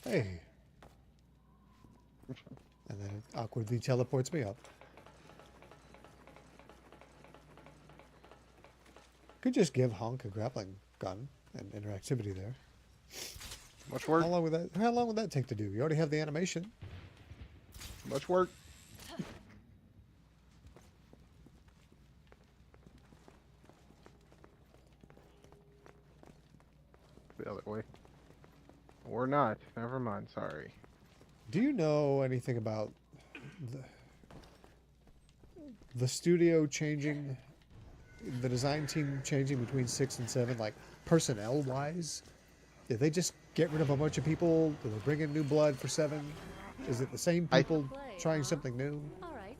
S2: Hey. And then it awkwardly teleports me up. Could just give Honk a grappling gun and interactivity there.
S1: Much work.
S2: How long would that take to do? You already have the animation.
S1: Much work. The other way. Or not. Never mind. Sorry.
S2: Do you know anything about the studio changing, the design team changing between 6 and 7, like personnel wise? Did they just get rid of a bunch of people? Did they bring in new blood for 7? Is it the same people trying something new?
S7: All right.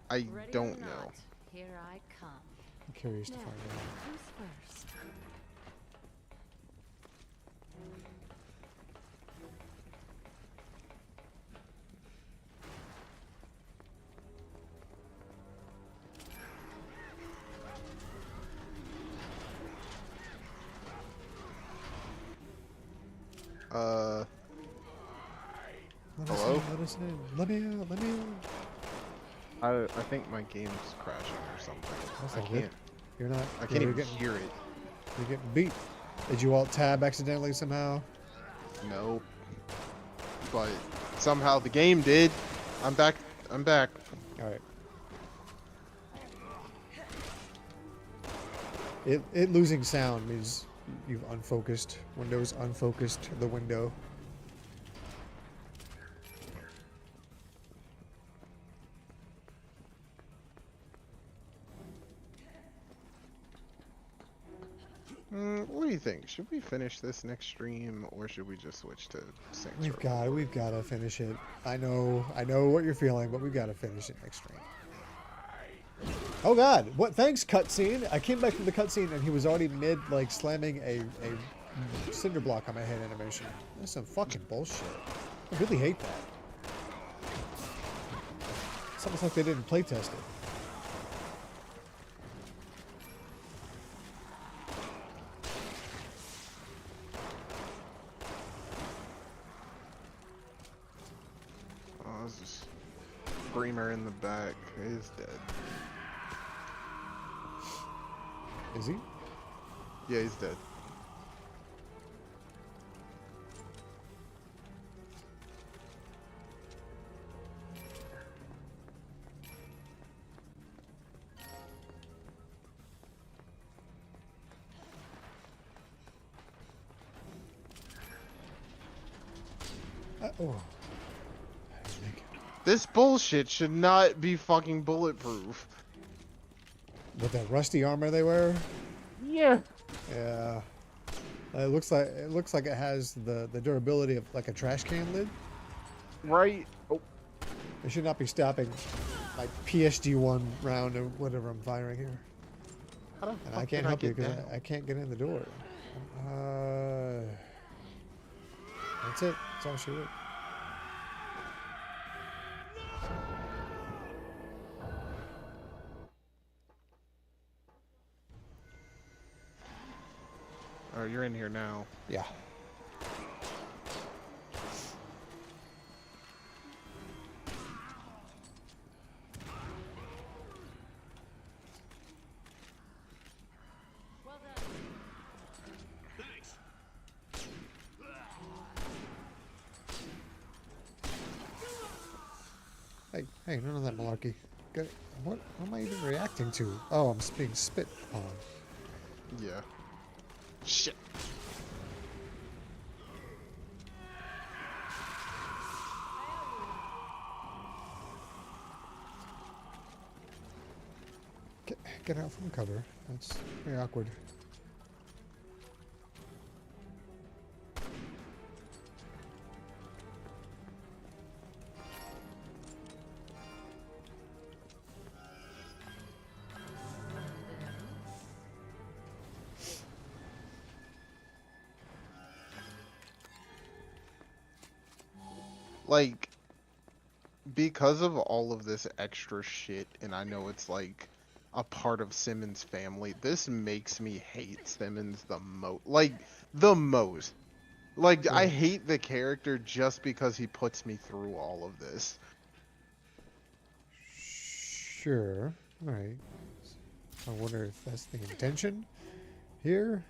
S1: I
S7: Ready
S1: don't
S7: or
S1: know.
S7: not, here I come.
S2: I'm curious to
S7: Now,
S2: find out.
S7: who's first?
S1: Hello?
S2: Let us in. Let me out. Let me out.
S1: I think my game's crashing or something.
S2: That's
S1: I
S2: all good.
S1: can't.
S2: You're not.
S1: I can't
S2: you're
S1: even
S2: getting,
S1: hear it.
S2: You're getting beat. Did you alt tab accidentally somehow?
S1: No. But somehow the game did. I'm back. I'm back.
S2: All right. It losing sound means you've unfocused. Windows unfocused the window.
S1: What do you think? Should we finish this next stream, or should we just switch to Saints
S2: We've
S1: Row?
S2: we've got to finish it. I know what you're feeling, but we've got to finish it next stream. Oh God! What? Thanks, cutscene. I came back from the cutscene and he was already mid like slamming a cinder block on my head animation. That's some fucking bullshit. I really hate that. It's almost like they didn't play test it.
S1: Oh, there's this screamer in the back. He's dead.
S2: Is he?
S1: Yeah, he's dead.
S2: Oh. I didn't make it.
S1: This bullshit should not be fucking bulletproof.
S2: With that rusty armor they wear?
S1: Yeah.
S2: Yeah. It looks like it has the durability of like a trash can lid.
S1: Right. Oh.
S2: It should not be stopping my PSG-1 round or whatever I'm firing here.
S1: How the
S2: And
S1: fuck
S2: I can't
S1: did
S2: help you
S1: get
S2: because
S1: down?
S2: I can't get in the door. That's it. That's all she wrote.
S1: Oh, you're in here now.
S2: Yeah.
S5: Well done.
S2: Hey, none of that malarkey. What am I even reacting to? Oh, I'm being spit on.
S1: Yeah. Shit.
S2: Get out from cover. That's very awkward.
S1: Like, because of all of this extra shit, and I know it's like a part of Simmons' family, this makes me hate Simmons the most. Like, the most. Like, I hate the character just because he puts me through all of this.
S2: Sure. All right. I wonder if that's the intention here.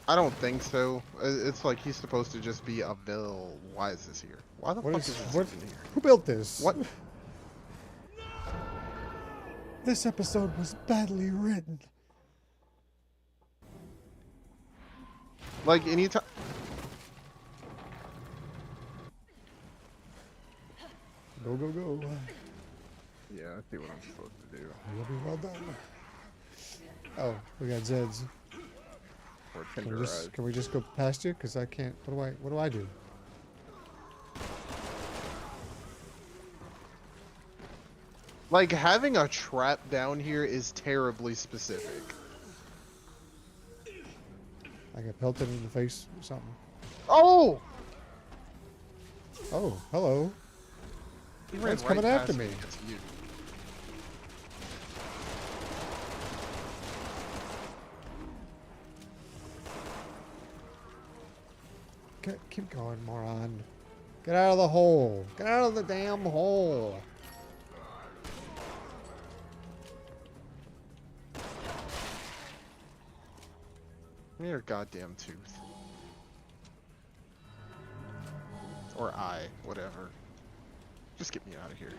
S1: I don't think so. It's like he's supposed to just be a villain. Why is this here? Why the
S2: What
S1: fuck
S2: is
S1: is this
S2: what?
S1: even here?
S2: Who built this?
S1: What?
S2: This episode was badly written.
S1: Like, anytime...
S2: Go, go, go.
S1: Yeah, I see what I'm supposed to do.
S2: You'll be well done. Oh, we got Zeds.
S1: Or
S2: Can we just go past you? Because I can't. What do I do?
S1: Like, having a trap down here is terribly specific.
S2: I got pelted in the face or something.
S1: Oh!
S2: Oh, hello.
S1: He ran
S2: It's coming
S1: right
S2: after
S1: past
S2: me.
S1: It's you.
S2: Keep going, moron. Get out of the hole. Get out of the damn hole.
S1: Give me your goddamn tooth. Or eye, whatever. Just get me out of here.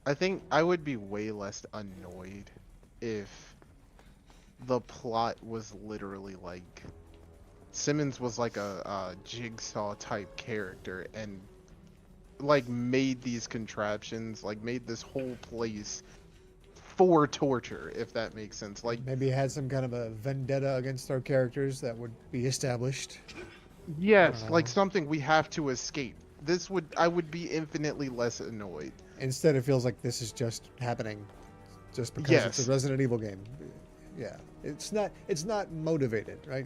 S1: I think I would be way less annoyed if the plot was literally like Simmons was like a Jigsaw type character and like made these contraptions, like made this whole place for torture, if that makes sense. Like
S2: Maybe it had some kind of a vendetta against our characters that would be established.
S1: yes, like something we have to escape. I would be infinitely less annoyed.
S2: Instead, it feels like this is just happening, just because it's
S1: Yes.
S2: a Resident Evil game. Yeah, it's not motivated, right?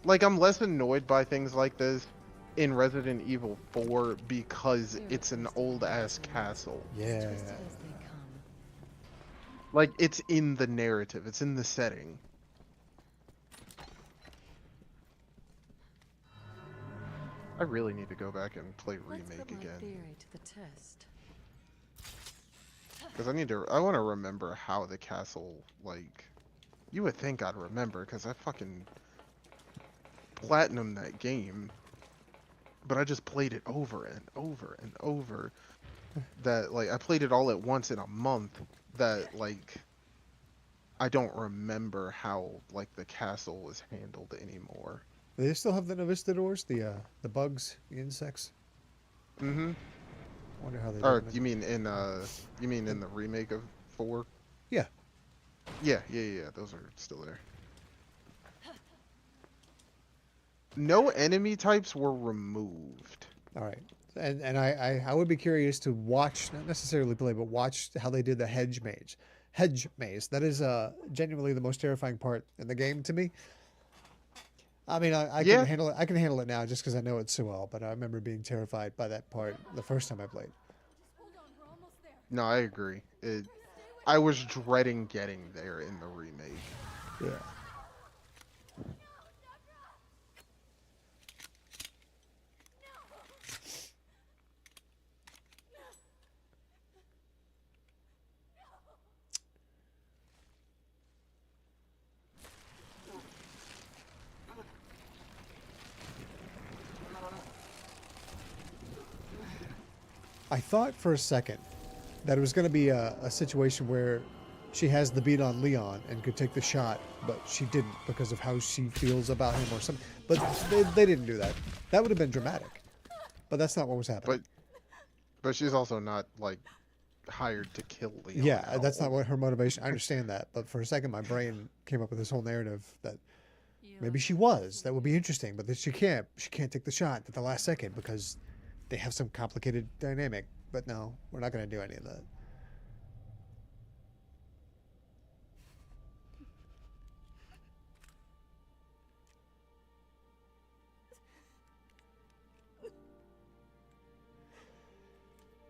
S1: Like, I'm less annoyed by things like this in Resident Evil 4 because it's an old-ass castle.
S2: Yeah.
S7: Twisted as they come.
S1: Like, it's in the narrative, it's in the setting. I really need to go back and play
S7: Let's
S1: Remake
S7: put my
S1: again.
S7: theory to the test.
S1: Because I want to remember how the castle, like, you would think I'd remember, because I fucking platinumed that game. But I just played it over and over and over. That, like, I played it all at once in a month. That, like, I don't remember how, like, the castle was handled anymore.
S2: Do they still have the Novistadors? The bugs, the insects?
S1: Mm-hmm.
S2: Wonder how they
S1: Or
S2: do it.
S1: you mean in the remake of 4?
S2: Yeah.
S1: Yeah, those are still there. No enemy types were removed.
S2: All right. And I would be curious to watch, not necessarily play, but watch how they did the hedge maze. Hedge maze. That is genuinely the most terrifying part in the game to me. I mean, I
S1: Yeah.
S2: can handle it. I can handle it now just because I know it so well. But I remember being terrified by that part the first time I played.
S1: No, I agree. I was dreading getting there in the remake.
S2: Yeah. I thought for a second that it was going to be a situation where she has the beat on Leon and could take the shot, but she didn't because of how she feels about him or something. But they didn't do that. That would have been dramatic. But that's not what was happening.
S1: But she's also not, like, hired to kill Leon.
S2: Yeah, that's not what her motivation. I understand that, but for a second, my brain came up with this whole narrative that maybe she was. That would be interesting, but that she can't take the shot at the last second because they have some complicated dynamic. But no, we're not going to do any of that.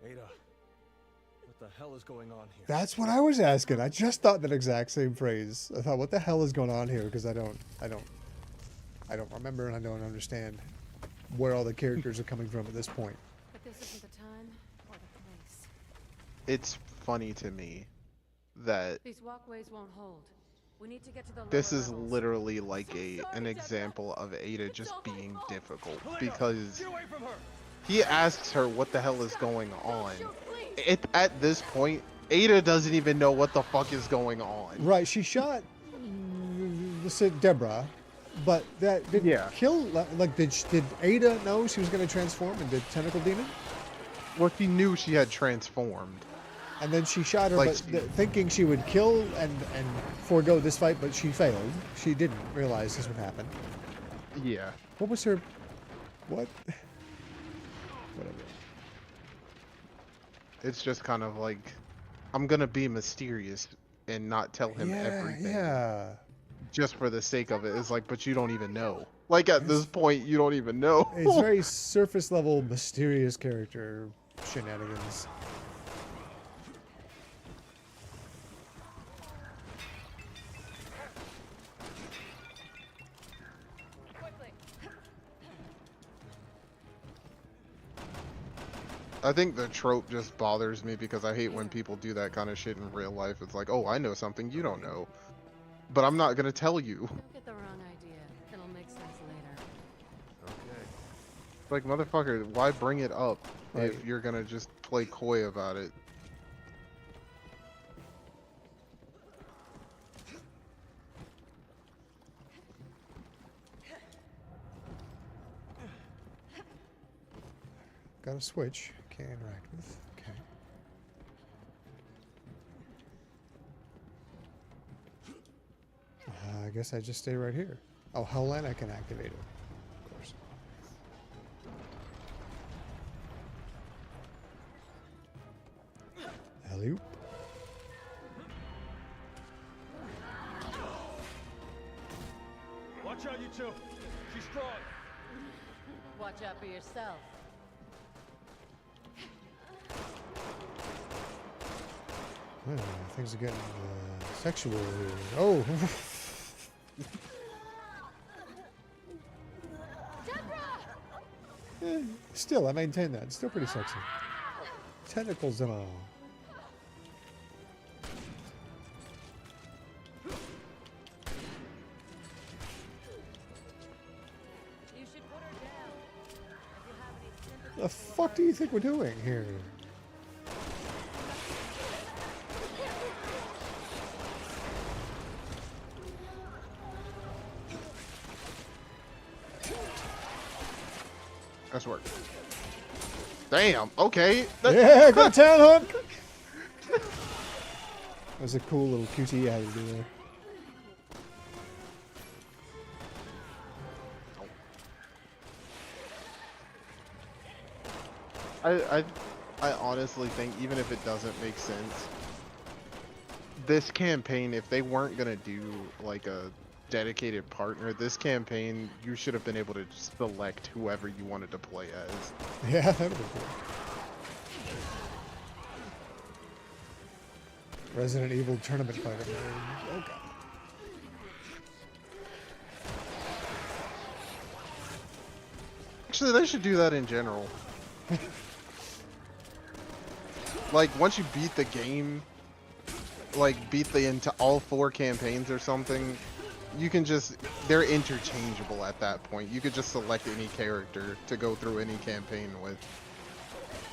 S9: Ada, what the hell is going on here?
S2: That's what I was asking. I just thought that exact same phrase. I thought, what the hell is going on here? Because I don't remember and I don't understand where all the characters are coming from at this point.
S7: But this isn't the time or the place.
S1: It's funny to me that
S7: These walkways won't hold. We need to get to the
S1: this
S7: lower
S1: is
S7: levels.
S1: literally like an example of Ada just being difficult, because
S3: Get away from her!
S1: he asks her what the hell is going on. At this point, Ada doesn't even know what the fuck is going on.
S2: Right, she shot Deborah, but that didn't
S1: Yeah.
S2: kill. Like, did Ada know she was going to transform into Tentacle Demon?
S1: Well, she knew she had transformed.
S2: And then she shot her,
S1: Like
S2: but
S1: she-
S2: thinking she would kill and forego this fight, but she failed. She didn't realize this would happen.
S1: Yeah.
S2: What was her? What? Whatever.
S1: It's just kind of like, I'm gonna be mysterious and not tell him everything.
S2: Yeah.
S1: Just for the sake of it. It's like, but you don't even know. Like, at this point, you don't even know.
S2: It's very surface level, mysterious character shenanigans.
S1: I think the trope just bothers me because I hate when people do that kind of shit in real life. It's like, oh, I know something you don't know. But I'm not gonna tell you.
S7: Don't get the wrong idea. It'll make sense later.
S1: Okay. Like, motherfucker, why bring it up
S2: Right.
S1: if you're gonna just play coy about it?
S2: Got a switch. Can't interact with. Okay. I guess I just stay right here. Oh, Helen, I can activate it. Of course. Alley-oop.
S3: Watch out, you two! She's strong.
S7: Watch out for yourself.
S2: Well, things are getting sexual here. Oh. Still, I maintain that. It's still pretty sexy. Tentacles and all.
S7: You should put her down. If you have any sympathy
S2: The fuck do you think we're doing here?
S1: Nice work. Damn. Okay.
S2: Yeah, good town hunt. That was a cool little QT added in there.
S1: I honestly think even if it doesn't make sense, this campaign, if they weren't gonna do like a dedicated partner, this campaign you should have been able to just select whoever you wanted to play as.
S2: Yeah, that would be cool. Resident Evil tournament fighter mode. Oh god.
S1: Actually, they should do that in general. Like once you beat the game, like beat the into all 4 campaigns or something, you can just, they're interchangeable at that point. You could just select any character to go through any campaign with.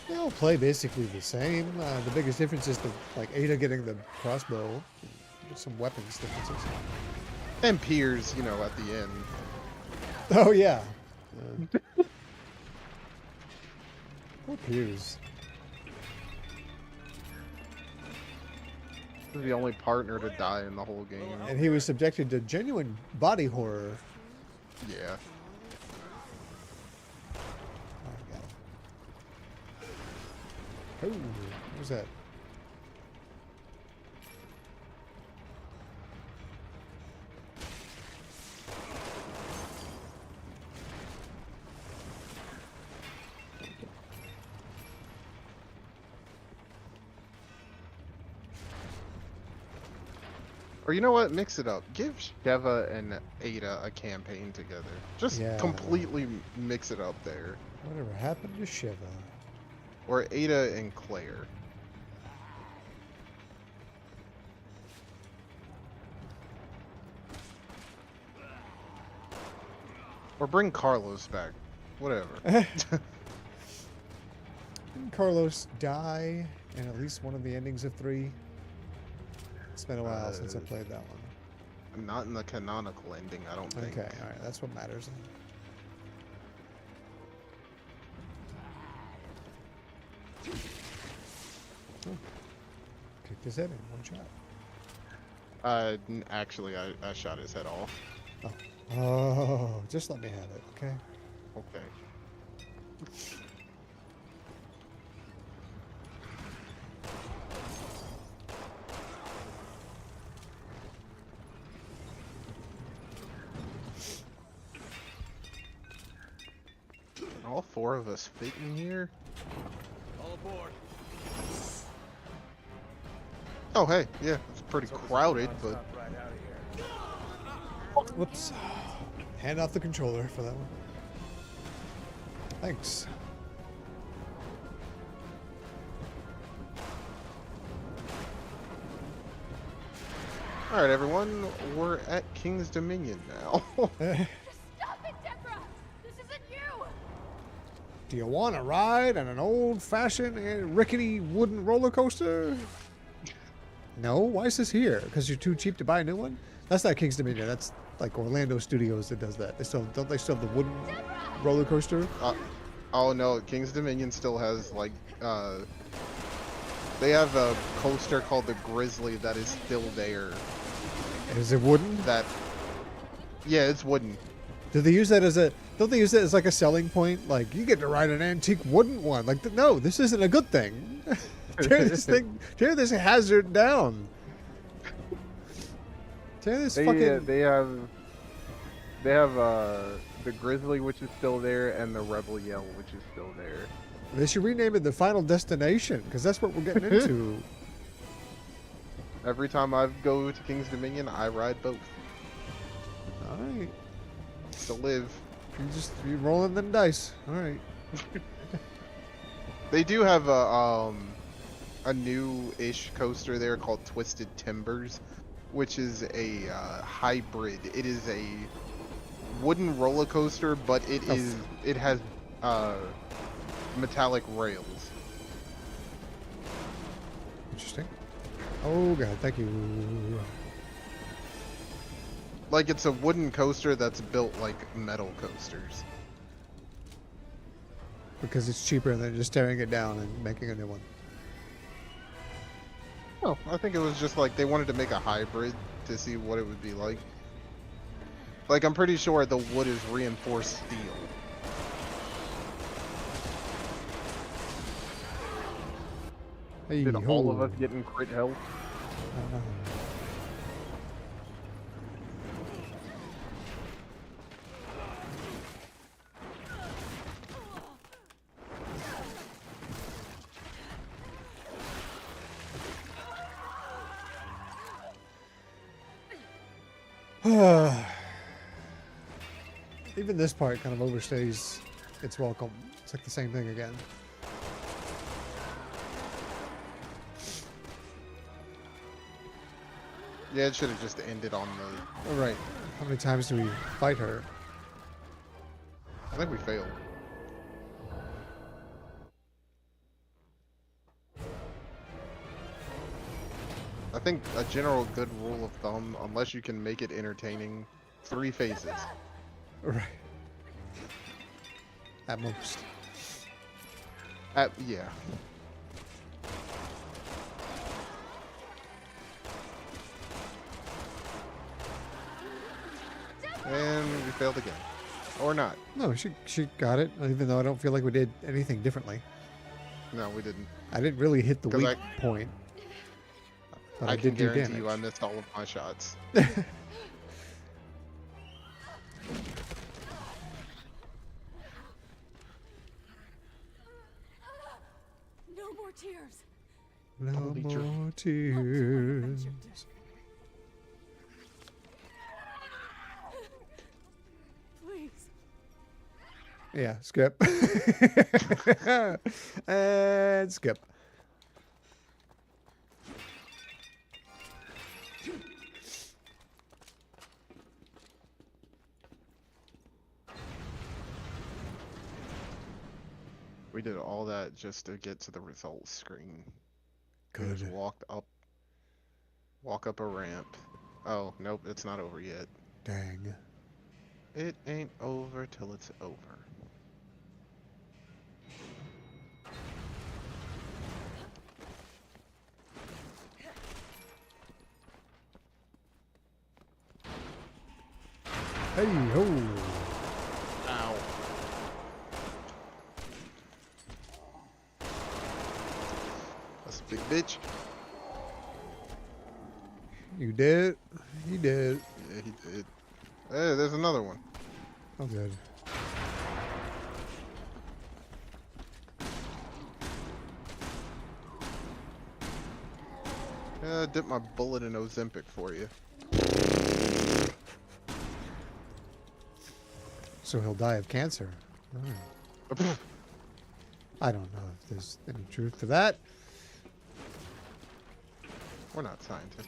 S2: They all play basically the same. The biggest difference is the like Ada getting the crossbow. There's some weapons differences.
S1: And Piers, you know, at the end.
S2: Oh yeah. Poor Piers.
S1: This is the only partner to die in the whole game.
S2: And he was subjected to genuine body horror.
S1: Yeah.
S2: Oh, what was that?
S1: Or you know what? Mix it up. Give Sheva and Ada a campaign together. Just
S2: Yeah.
S1: completely mix it up there.
S2: Whatever happened to Shiva?
S1: Or Ada and Claire. Or bring Carlos back. Whatever.
S2: Didn't Carlos die in at least one of the endings of 3? It's been a while since I played that one.
S1: Not in the canonical ending, I don't think.
S2: Okay, alright, that's what matters. Oh. Kicked his head in one shot.
S1: Actually, I shot his head off.
S2: Oh. Oh, just let me have it, okay?
S1: Okay. All 4 of us fit in here?
S3: All aboard.
S1: Oh, hey, yeah, it's pretty crowded, but...
S3: Right out of here.
S2: Whoops. Hand off the controller for that one. Thanks.
S1: Alright, everyone, we're at King's Dominion now.
S4: Stop it, Deborah! This isn't you!
S2: Do you want to ride on an old-fashioned rickety wooden roller coaster? No? Why is this here? Because you're too cheap to buy a new one? That's not King's Dominion. That's like Orlando Studios that does that. They still don't they still have the wooden roller coaster?
S1: Oh no, King's Dominion still has like they have a coaster called the Grizzly that is still there.
S2: Is it wooden?
S1: Yeah, it's wooden.
S2: Do they use that as a? Don't they use that as like a selling point? Like you get to ride an antique wooden one. Like no, this isn't a good thing. Tear this hazard down. Tear this fucking.
S1: They have They have the Grizzly, which is still there, and the Rebel Yell, which is still there.
S2: They should rename it the Final Destination, because that's what we're getting into.
S1: Every time I go to King's Dominion, I ride both
S2: All right.
S1: to live.
S2: You rolling them dice. All right.
S1: They do have a new-ish coaster there called Twisted Timbers, which is a hybrid. It is a wooden roller coaster, but it has metallic rails.
S2: Interesting. Oh god, thank you.
S1: Like it's a wooden coaster that's built like metal coasters.
S2: Because it's cheaper than just tearing it down and making a new one.
S1: Oh, I think it was just like they wanted to make a hybrid to see what it would be like. Like I'm pretty sure the wood is reinforced steel.
S2: Hey,
S1: Did all of us get in crit health?
S2: Even this part kind of overstays its welcome. It's like the same thing again.
S1: Yeah, it should have just ended on the...
S2: All right. How many times do we fight her?
S1: I think we failed. I think a general good rule of thumb, unless you can make it entertaining, 3 phases.
S2: Right. At most.
S1: Yeah. And we failed again. Or not.
S2: No, she got it, even though I don't feel like we did anything differently.
S1: No, we didn't.
S2: I didn't really hit the
S1: 'Cause
S2: weak point. But I
S1: can
S2: did do
S1: guarantee
S2: damage.
S1: you I missed all of my shots.
S7: No more tears.
S2: No
S1: Holy
S2: more tears.
S7: Please.
S2: Yeah, skip. And skip.
S1: We did all that just to get to the results screen. We
S2: Good.
S1: just walk up a ramp. Oh, nope, it's not over yet.
S2: Dang.
S1: It ain't over till it's over.
S2: Hey ho.
S1: Ow. That's a big bitch.
S2: You did? You did.
S1: Yeah, he did. Hey, there's another one.
S2: Oh, good.
S1: Yeah, dip my bullet in Ozempic for you.
S2: So he'll die of cancer. Alright. I don't know if there's any truth to that.
S1: We're not scientists.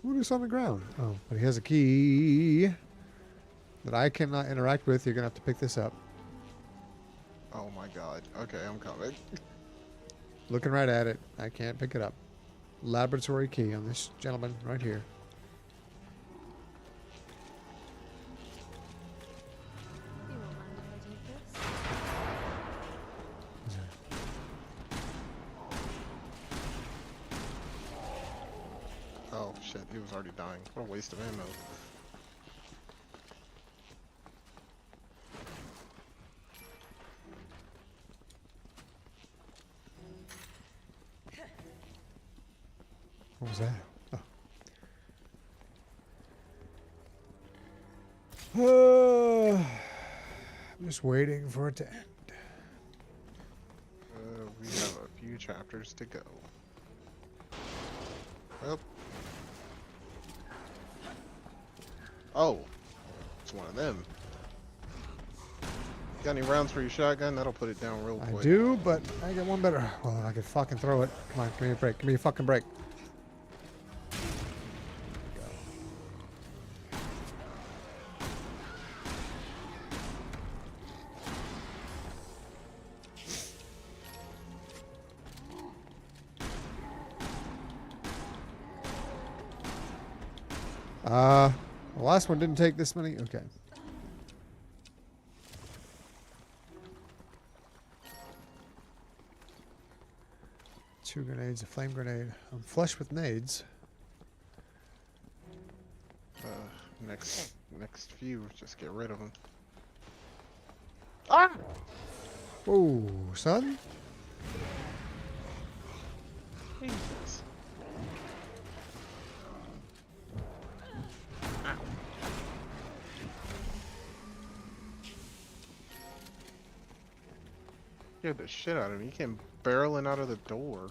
S2: What is on the ground? Oh, but he has a key that I cannot interact with. You're going to have to pick this up.
S1: Oh my god. Okay, I'm coming.
S2: Looking right at it. I can't pick it up. Laboratory key on this gentleman right here.
S4: You won't mind if I take this?
S1: Oh shit, he was already dying. What a waste of ammo.
S2: What was that? Oh. I'm just waiting for it to end.
S1: We have a few chapters to go. Well. Oh. It's one of them. Got any rounds for your shotgun? That'll put it down real quick.
S2: I do, but I got one better. Well, I could fucking throw it. Come on, give me a break. Give me a fucking break. The last one didn't take this many. Okay. Two grenades, a flame grenade. I'm flush with nades.
S1: Next few, just get rid of them. Ah!
S2: Whoa, son.
S1: Jesus. Scared the shit out of me. He came barreling out of the door.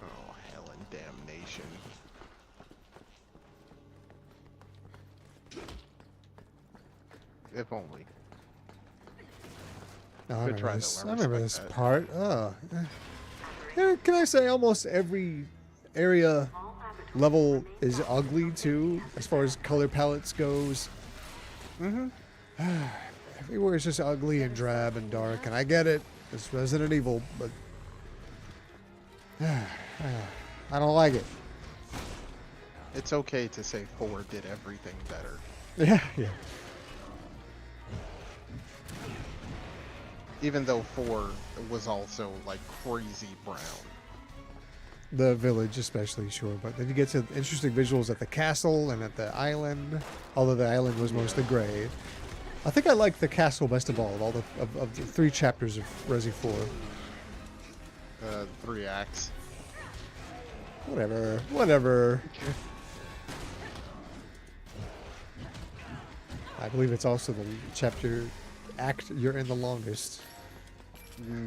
S1: Oh, hell and damnation. If only.
S2: No, I
S1: Good try,
S2: remember this,
S1: though.
S2: I remember
S1: respect
S2: this
S1: that.
S2: part. Can I say almost every area level is ugly too, as far as color palettes goes.
S1: Mm-hmm.
S2: Everywhere is just ugly and drab and dark, and I get it. It's Resident Evil, but I don't like it.
S1: It's okay to say 4 did everything better.
S2: Yeah, yeah.
S1: Even though 4 was also like crazy brown.
S2: The village especially, sure. But then you get to interesting visuals at the castle and at the island, although the island was mostly gray. I think I like the castle best of all of the 3 chapters of Resi 4.
S1: 3 acts.
S2: Whatever. I believe it's also the chapter act you're in the longest.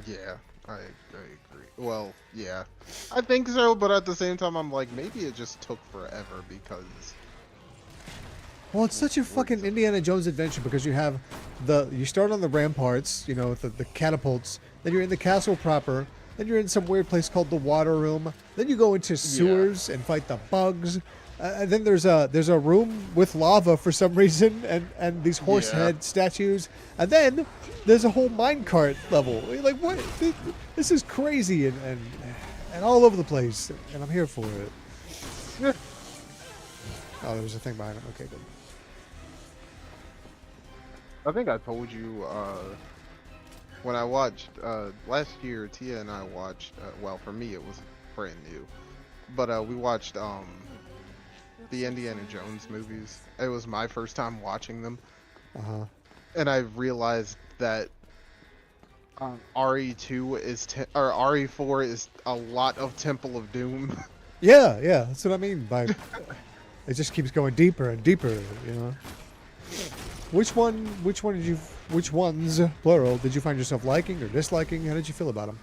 S1: Yeah, I agree. Well, yeah. I think so, but at the same time, I'm like, maybe it just took forever because...
S2: Well, it's such a fucking Indiana Jones adventure because you have you start on the ramparts, you know, the catapults, then you're in the castle proper, then you're in some weird place called the water room, then you go into sewers and fight the bugs, and then there's a room with lava for some reason and these horse head statues, and then there's a whole minecart level. Like, what? This is crazy and all over the place, and I'm here for it. Oh, there was a thing behind it. Okay, good.
S1: I think I told you, when I watched, last year, Tia and I watched, well, for me it was brand new, but we watched the Indiana Jones movies. It was my first time watching them. And I realized that RE2 is, or RE4 is a lot of Temple of Doom.
S2: Yeah, that's what I mean by it just keeps going deeper and deeper, you know. Which ones, plural, did you find yourself liking or disliking? How did you feel about them?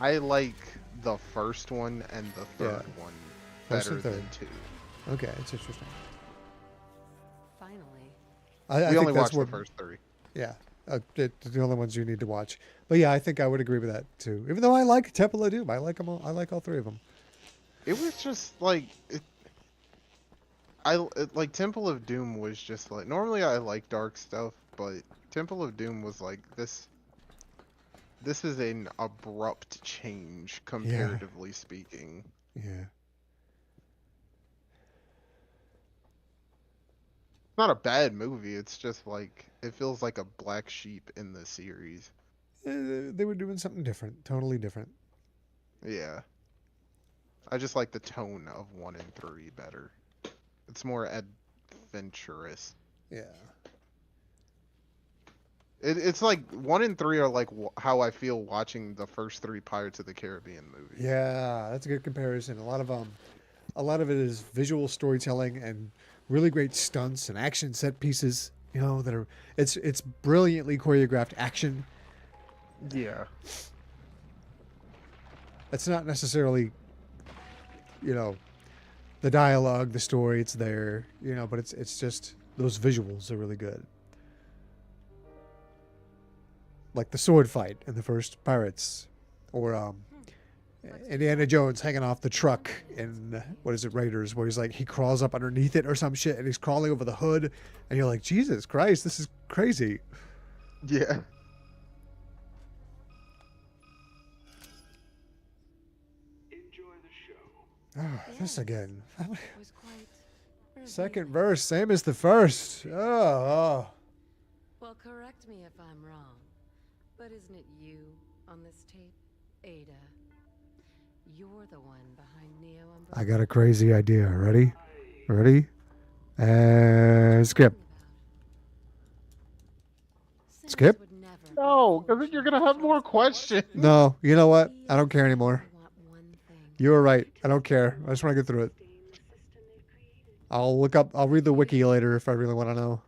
S1: I like the first one and the third one better than 2.
S2: Okay, it's interesting.
S7: Finally.
S2: I
S1: we
S2: think
S1: only
S2: that's
S1: watched the first 3.
S2: Yeah, the only ones you need to watch. But yeah, I think I would agree with that too. Even though I like Temple of Doom, I like them all. I like all 3 of them.
S1: It was just like like Temple of Doom was just like, normally I like dark stuff, but Temple of Doom was like this is an abrupt change comparatively speaking.
S2: Yeah.
S1: It's not a bad movie, it's just like it feels like a black sheep in the series.
S2: They were doing something different, totally different.
S1: Yeah. I just like the tone of 1 and 3 better. It's more adventurous.
S2: Yeah.
S1: It's like 1 and 3 are like how I feel watching the first 3 Pirates of the Caribbean movies.
S2: Yeah, that's a good comparison. A lot of it is visual storytelling and really great stunts and action set pieces. You know that are it's brilliantly choreographed action.
S1: Yeah.
S2: It's not necessarily, you know, the dialogue, the story. It's there, you know, but it's just those visuals are really good. Like the sword fight in the first Pirates, or Indiana Jones hanging off the truck in what is it, Raiders, where he's like he crawls up underneath it or some shit, and he's crawling over the hood, and you're like, Jesus Christ, this is crazy.
S1: Yeah.
S8: Enjoy the show.
S2: Oh, this again.
S7: Was quite
S2: Second verse, same as the first. Oh.
S7: Well, correct me if I'm wrong, but isn't it you on this tape, Ada? You're the one behind Neo Umbrella.
S2: I got a crazy idea. Ready? Ready? And skip. Skip?
S1: No, because then you're gonna have more questions.
S2: No, you know what? I don't care anymore. You were right. I don't care. I just want to get through it. I'll read the wiki later if I really want to know.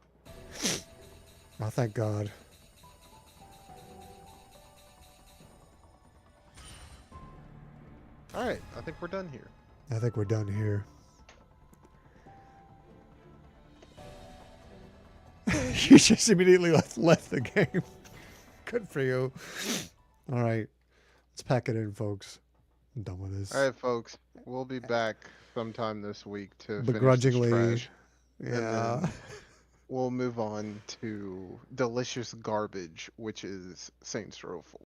S2: Oh, thank God.
S1: All right, I think we're done here.
S2: I think we're done here. You just immediately left the game. Good for you. All right. Let's pack it in, folks. I'm done with this.
S1: All right, folks. We'll be back sometime this week to
S2: Begrudgingly.
S1: finish this trash.
S2: Yeah.
S1: And then we'll move on to delicious garbage, which is Saints Row 4.